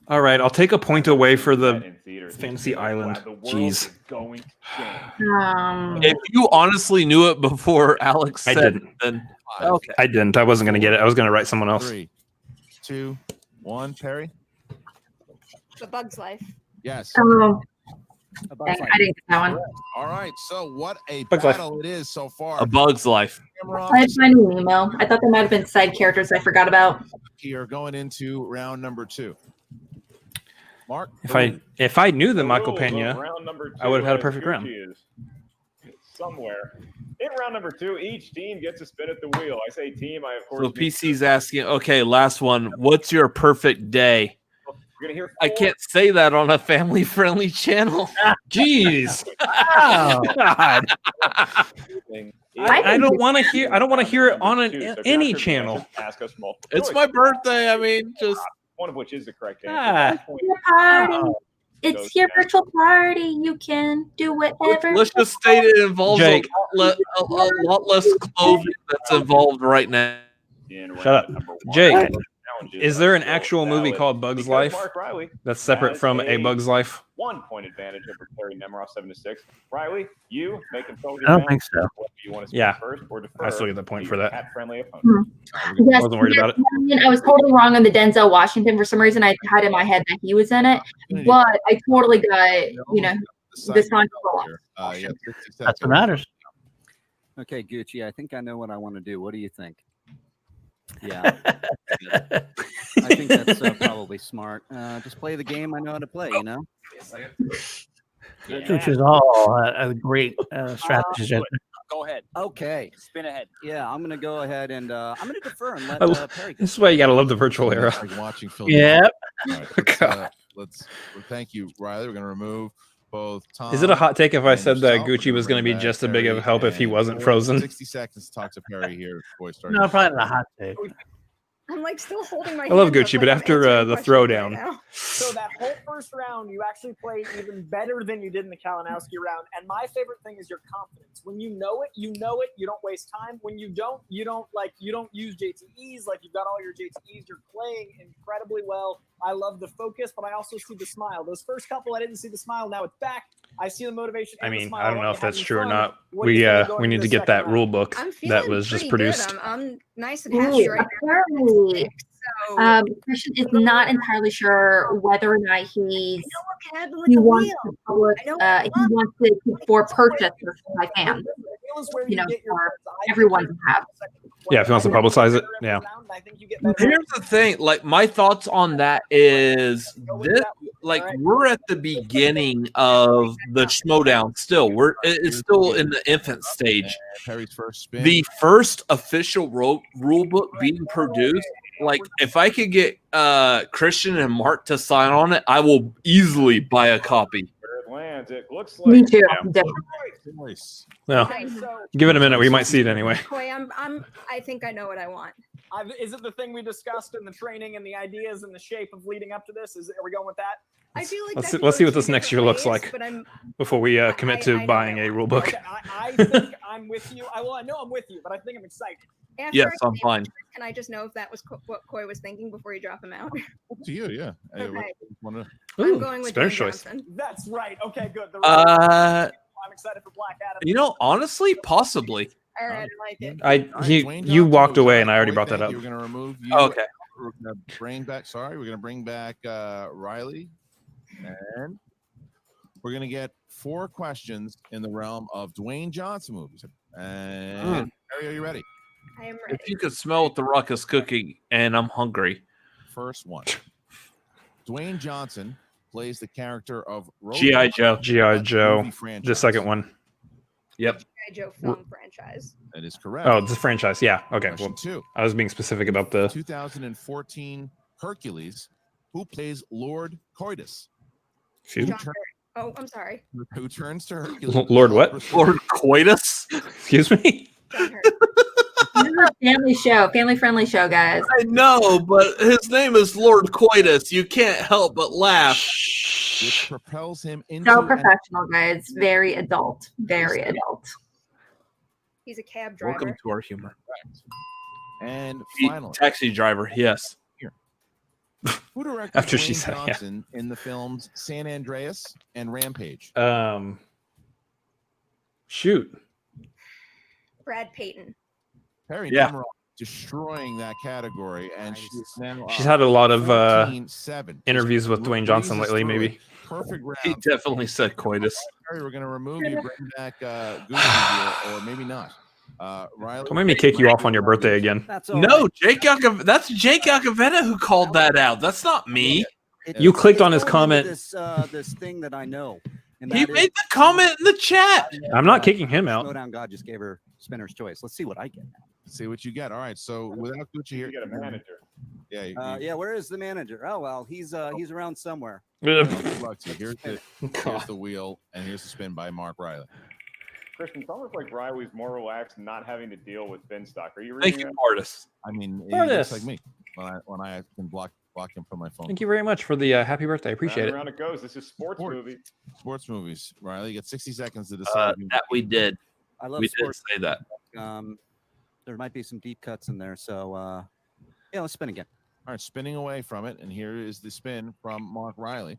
All right, I'll take a point away for the In theaters. Fantasy Island. The world Jeez. is going insane. If you honestly knew it before Alex I said didn't. it, then 5, okay. I didn't. I wasn't going to get it. I was going to write someone else. 3, 2, 1. Perri. The Bug's Life. Yes. Oh, About dang, I didn't get that one. All right. So what a Bug's Life. battle it is so far. A Bug's Life. I had Finding Nemo. I thought there might have been side characters I forgot about. Here going into round number 2. Mark, if I knew the Michael rules of Pena, round number I would have had a two, perfect round. Gucci is somewhere. In round number 2, each team gets a spin at the wheel. I say team, I of course. So PC's asking, okay, last one. What's your perfect day? You're gonna hear I can't say that on a family-friendly channel. Jeez. Oh, God. I don't want to hear. I don't want to hear it on any channel. Ask us multiple It's choice. my birthday. I mean, just one of which is the correct answer. Your party. It's your virtual party. You can do whatever. let's just state it involves Jake. a lot less clothing that's involved right now. Shut up, Jake. Is there an actual movie called Bug's Life Mark Reilly that's separate from A Bug's Life? 1 point advantage over Perri Nemiroff 7-6. Reilly, you make him focus. I don't think so. You want to Yeah, first or defer? I still get the point for that. Friendly opponent. Yes, Wasn't worried about it. I was totally wrong on the Denzel Washington. For some reason, I had in my head that he was in it, but I totally got the song. That's what matters. Okay, Gucci, I think I know what I want to do. What do you think? Yeah. I think that's probably smart. Just play the game I know how to play, you know? Which is all a great strategy. Go ahead. Okay. Spin ahead. Yeah, I'm going to go ahead and I'm going to defer and let Perri. This is why you got to love the virtual era. Like watching Phil. Yep. Let's thank you, Reilly. We're going to remove both Tom. Is it a hot take if I said that yourself. Gucci was going to be Bring just as back big of a Perri help if he and wasn't frozen? 60 seconds to talk to Perri here before we start. No, probably not a hot take. I'm like still holding my. I love hands up Gucci, like but I'm after answering the questions throwdown, right now. So that whole first round, you actually played even better than you did in the Kalinowski round. And my favorite thing is your confidence. When you know it, you know it. You don't waste time. When you don't use JTEs. Like you've got all your JTEs. You're playing incredibly well. I love the focus, but I also see the smile. Those first couple, I didn't see the smile. Now it's back. I see the motivation. I and the mean, smile. I don't know if that's Having true or fun. not. What do you think We going need into to the get that second rule round? book I'm that feeling was just pretty good. produced. I'm nice and happy right now. Apparently, So, Christian is not entirely sure whether or not he can with the wants wheel. to publish, he wants it for purchase by fans. You know, for everyone to have. Yeah, if he wants to publicize it, yeah. Here's the thing, like my thoughts on that is this, like we're at the beginning of the Schmoedown still. It's still in the infant stage. Perri's first spin. The first official rule book being produced, like if I could get Christian and Mark to sign on it, I will easily buy a copy. Where it lands, it looks like. Me too. Well, give it a minute. We might see it anyway. Coy, I think I know what I want. Is it the thing we discussed in the training and the ideas and the shape of leading up to this? Are we going with that? I feel like Let's see what this next year looks like but before we commit to buying a rule book. Okay, I think I'm with you. I know I'm with you, but I think I'm excited. After Yes, I I'm fine. Can I just know if that was what Coy was thinking before you drop him out? Up to you, yeah. Hey, Okay. wanna- I'm going with Spinner's Dwayne choice. Johnson. That's right. Okay, good. I'm excited for Black Adam. You know, honestly, possibly. All right, I like it. You walked away and I already brought that up. We're going to remove you. Oh, okay. We're going to bring back. Sorry, we're going to bring back Reilly, and we're going to get 4 questions in the realm of Dwayne Johnson movies. And Perri, are you ready? I am ready. If you could smell what the rock is cooking, and I'm hungry. First one. Dwayne Johnson plays the character of G.I. Joe. G.I. Joe. movie franchise. The second one. Yep. G.I. Joe film franchise. That is correct. Oh, it's a franchise. Yeah. Okay. Question Well, 2. I was being specific about the 2014 Hercules. Who plays Lord Coitus? Excuse me? John Hurt. Oh, I'm sorry. Who turns to Hercules? Lord what? Lord Coitus? Excuse me? John Hurt. This is a family show, family-friendly show, guys. I know, but his name is Lord Coitus. You can't help but laugh. Which propels him into So professional, guys. Very adult. Very adult. He's a cab driver. Welcome to our humor. And finally, Taxi driver, yes. who directed After she Dwayne said, yeah. Johnson in the films San Andreas and Rampage? Shoot. Brad Payton. Perri Yeah. Nemiroff destroying that category, and she's now She's had a lot of 14-7. interviews with Dwayne Johnson lately, maybe. Perfect round. He definitely said coitus. Perri, we're going to remove you, bring back Gucci here, or maybe not. Reilly, Don't make me kick you off on your birthday again. That's all No, right. that's Jake Iacovetta who called that out. That's not me. You clicked on his comment. This thing that I know. And He that made is- the comment in the chat. I'm not kicking him out. Schmoedown God just gave her spinner's choice. Let's see what I get now. See what you get. All right. So without Gucci here, You get a manager. Yeah. Yeah, where is the manager? Oh well, he's around somewhere. Good luck to you. Here's the wheel, and here's the spin by Mark Reilly. Christian, it's almost like Riley's more relaxed, not having to deal with Finstock. Are you Thank reading you, that? artist. I mean, Artist. it's like me when I can block him from my phone. Thank you very much for the happy birthday. I appreciate Round it. and round it goes. This is sports movie. Sports movies. Riley, you get 60 seconds to decide. That we did. I love We did sports. say that. There might be some deep cuts in there, so yeah, let's spin again. All right, spinning away from it, and here is the spin from Mark Riley.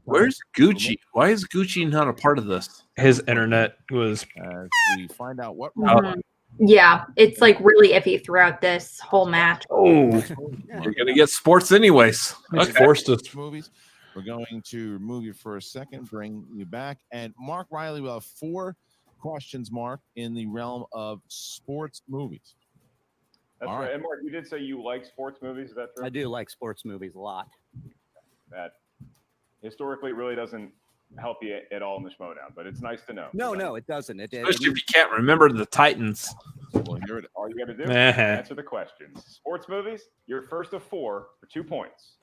Where's Gucci? Why is Gucci not a part of this? His internet was. As we find out what. Yeah, it's like really iffy throughout this whole match. Oh, we're gonna get sports anyways. It's forced us. Movies. We're going to remove you for a second, bring you back, and Mark Riley will have 4 questions, Mark, in the realm of sports movies. That's right. And Mark, you did say you like sports movies. Is that true? I do like sports movies a lot. That historically really doesn't help you at all in the Schmoedown, but it's nice to know. No, it doesn't. Especially if you can't remember the Titans. Well, here it is. All you got to do is Uh-huh. answer the questions. Sports movies, your first of 4 for 2 points.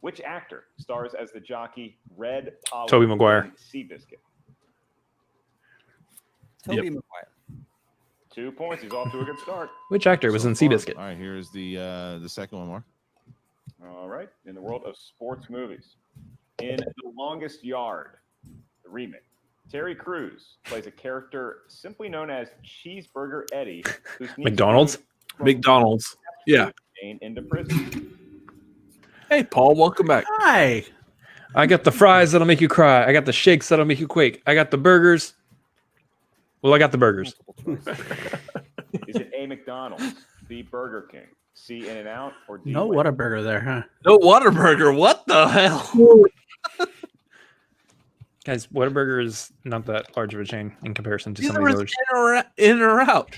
Which actor stars as the jockey Red Polly Tobey Maguire. in Seabiscuit? Tobey Maguire. 2 points. He's off to a good start. Which actor was in Seabiscuit? All right, here's the second one, Mark. All right. In the world of sports movies, in The Longest Yard, the remake, Terry Crews plays a character simply known as Cheeseburger Eddie, who sneaks McDonald's? McDonald's. Yeah. Jane into prison. Hey, Paul, welcome back. Hi. I got the fries that'll make you cry. I got the shakes that'll make you quake. I got the burgers. Well, I got the burgers. Is it A, McDonald's, B, Burger King, C, In-N-Out, or D, No Wendy's? Whataburger there, huh? No Whataburger. What the hell? Guys, Whataburger is not that large of a chain in comparison to some of Either these it's others. in or out.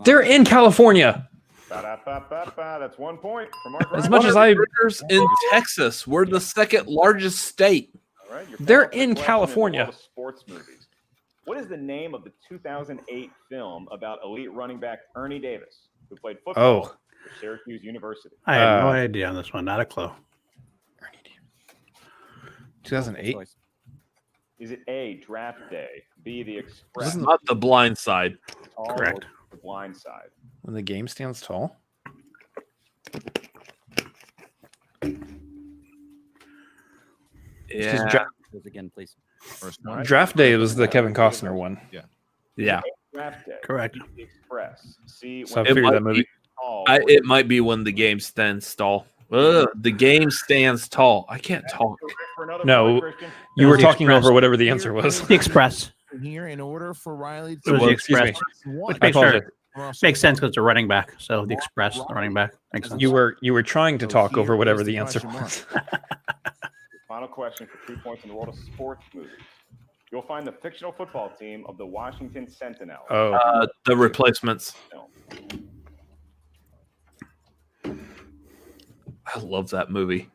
They're in California. Ba-da-ba-ba-ba. That's 1 point for Mark. As much as I, Whataburgers in Texas, we're the second largest state. All right, your they're final in question California. the world of sports movies. What is the name of the 2008 film about elite running back Ernie Davis, who played football for Syracuse University? I had no idea on this one. Not a clue. 2008. Is it A, Draft Day, B, The This Express, is not The Blind Side. or Correct. The Blind Side? When the game stands tall. Yeah. Those again, please. First one. Draft Day was the Kevin Costner one. Yeah. Draft Day, Correct. The Express, C, So I When figured might that movie. Tall, It might be when the game stands tall. Ugh, the game stands tall. I can't talk. for another No, point, Christian. you were The talking Express. over whatever the answer was. The Express. Here, in order for Riley It was to the excuse me. Express. Which I makes sure apologize. makes sense because it's a running back. So the Express, the running back, makes sense. You were trying to So talk here over whatever is the the answer question was. Final question for 2 points in the world of sports movies. You'll find the fictional football team of the Washington Sentinels. Oh, The Replacements. film. I love that movie.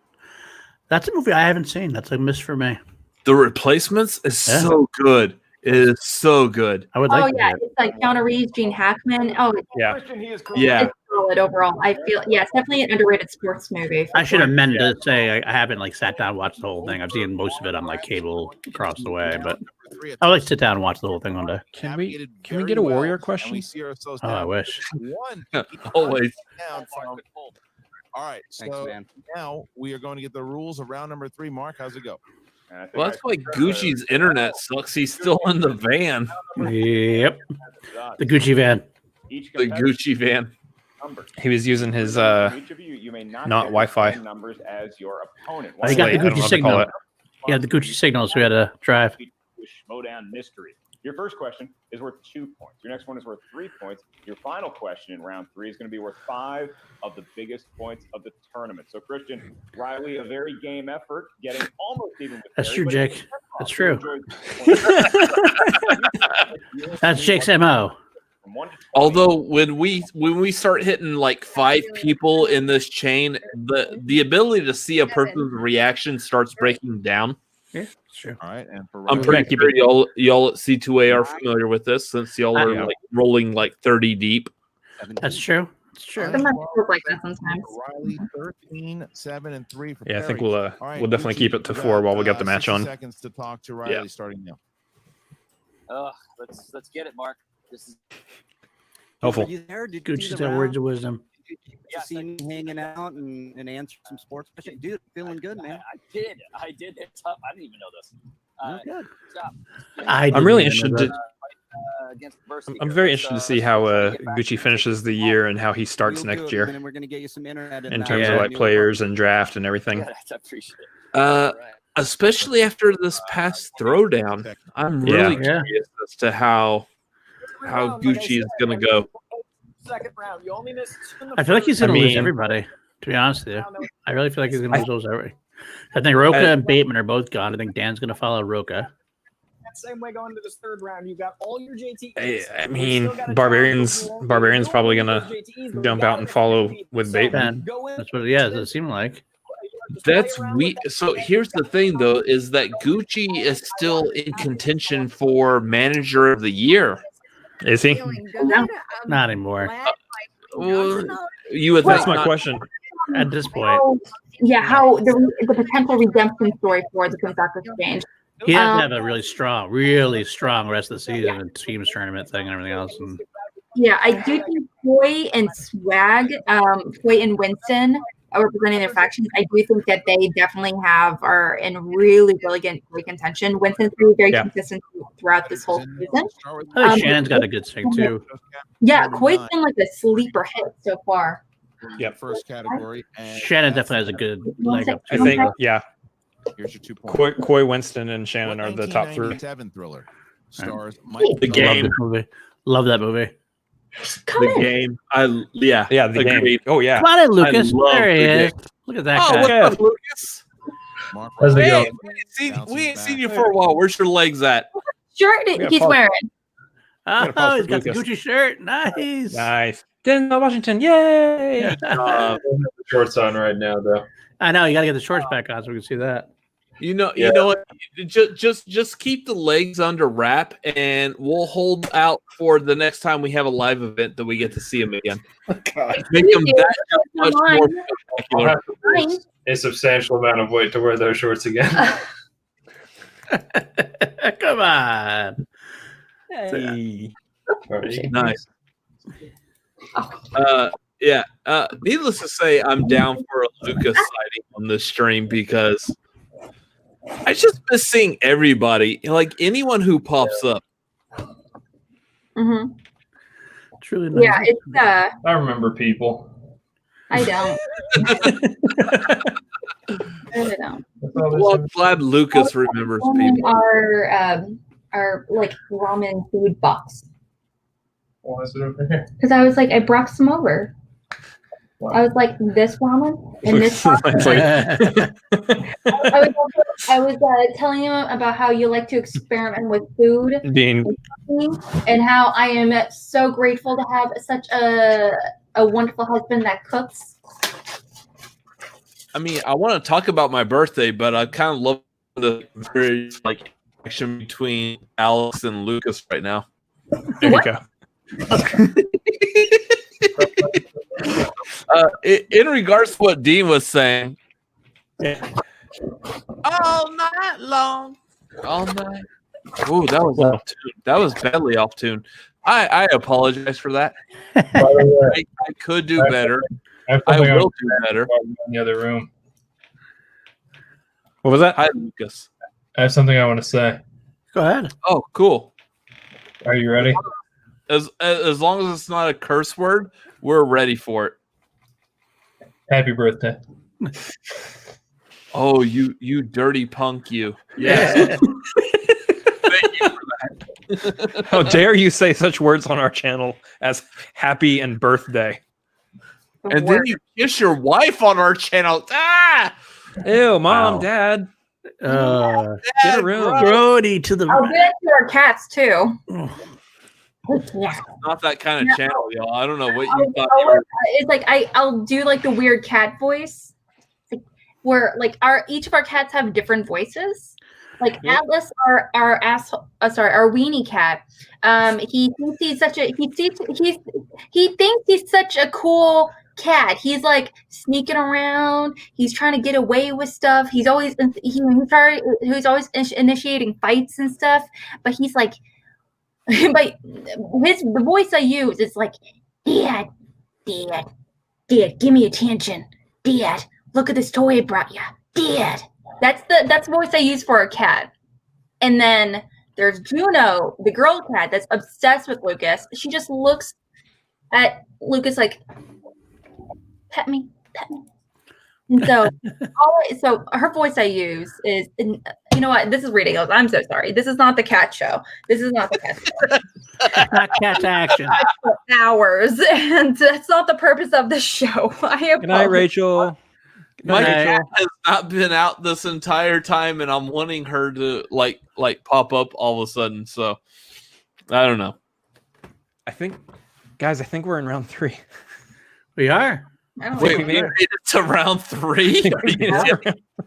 That's a movie I haven't seen. That's a miss for me. The Replacements is Yeah. so good. It is so good. I would Oh like yeah, to. it's like Keanu Reeves, Gene Hackman. Oh, yeah. Christian, he is correct. Yeah. it's solid overall. I feel it's definitely an underrated sports movie. for I should have sure. meant to say I haven't like sat down and watched the whole thing. I've seen most of it on like cable across the way, but I'd like to sit down and watch the whole thing one day. Can we get a warrior question? And we see ourselves Oh, I down wish. one. Always. Down from- All right, Thanks, so man. now we are going to get the rules of round number 3. Mark, how's it go? And I think Well, that's I why said Gucci's internet sucks. He's still in the van. Yep. that The Gucci van. each The competitor Gucci van. number. He was using his Each of you may not not pick the Wi-Fi. same numbers as your opponent. Oh, you got the Wait, I don't know Gucci what to call signal. it. Yeah, the Gucci signals we had to drive. Schmoedown mystery. Your first question is worth 2 points. Your next one is worth 3 points. Your final question in round 3 is going to be worth 5 of the biggest points of the tournament. So, Christian, Riley, a very game effort, getting almost even with That's Perri, true, but Jake. it's That's tough. true. You enjoyed- That's Jake's MO. From 1 to 20. Although when we start hitting like 5 people in this chain, the ability to see a person's reaction starts breaking down. Yeah, sure. All right, and for I'm pretty sure y'all at C2A are familiar with this since y'all are like rolling like 30 deep. That's true. It's true. Sometimes it feels like that sometimes. Riley, 13, 7, and 3 for Yeah, I think Perri. we'll All right, we'll definitely Gucci, keep it to you 4 while we got the match 60 on. seconds to talk to Riley starting now. Let's get it, Mark. This is Helpful. Were you there? Did you Gucci's see the got words of round? wisdom. Did you see me hanging out and answer some sports questions? Dude, feeling good, man. I did. It's tough. I didn't even know this. Good. Good job. I'm really interested to. Against adversity I'm here. very Let's, interested to see how Gucci finishes the year and how he starts Real next good, year man, and we're gonna get you some internet in and terms that. of like players and draft and everything. Yeah, I appreciate it. Especially after this past throwdown, I'm really curious as to how Gucci is going to go. Second round. You only missed 2 in the I feel like he's going to lose mean- everybody. To be honest with you, I really feel like he's going to lose everybody. I think Roca and Bateman are both gone. I think Dan's going to follow Roca. That same way going to this third round. You got all your JT. I mean, Barbarian's probably gonna jump out and follow with Bateman. That's what it seemed like. That's weak. So here's the thing, though, is that Gucci is still in contention for manager of the year. Is he? No. Not anymore. You would That's think my question. At this point, How the potential redemption story for the Prince Doctor Exchange. he has to have a really strong rest of the season and teams tournament thing and everything else. And Yeah, I do think Foy and Swag, Foy and Winston are representing their factions. I do think that they definitely are in really great contention. Winston's been very consistent throughout this whole season. I think Shannon's got a good thing too. Yeah, Koi's been like a sleeper hit so far. Yeah, first category. And Shannon definitely has a good leg up. I think, yeah. Here's your 2 points. Coy, Winston, and Shannon are the top 3. 1997 thriller stars The Game. Love that movie. The Game. Yeah, the Game. Oh yeah. Come on in, Lucas. I love There he The is. Game. Look at that Oh, guy. what's up, Lucas? How's it Hey, going? we ain't seen you for a while. Where's your legs at? Shirt he's wearing. Oh, he's got the Gucci shirt. Nice. Nice. Denzel Washington. Yay. Shorts on right now, though. I know you got to get the shorts back on so we can see that. You know what? Just keep the legs under wrap, and we'll hold out for the next time we have a live event that we get to see him again. Make him that much more I'll have spectacular. to lose a substantial amount of weight to wear those shorts again. Come on. Hey. Nice. Needless to say, I'm down for a Lucas sighting on this stream because I just miss seeing everybody, like anyone who pops up. Mm-hmm. Truly nice. Yeah, it's I remember people. I don't. I really don't. Well, I'm glad Lucas remembers people. Our like ramen food box. Why is it over here? Because I was like, I brought some over. I was like, this ramen and this ramen. I was telling him about how you like to experiment with food and how I am so grateful to have such a wonderful husband that cooks. I mean, I want to talk about my birthday, but I kind of love the very like connection between Alex and Lucas right now. There you go. In regards to what Dean was saying, all night long, all night. Ooh, that was off tune. That was badly off tune. I apologize for that. I could do better. I will do better. In the other room. What was that? Hi, Lucas. I have something I want to say. Go ahead. Oh, cool. Are you ready? As long as it's not a curse word, we're ready for it. Happy birthday. Oh, you dirty punk, you. Yeah. Thank you for that. How dare you say such words on our channel as happy and birthday? And then you kiss your wife on our channel. Ah! Ew, mom, Wow. dad. Get a room. Brody to the I'll do it to our cats too. Yeah. Not that kind of channel, y'all. I don't know what you thought. It's like I'll do like the weird cat voice, like, where like each of our cats have different voices. Like Atlas, our weenie cat. He thinks he's such a he thinks he's such a cool cat. He's like sneaking around. He's trying to get away with stuff. He's always initiating fights and stuff. But he's like, but the voice I use is like, Dad, give me attention. Dad, look at this toy I brought you. Dad. That's the voice I use for a cat. And then there's Juno, the girl cat that's obsessed with Lucas. She just looks at Lucas like, pet me. And so, so her voice I use is, you know what? This is ridiculous. I'm so sorry. This is not the cat show. This is not the cat show. Not cat action. Hours, and that's not the purpose of the show. Good night, Rachel. My cat has not been out this entire time, and I'm wanting her to like pop up all of a sudden. So I don't know. I think we're in round 3. We are. Wait, we made it to round 3.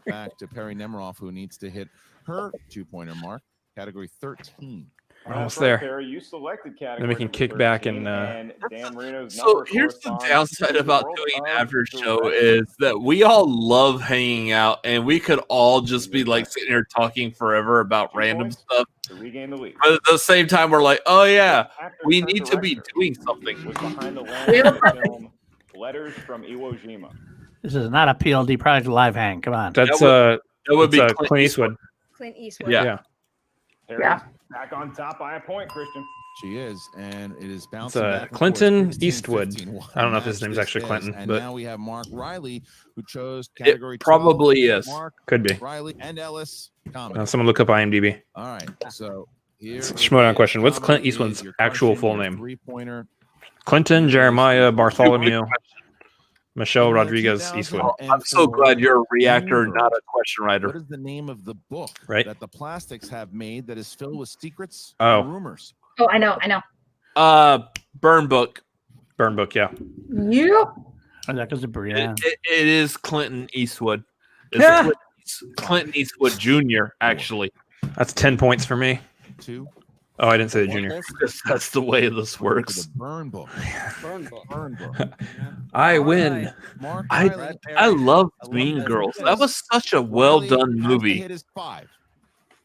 Back to Perri Nemiroff, who needs to hit her 2-pointer mark, category 13. Almost there. Perri, you selected category Then we can kick back and Dan Marino's So here's the downside about doing an after show is that we all love hanging out, and we could all just be like sitting here talking forever about random stuff. to regain the lead. But at the same time, we're like, oh yeah, we need to be doing something. Was behind the lens of the film Letters from Iwo Jima. This is not a PLD Project Live hang. Come on. That's that would be Clint Eastwood. Clint Eastwood. Yeah. Perri's back on top by a point, Christian. She is, and it is It's bouncing back and Clinton forth, 16-15. Eastwood. I don't know if his name's actually Clinton, And but now we have Mark Reilly, who chose category It probably 12. is. Mark, could be. Riley, and Ellis. Comedy. Someone look up IMDb. All right, so here Schmoedown question. What's Clint comedy Eastwood's is your actual question, full your name? Three-pointer. Clinton Jeremiah Bartholomew Michelle Rodriguez Eastwood. I'm so glad you're a reactor, not a question What writer. is the name of the book Right. that the plastics have made that is filled with secrets Oh. and rumors? Oh, I know. Burn Book. Burn Book, yeah. Yep. Oh, that goes to Brienne. It is Clinton Eastwood. It's Clinton Eastwood Jr. Actually, That's 10 points for me. 2. Oh, I didn't say the junior. that's the way this To works. the Burn Book. Burn book. Burn Book. I win. Mark I Riley, I love I Mean love Girls. this. That was such a well Riley done has to movie. hit his 5.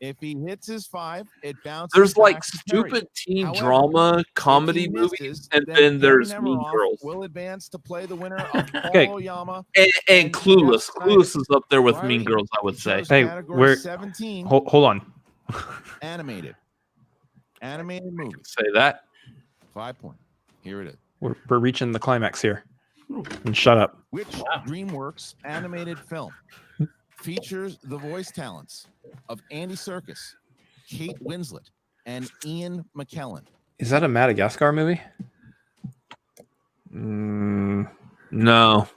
If he hits his 5, it bounces. There's like back to Perri. stupid teen However, drama if comedy he movies, misses, and then then there's Perri Mean Nemiroff Girls will advance to play the winner of Okay. Yama. and Clueless. Riley. Clueless is up there with Riley, Mean Girls, I would you say. chose Hey, category we're 17 hold on. animated movie. Say that. 5 point. Here it is. We're reaching the climax here. And shut up. Which DreamWorks animated film features the voice talents of Andy Serkis, Kate Winslet, and Ian McKellen? Is that a Madagascar movie? No.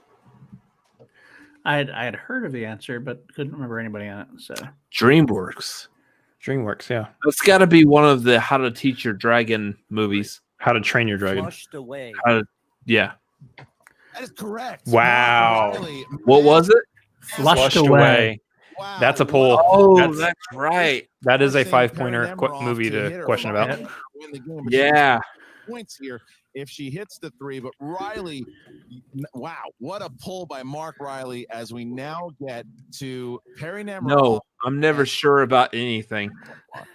I had heard of the answer, but couldn't remember anybody on it. So DreamWorks. DreamWorks, yeah. That's got to be one of the How to Teach Your Dragon movies. How to Train Your Dragon. Flushed away. Yeah. That is correct. Wow. Mark Riley, What was it? Flushed away. Wow. That's a pull. Oh, that's right. That is a Forcing 5-pointer Perri Nemiroff movie hit to her question five about. to win the game, but she Yeah. points here if she hits the 3. But Riley, wow, what a pull by Mark Riley as we now get to Perri Nemiroff. No, I'm never sure about anything.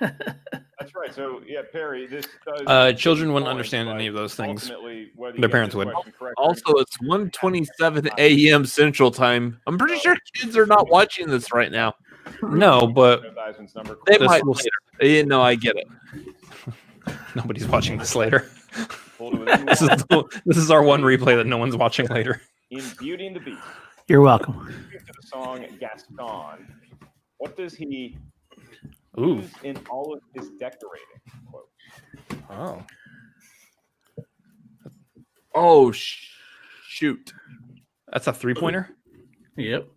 That's right. So yeah, Perri, this does Children wouldn't understand any of those things. ultimately, whether you Their get parents this would. question correct or Also, it's 1:27 a.m. Central Time. I'm pretty sure kids are not watching this right now. No, but advertisement's number They This might will- later. Yeah, no, I get it. nobody's watching this later. pulled it within This is this is our one replay that no one's watching later. in Beauty and the Beast. You're welcome. To the song Gaston, what does he Ooh. use in all of his decorating? Quote. Oh. Oh, shoot. That's a 3-pointer? Yep.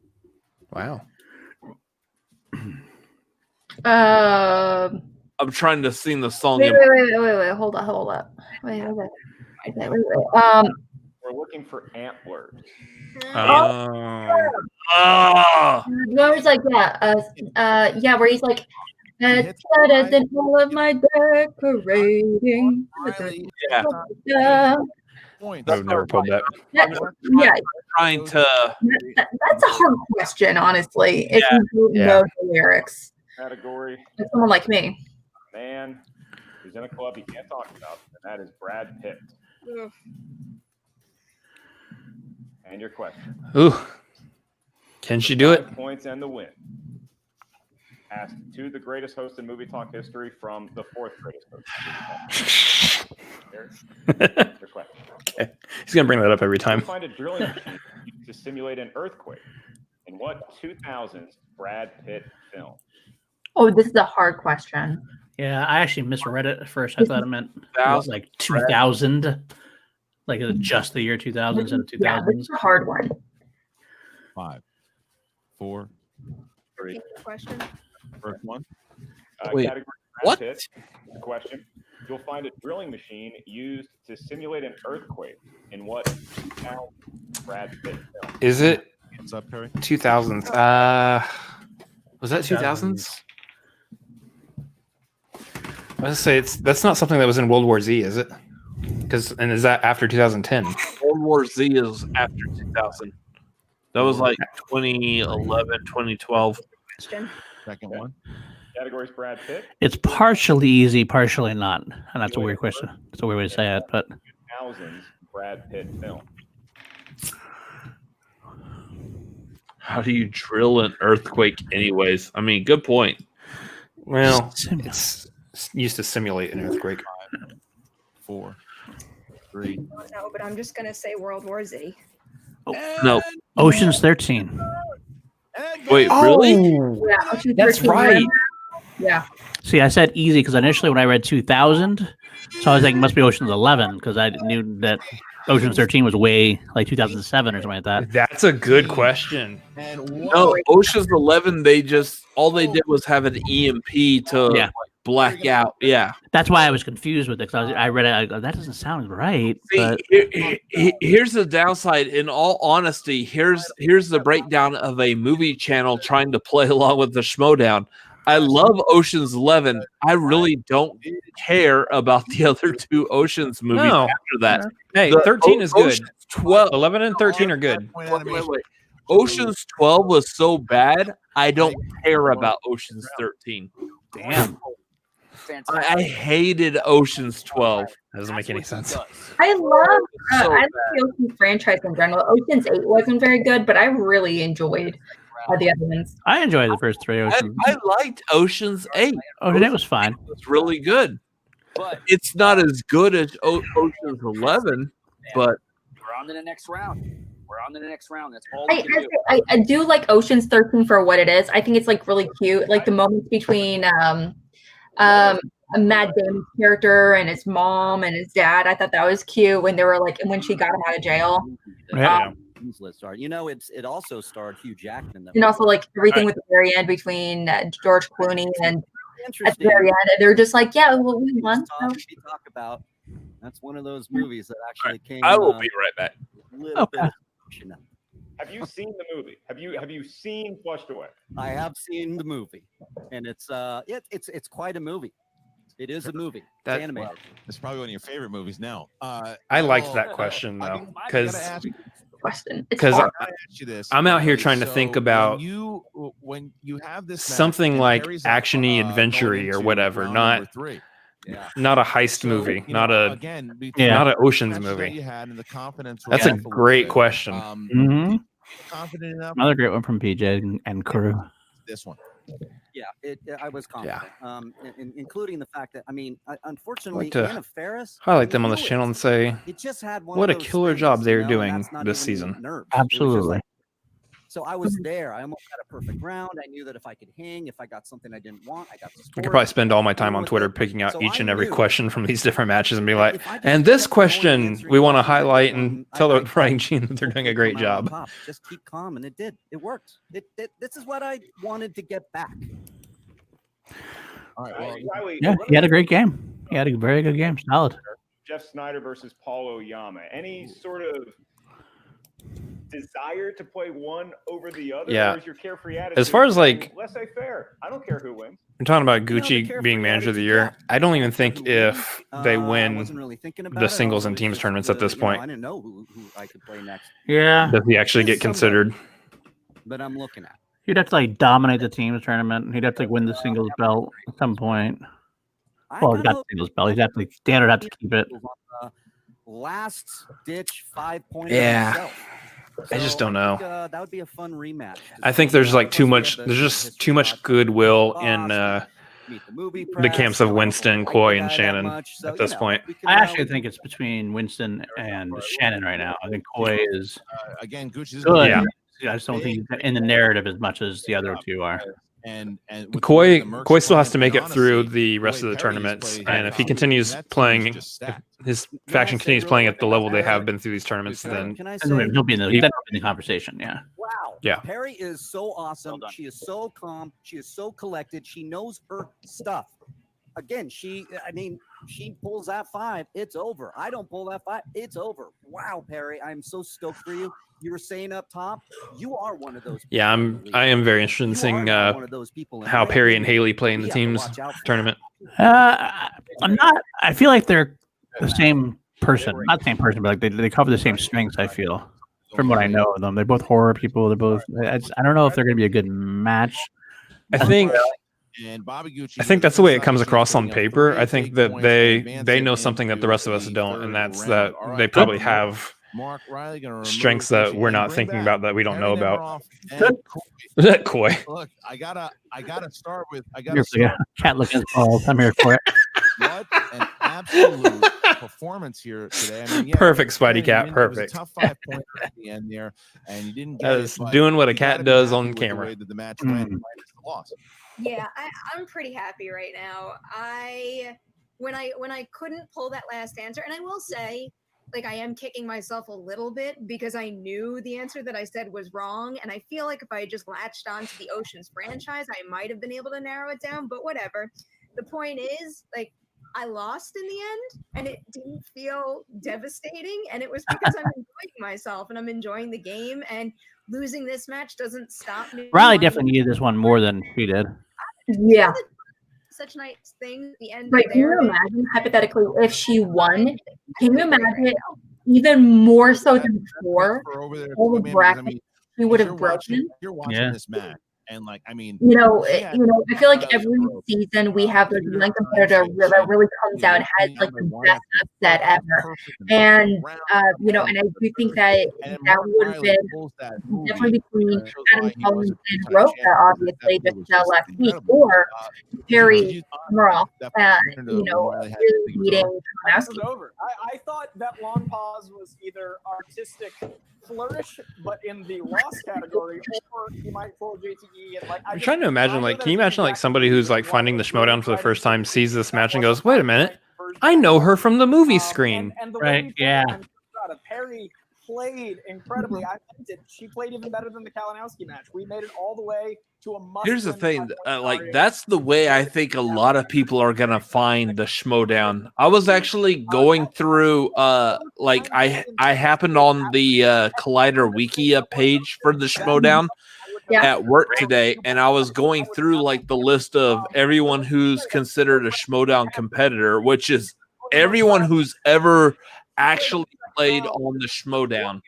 Wow. I'm trying to sing the song. Wait. Hold up. Wait. We're looking for antlers. Where he's like, where he's like, than all of my decorating. I've never pulled that. Trying to. That's a hard question, honestly. If you don't know the lyrics. Category. For someone like me. Man who's in a club he can't talk about, and that is Brad Pitt. Ugh. And your question. Ooh. Can she do it? 5 points and the win. Asked to the greatest host in movie talk history from the 4th greatest host in movie talk history. Your question. Okay. He's going to bring that up every time. You find a drilling machine used to simulate an earthquake. In what 2000s Brad Pitt film? Oh, this is a hard question. Yeah, I actually misread it at first. I thought it meant like 2000, like just the year 2000 instead of 2000s. Yeah, this is a hard one. 5, 4, 3. Question. First one. Wait, Category what? Pitt. Question. You'll find a drilling machine used to simulate an earthquake. In what 2000 Brad Pitt film? Is it What's up, Perry? 2000s? Was that 2000s? I was gonna say that's not something that was in World War Z, is it? And is that after 2010? World War Z is after 2000. That was like 2011, 2012. Question. Second one. Categories Brad Pitt. It's partially easy, partially not. And that's a weird question. It's a weird way to say it, but 2000s Brad Pitt film. How do you drill an earthquake anyways? I mean, good point. Well, it's used to simulate an earthquake. 5, 4, 3. No, but I'm just gonna say World War Z. no. Ocean's 13. Wait, really? Yeah, Ocean's That's 13. right. Yeah. See, I said easy because initially when I read 2000, so I was thinking it must be Ocean's 11 because I knew that Ocean's 13 was way like 2007 or something like that. That's a good question. No, Ocean's 11. All they did was have an EMP to black out. Yeah, that's why I was confused with it because I read it. I go, that doesn't sound right. See, But here's the downside. In all honesty, here's the breakdown of a movie channel trying to play along with the Schmoedown. I love Ocean's 11. I really don't care about the other 2 Ocean's movies after that. Hey, 13 is good. 12, 11 and 13 are good. Wait. Ocean's 12 was so bad, I don't care about Ocean's 13. Damn. I hated Ocean's 12. That doesn't make any sense. I love the Ocean's franchise in general. Ocean's 8 wasn't very good, but I really enjoyed the other ones. I enjoyed the first 3 Oceans. I liked Ocean's 8. Ocean 8 was fine. It was really good. But it's not as good as Ocean's 11, but we're on to the next round. That's all we can do. I do like Ocean's 13 for what it is. I think it's like really cute. Like the moments between a Matt Damon's character and his mom and his dad. I thought that was cute when they were like when she got him out of jail. List are. You know, it also starred Hugh Jackman. And also like everything with the very end between George Clooney and at the very end, they're just like, yeah, well, we won. We talk about. That's one of those movies that actually came. I will be right back. Have you seen the movie? Have you seen Flushed Away? I have seen the movie, and it's quite a movie. It is a movie. It's animated. It's probably one of your favorite movies now. I liked that question though, because because I'm out here trying to think about when you have this something like action-y, adventure-y or whatever, not a heist movie, not an Ocean's movie. That's a great question. Confident enough. Another great one from PJ and crew. This one. Yeah, I was confident, including the fact that unfortunately, I'd like to highlight them on this channel and say, what a killer job they're doing this season. Absolutely. So I was there. I almost had a perfect round. I knew that if I could hang, if I got something I didn't want, I got the I could probably spend all my time on Twitter picking out each and every question from these different matches and be like, and this question we want to highlight and tell the writing team that they're doing a great job. Just keep calm, and it did. It worked. This is what I wanted to get back. All right. Well, Riley, Yeah, he had a great game. He had a very good game. Solid. Jeff Snyder versus Paul Oyama. Any sort of desire to play one over the other? Yeah. Or is your carefree attitude As far as like laissez-faire? I don't care who wins. I'm talking about Gucci being manager of the year. I don't even think if they win the singles and teams tournaments at this point, I didn't know who I could play next. Yeah. does he actually get considered? But I'm looking at. He'd have to like dominate the teams tournament. He'd have to like, win the singles belt at some point. Well, he's got the singles belt. He'd have to Dan would have to keep it. Last ditch 5-pointer. Yeah. himself. I just don't know. That would be a fun rematch. I think there's like too much. There's just too much goodwill in the camps of Winston, Coy, and Shannon at this point. I actually think it's between Winston and Shannon right now. I think Coy is again, Gucci's good. Yeah. I just don't think he's in the narrative as much as the other two are. And Coy still has to make it through the rest of the tournaments, and if he continues playing, if his faction continues playing at the level they have been through these tournaments, then he'll be in the conversation. Yeah. Wow. Yeah. Perri is so awesome. She is so calm. She is so collected. She knows her stuff. Again, she pulls that 5. It's over. I don't pull that 5. It's over. Wow, Perri, I'm so stoked for you. You were saying up top, you are one of those. Yeah, I am very interested in seeing how Perri and Haley play in the teams tournament. I'm not. I feel like they're the same person. Not the same person, but like they cover the same strengths. I feel from what I know of them. They're both horror people. They're both. I don't know if they're going to be a good match. I think. And Bobby Gucci. I think that's the way it comes across on paper. I think that they know something that the rest of us don't, and that's that they probably have Mark Reilly strengths that we're not thinking about that we don't know about. Is that Coy? Look, I gotta start with. Cat looking balls. I'm here for it. What an absolute performance here today. I mean, yeah, Perfect, Spidey Cat. It was a Perfect. tough 5-pointer at the end there, and you didn't get That it, is but doing what a you cat gotta be does happy on with the camera. way that the match went minus the loss. Yeah, I'm pretty happy right now. When I couldn't pull that last answer, and I will say, like, I am kicking myself a little bit because I knew the answer that I said was wrong, and I feel like if I had just latched onto the Oceans franchise, I might have been able to narrow it down. But whatever. The point is, like, I lost in the end, and it didn't feel devastating, and it was because I'm enjoying myself and I'm enjoying the game, and losing this match doesn't stop me. Riley definitely needed this one more than he did. Yeah. Such nice things at the end. Right. Can you imagine, hypothetically, if she won? Can you imagine even more so than before? All the brackets she would have broken. You're watching this match, and like, I mean, I feel like every season we have the young competitor that really comes out, has like the best upset ever, and and I do think that would have been definitely between Adam Collins and Rocha, obviously, just last week, or Perri Nemiroff, really beating Kamowski. Over. I thought that long pause was either artistic flourish, but in the loss category, or you might pull JTE and like. I'm trying to imagine, like, can you imagine like somebody who's like finding the Schmoedown for the first time, sees this match and goes, "Wait a minute, I know her from the movie screen." Right? Yeah. Perri played incredibly. I liked it. She played even better than the Kalinowski match. We made it all the way to a must. Here's the thing, like that's the way I think a lot of people are gonna find the Schmoedown. I was actually going through, like I happened on the Collider Wiki page for the Schmoedown at work today, and I was going through like the list of everyone who's considered a Schmoedown competitor, which is everyone who's ever actually played on the Schmoedown.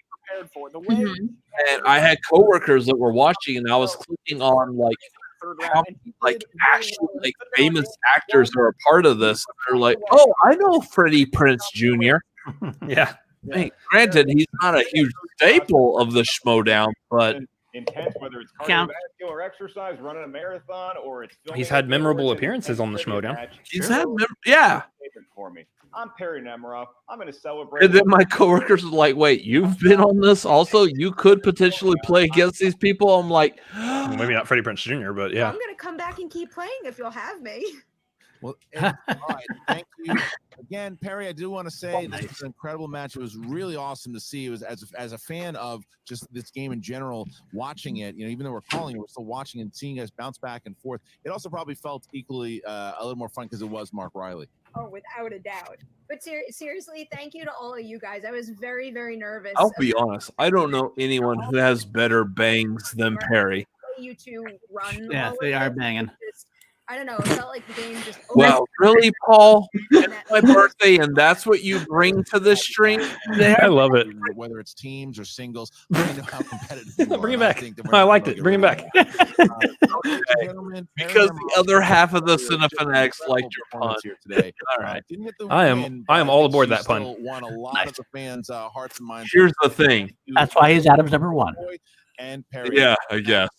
And I had coworkers that were watching, and I was clicking on like how many, like actual like famous actors are a part of this. They're like, "Oh, I know Freddie Prinze Jr." Yeah. Hey, granted, he's not a huge staple of the Schmoedown, but intense, whether it's cardiovascular exercise, running a marathon, or it's He's had memorable appearances on the Schmoedown. He's had, yeah. For me, I'm Perri Nemiroff. I'm going to celebrate. And then my coworkers are like, "Wait, you've been on this also? You could potentially play against these people." I'm like, maybe not Freddie Prinze Jr., but yeah. I'm going to come back and keep playing if you'll have me. Well, all right. Thank you again, Perri. I do want to say this was an incredible match. It was really awesome to see. It was as a fan of just this game in general, watching it. You know, even though we're calling it, we're still watching and seeing us bounce back and forth. It also probably felt equally a little more fun because it was Mark Reilly. Oh, without a doubt. But seriously, thank you to all of you guys. I was very, very nervous. I'll be honest. I don't know anyone who has better bangs than Perri. You two run. Yeah, they are banging. I don't know. It felt like the game just. Wow, really, Paul? It's my birthday, and that's what you bring to this stream? I love it. Whether it's teams or singles, I know how competitive you Bring it are. back. I liked it. Bring it back. Because the other half of the Cinefanatics liked your pun here today. All right. I am all aboard that pun. Won a lot of the fans' hearts and minds. Here's the thing. That's why he's Adam's number one. And Perri. Yeah, I guess.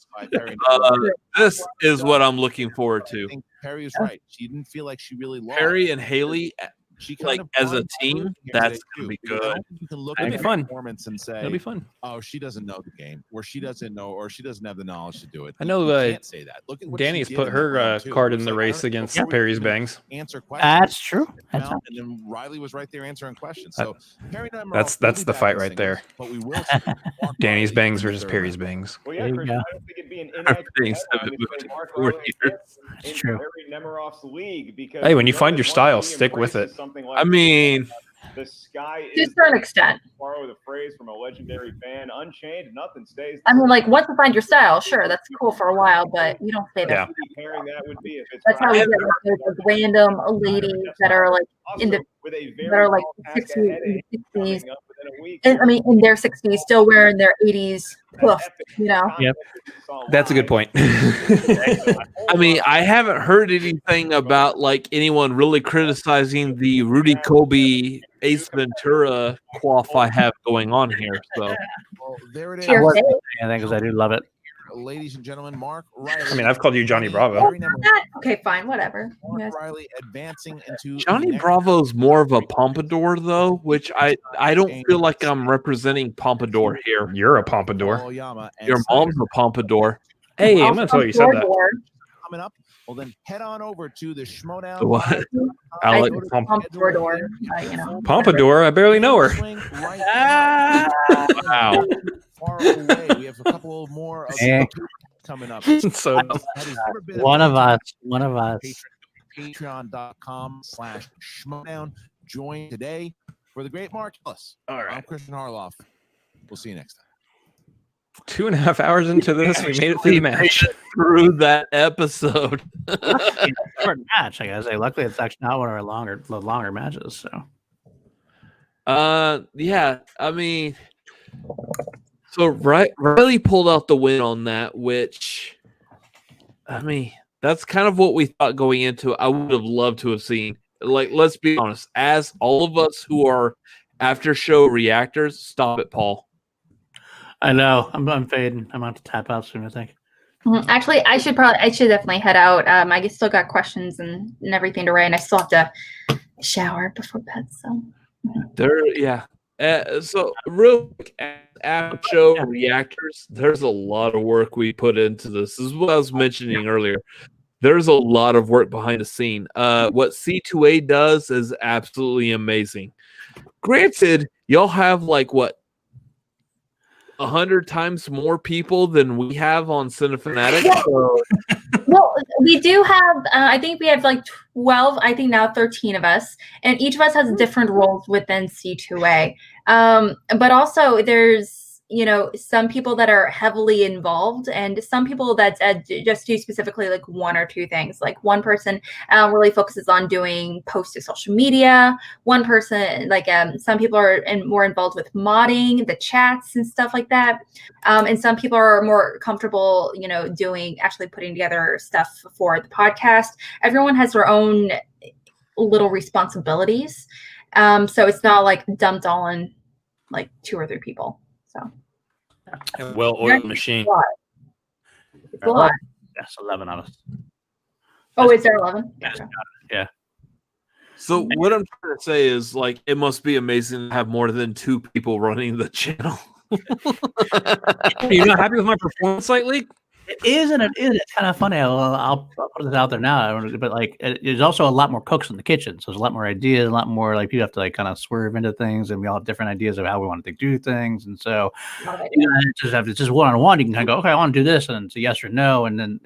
This is what I'm looking forward to. I think Perri is right. She didn't feel like she really lost. Perri and Haley, She like as a team, that's gonna be good. You can look That'd at be her fun. performance and say, That'll be fun. "Oh, she doesn't know the game, or she doesn't know, or she doesn't have the knowledge to do it." I know You can't say that. Look at what Danny's she did put in that her round, too. card It in was the like, race I don't- against before we Perry's even bangs. Answer questions. That's true. And then Reilly was right there answering questions. So Perri and Nemiroff That's will the be back fight in right there. singles, But we will see Mark Danny's Reilly bangs in the versus third Perry's round. bangs. Well, yeah, There you Chris, go. I don't think it'd be an Our inaccurate things headline have to moved say to Mark 4 Reilly years. fits in true. Perri Nemiroff's league because Hey, when you know find that your style, once he stick with embraces it. something I like mean, the sky To a is certain extent. borrow the phrase from a legendary band, unchained, nothing stays. I mean, like, once you find your style, sure, that's cool for a while, but you don't stay there. Yeah. Pairing that would be if it's That's how we get like, those random ladies that are like in the with a that are like tall task 60s, ahead of him 60s, coming up within a week. and I mean in their 60s, still wearing their 80s hoof, you know. Yep. That's a good point. I mean, I haven't heard anything about like anyone really criticizing the Rudy Kobe Ace Ventura quaff I have going on here. So Well, there it is. Cheers, Dave. I think because I do love it. Ladies and gentlemen, Mark Reilly. I mean, I've called you Johnny Bravo. Perri Nemiroff. That- okay, fine, whatever. Yes. Mark Reilly advancing into Johnny the next Bravo's more of a pompadour though, which I don't feel like I'm representing pompadour here. You're a pompadour. Oyama and Your mom's a pompadour. Hey, I'm gonna tell you you said that. coming up. Well, then head on over to the Schmoedown. What? I like Pompadour, you know. Pompadour. I barely know her. Wow. Far away. We have a couple more of Eh. coming up. So That has never been a One of match. us. One of us. Patreon.com/Schmoedown. Join today for the great Mark Ellis. All right. I'm Christian Harloff. We'll see you next time. 2.5 hours into this, we made it through the match. Through that episode. Short match, I gotta say. Luckily, it's actually not one of our longer matches. So Yeah, I mean, so Reilly pulled out the win on that, which, I mean, that's kind of what we thought going into it. I would have loved to have seen. Like, let's be honest, as all of us who are after show reactors, stop it, Paul. I know I'm fading. I'm about to tap out soon, I think. Actually, I should definitely head out. I still got questions and everything to write, and I still have to shower before bed. So Yeah. So real quick, after show reactors, there's a lot of work we put into this. This is what I was mentioning earlier. There's a lot of work behind the scene. What C2A does is absolutely amazing. Granted, y'all have like what 100 times more people than we have on Cinefanatics. So well, we do have. I think we have like 12. I think now 13 of us, and each of us has different roles within C2A. But also, there's some people that are heavily involved, and some people that just do specifically like one or two things. Like one person really focuses on doing posts to social media. One person, like some people are more involved with modding, the chats and stuff like that. And some people are more comfortable, doing actually putting together stuff for the podcast. Everyone has their own little responsibilities. So it's not like dumped all on like 2 or 3 people. So. Well-oiled machine. It's a lot. That's 11 of us. Oh, is there 11? Yeah. So what I'm trying to say is, like, it must be amazing to have more than 2 people running the channel. You're not happy with my performance lately? It is, and it is. It's kind of funny. I'll put it out there now, but like, there's also a lot more cooks in the kitchen, so there's a lot more ideas, a lot more like people have to like kind of swerve into things, and we all have different ideas of how we want to do things, and so it's just one-on-one. You can kind of go, okay, I want to do this, and it's a yes or no, and then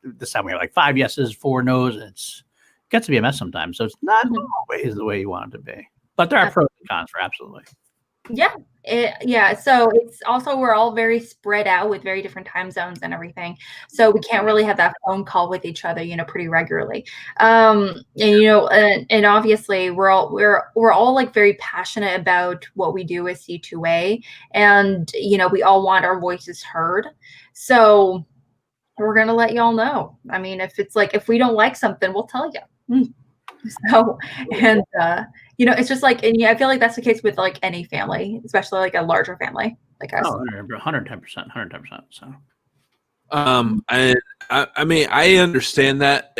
this time we have like 5 yeses, 4 nos. It gets to be a mess sometimes, so it's not always the way you want it to be. But there are pros and cons for absolutely. Yeah. So it's also, we're all very spread out with very different time zones and everything. So we can't really have that phone call with each other, pretty regularly. And obviously we're all like very passionate about what we do with C2A, and we all want our voices heard. So we're gonna let y'all know. I mean, if we don't like something, we'll tell you. So, and it's just like, and I feel like that's the case with like any family, especially like a larger family like us. 110%. So, I mean, I understand that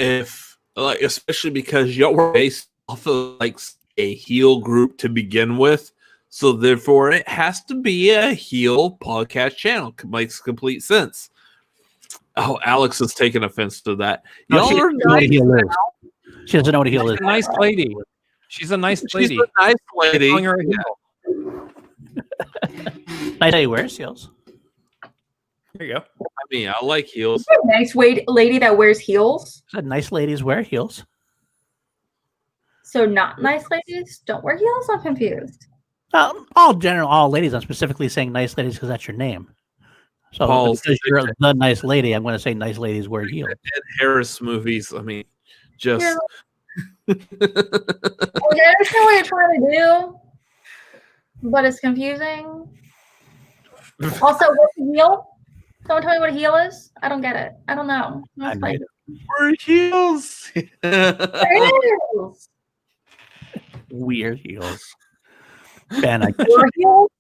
especially because y'all were based off of like a heel group to begin with, so therefore it has to be a heel podcast channel. It makes complete sense. Oh, Alex is taking offense to that. Y'all are nice. She doesn't know what a heel is. She's a nice lady. She's a nice lady. She's a nice lady. Calling her a heel. Nice lady wears heels. There you go. I mean, I like heels. A nice lady that wears heels. Said nice ladies wear heels. So not nice ladies don't wear heels? I'm confused. All ladies. I'm specifically saying nice ladies because that's your name. So because you're the nice lady, I'm going to say nice ladies wear heels. Ed Harris movies. I mean, just. Yeah. I understand what you're trying to do, but it's confusing. Also, what's a heel? Someone tell me what a heel is. I don't get it. I don't know. We're heels. Weird heels. Ben, War heels.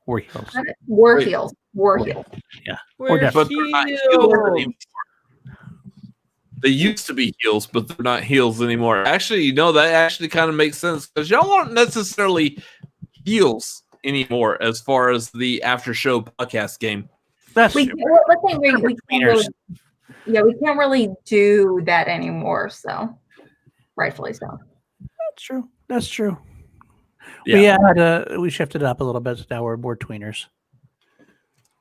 War heels. War heels. War heels. Yeah. But they're not heels anymore. They used to be heels, but they're not heels anymore. Actually, that actually kind of makes sense because y'all aren't necessarily heels anymore as far as the after show podcast game. That's we can't really do that anymore. So, rightfully so. That's true. Yeah. We shifted it up a little bit. So now we're more tweeners.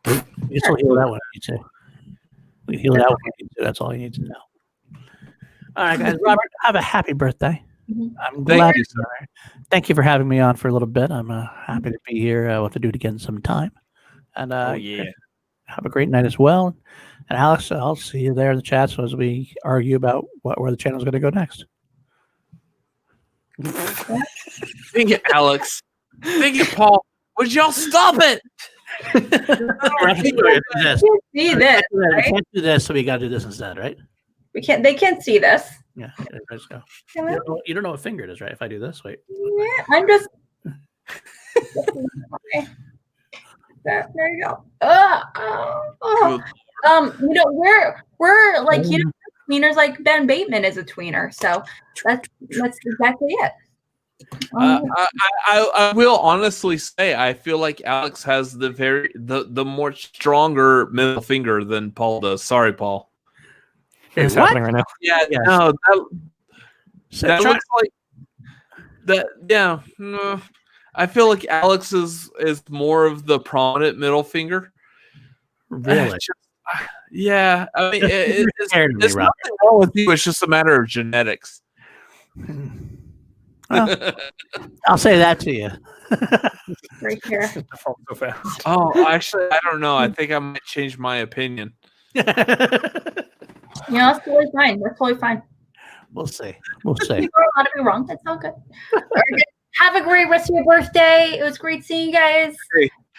We still heal that one. We heal that one. That's all you need to know. All right, guys. Robert, have a happy birthday. I'm glad. Thank you for having me on for a little bit. I'm happy to be here. We'll have to do it again sometime. And have a great night as well. And Alex, I'll see you there in the chat. So as we argue about where the channel is going to go next. Thank you, Alex. Thank you, Paul. Would y'all stop it? We can't see this. We can't do this, so we got to do this instead, right? We can't. They can't see this. Yeah, let's go. Can You don't know what finger it is, right? If I do this, wait. Yeah, I'm just. Okay. There you go. We're like tweeners. Like Ben Bateman is a tweener, so that's exactly it. I will honestly say I feel like Alex has the more stronger middle finger than Paul does. Sorry, Paul. It's happening right now. Yeah, no, that looks like that. Yeah, no, I feel like Alex is more of the prominent middle finger. Really? Yeah, I mean, it's nothing wrong with you. It's just a matter of genetics. Well, I'll say that to you. Right here. So fast. Oh, actually, I don't know. I think I might change my opinion. That's totally fine. That's totally fine. We'll see. People are allowed to be wrong. That's all good. Have a great rest of your birthday. It was great seeing you guys.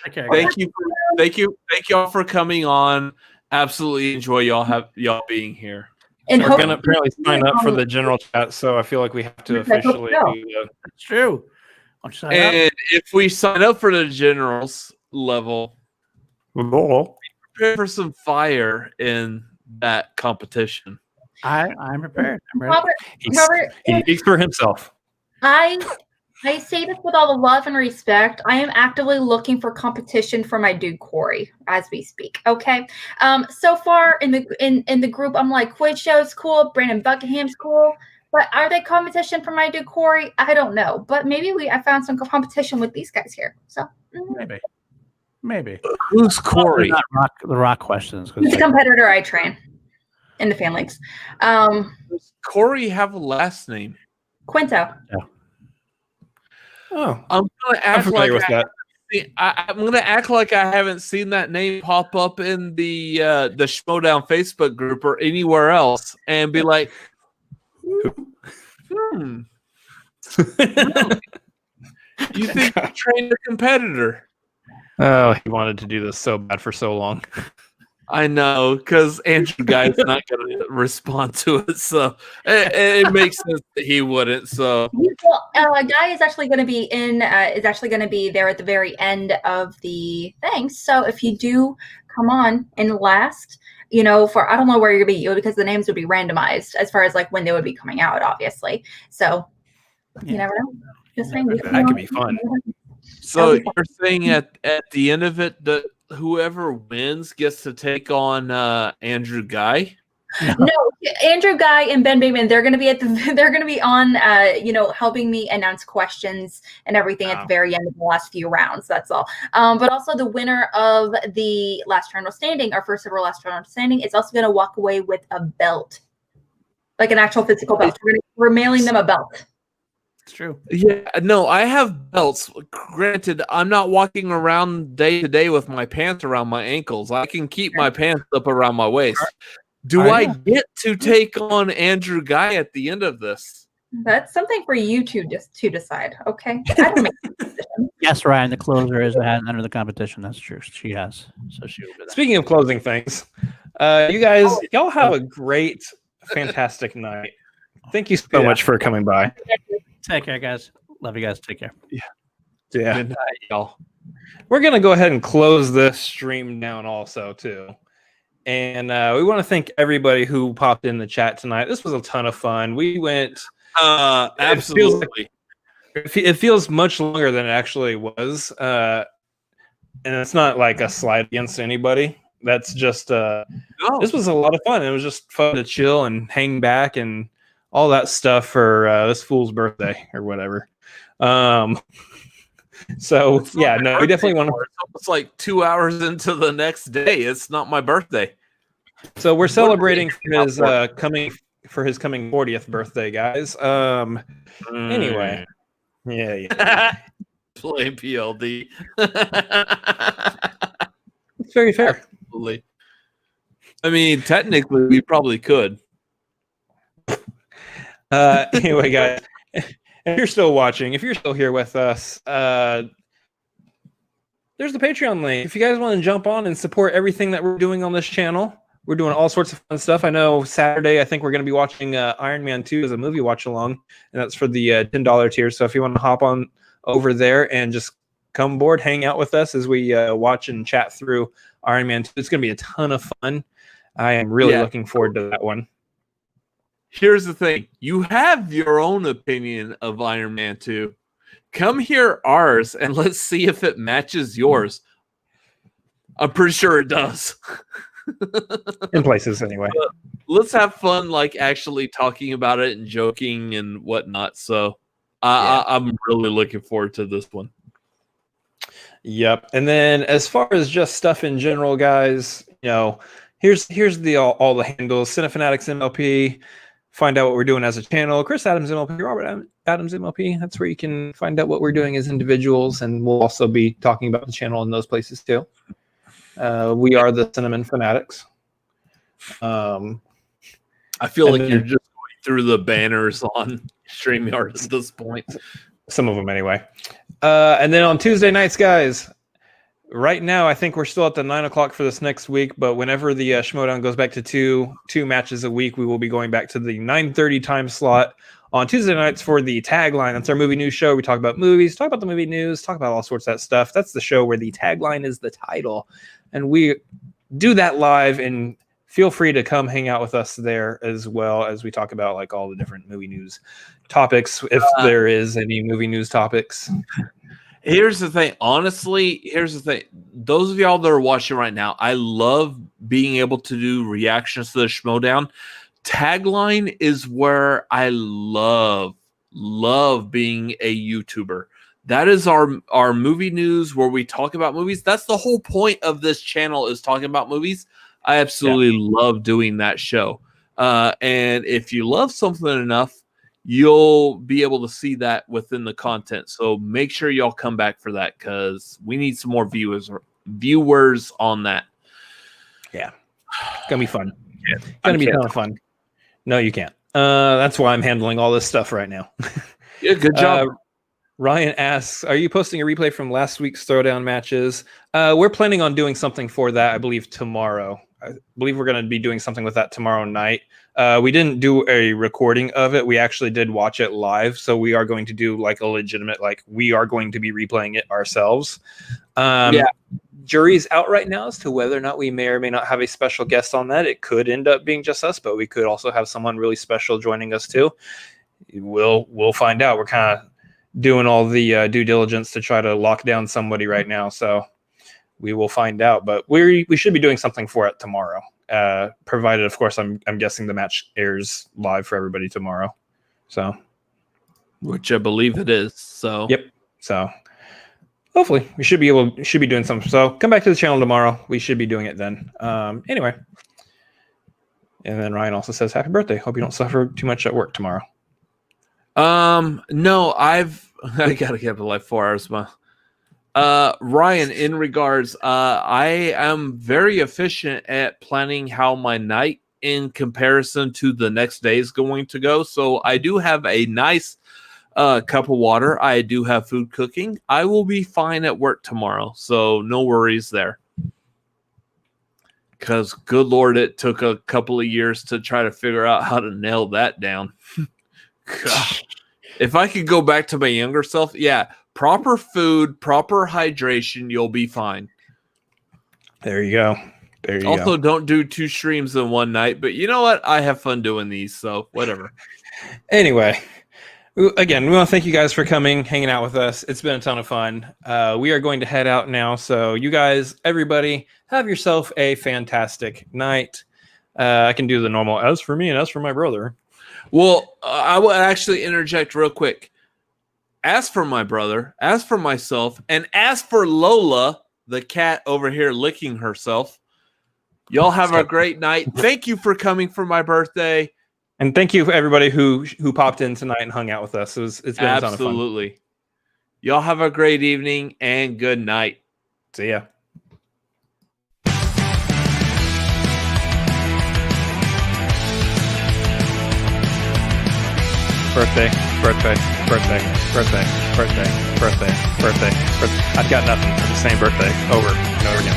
Okay. Thank you all for coming on. Absolutely enjoy y'all being here. And we're gonna apparently sign up for the general chat, so I feel like we have to officially. That's true. And if we sign up for the generals level, prepare for some fire in that competition. I'm prepared. I'm ready. Robert, he speaks for himself. I I say this with all the love and respect. I am actively looking for competition for my dude Corey as we speak. Okay. So far in the group, I'm like, Quid Show's cool, Brandon Buckingham's cool. But are they competition for my dude Corey? I don't know. But maybe I found some competition with these guys here. So maybe. Who's Corey? The rock questions. He's a competitor I train in the fan leagues. Does Corey have a last name? Quinto. Yeah. Oh, I'm gonna act familiar like with that. I'm gonna act like I haven't seen that name pop up in the Schmoedown Facebook group or anywhere else, and be like, You think you trained a competitor? Oh, he wanted to do this so bad for so long. I know, because Andrew Guy's not going to respond to it, so it makes sense that he wouldn't. So, Guy is actually going to be there at the very end of the thing. So if you do come on in last, for I don't know where you're going to be, because the names would be randomized as far as like when they would be coming out, obviously. So you never know. Just saying, that could be fun. So you're saying at the end of it that whoever wins gets to take on Andrew Guy? No, Andrew Guy and Ben Bateman, they're going to be on helping me announce questions and everything at the very end of the last few rounds. That's all. But also the winner of the last round of standing, our first ever last round of standing, is also going to walk away with a belt, like an actual physical belt. We're mailing them a belt. It's true. Yeah, no, I have belts. Granted, I'm not walking around day to day with my pants around my ankles. I can keep my pants up around my waist. Do I get to take on Andrew Guy at the end of this? That's something for you to decide. Okay. I don't make the decision. Yes, Ryan, the closer is under the competition. That's true. She has. So she will be there. Speaking of closing things, you guys, y'all have a great, fantastic night. Thank you so much for coming by. Take care, guys. Love you guys. Take care. Yeah. Good night, y'all. We're gonna go ahead and close this stream down also too. And we want to thank everybody who popped in the chat tonight. This was a ton of fun. We went absolutely. It feels much longer than it actually was. And it's not like a slight against anybody. That's just this was a lot of fun. It was just fun to chill and hang back and all that stuff for this fool's birthday or whatever. So yeah, no, we definitely want to. It's almost like 2 hours into the next day. It's not my birthday. So we're celebrating his coming 40th birthday, guys. Anyway, yeah. Play PLD. It's very fair. Absolutely. I mean, technically, we probably could. Anyway, guys, if you're still watching, if you're still here with us, there's the Patreon link. If you guys want to jump on and support everything that we're doing on this channel, we're doing all sorts of fun stuff. I know Saturday, I think we're going to be watching Iron Man 2 as a movie watch along, and that's for the $10 tier. So if you want to hop on over there and just come aboard, hang out with us as we watch and chat through Iron Man 2, it's going to be a ton of fun. I am really looking forward to that one. Here's the thing. You have your own opinion of Iron Man 2. Come hear ours, and let's see if it matches yours. I'm pretty sure it does. In places, anyway. But let's have fun, like, actually talking about it and joking and whatnot. So I'm really looking forward to this one. Yep. And then as far as just stuff in general, guys, here's the all the handles. Cinefanatics MLP. Find out what we're doing as a channel. Chris Adams MLP, Robert Adams MLP. That's where you can find out what we're doing as individuals, and we'll also be talking about the channel in those places too. We are the Cinnamon Fanatics. I feel like you're just going through the banners on StreamYard at this point. Some of them, anyway. And then on Tuesday nights, guys. Right now, I think we're still at the 9 o'clock for this next week, but whenever the Schmoedown goes back to two matches a week, we will be going back to the 9:30 time slot on Tuesday nights for the tagline. That's our movie news show. We talk about movies, talk about the movie news, talk about all sorts of that stuff. That's the show where the tagline is the title, and we do that live in feel free to come hang out with us there as well as we talk about like all the different movie news topics, if there is any movie news topics. Here's the thing. Honestly, here's the thing. Those of y'all that are watching right now, I love being able to do reactions to the Schmoedown. Tagline is where I love being a YouTuber. That is our movie news where we talk about movies. That's the whole point of this channel, is talking about movies. I absolutely love doing that show. And if you love something enough, you'll be able to see that within the content. So make sure y'all come back for that, because we need some more viewers on that. Yeah. It's going to be fun. Yeah. It's going to be kind of fun. No, you can't. That's why I'm handling all this stuff right now. Yeah, good job. Ryan asks, are you posting a replay from last week's Throwdown matches? We're planning on doing something for that, I believe, tomorrow. I believe we're going to be doing something with that tomorrow night. We didn't do a recording of it. We actually did watch it live. So we are going to do like a legitimate, like we are going to be replaying it ourselves. Jury's out right now as to whether or not we may or may not have a special guest on that. It could end up being just us, but we could also have someone really special joining us too. We'll find out. We're kind of doing all the due diligence to try to lock down somebody right now. So we will find out, but we should be doing something for it tomorrow. Provided, of course, I'm guessing the match airs live for everybody tomorrow. So, which I believe it is. So, yep. So, hopefully, we should be doing something. So, come back to the channel tomorrow. We should be doing it then. Anyway, and then Ryan also says, "Happy birthday! Hope you don't suffer too much at work tomorrow." No, I gotta get up at like 4 hours. Ryan, in regards, I am very efficient at planning how my night in comparison to the next day is going to go. So I do have a nice cup of water. I do have food cooking. I will be fine at work tomorrow. So no worries there. Because good Lord, it took a couple of years to try to figure out how to nail that down. If I could go back to my younger self, yeah. Proper food, proper hydration, you'll be fine. There you go. Also, don't do 2 streams in one night, but you know what? I have fun doing these, so whatever. Anyway, again, we want to thank you guys for coming, hanging out with us. It's been a ton of fun. We are going to head out now, so you guys, everybody, have yourself a fantastic night. I can do the normal, as for me and as for my brother. Well, I will actually interject real quick. As for my brother, as for myself, and as for Lola, the cat over here licking herself, y'all have a great night. Thank you for coming for my birthday. And thank you for everybody who popped in tonight and hung out with us. It's been a ton of fun. Absolutely. Y'all have a great evening and good night. See ya. Birthday. I've got nothing. I'm just saying birthday over and over again.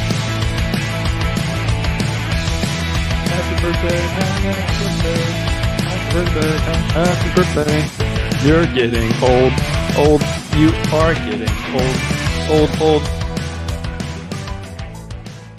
Happy birthday. You're getting old. You are getting old.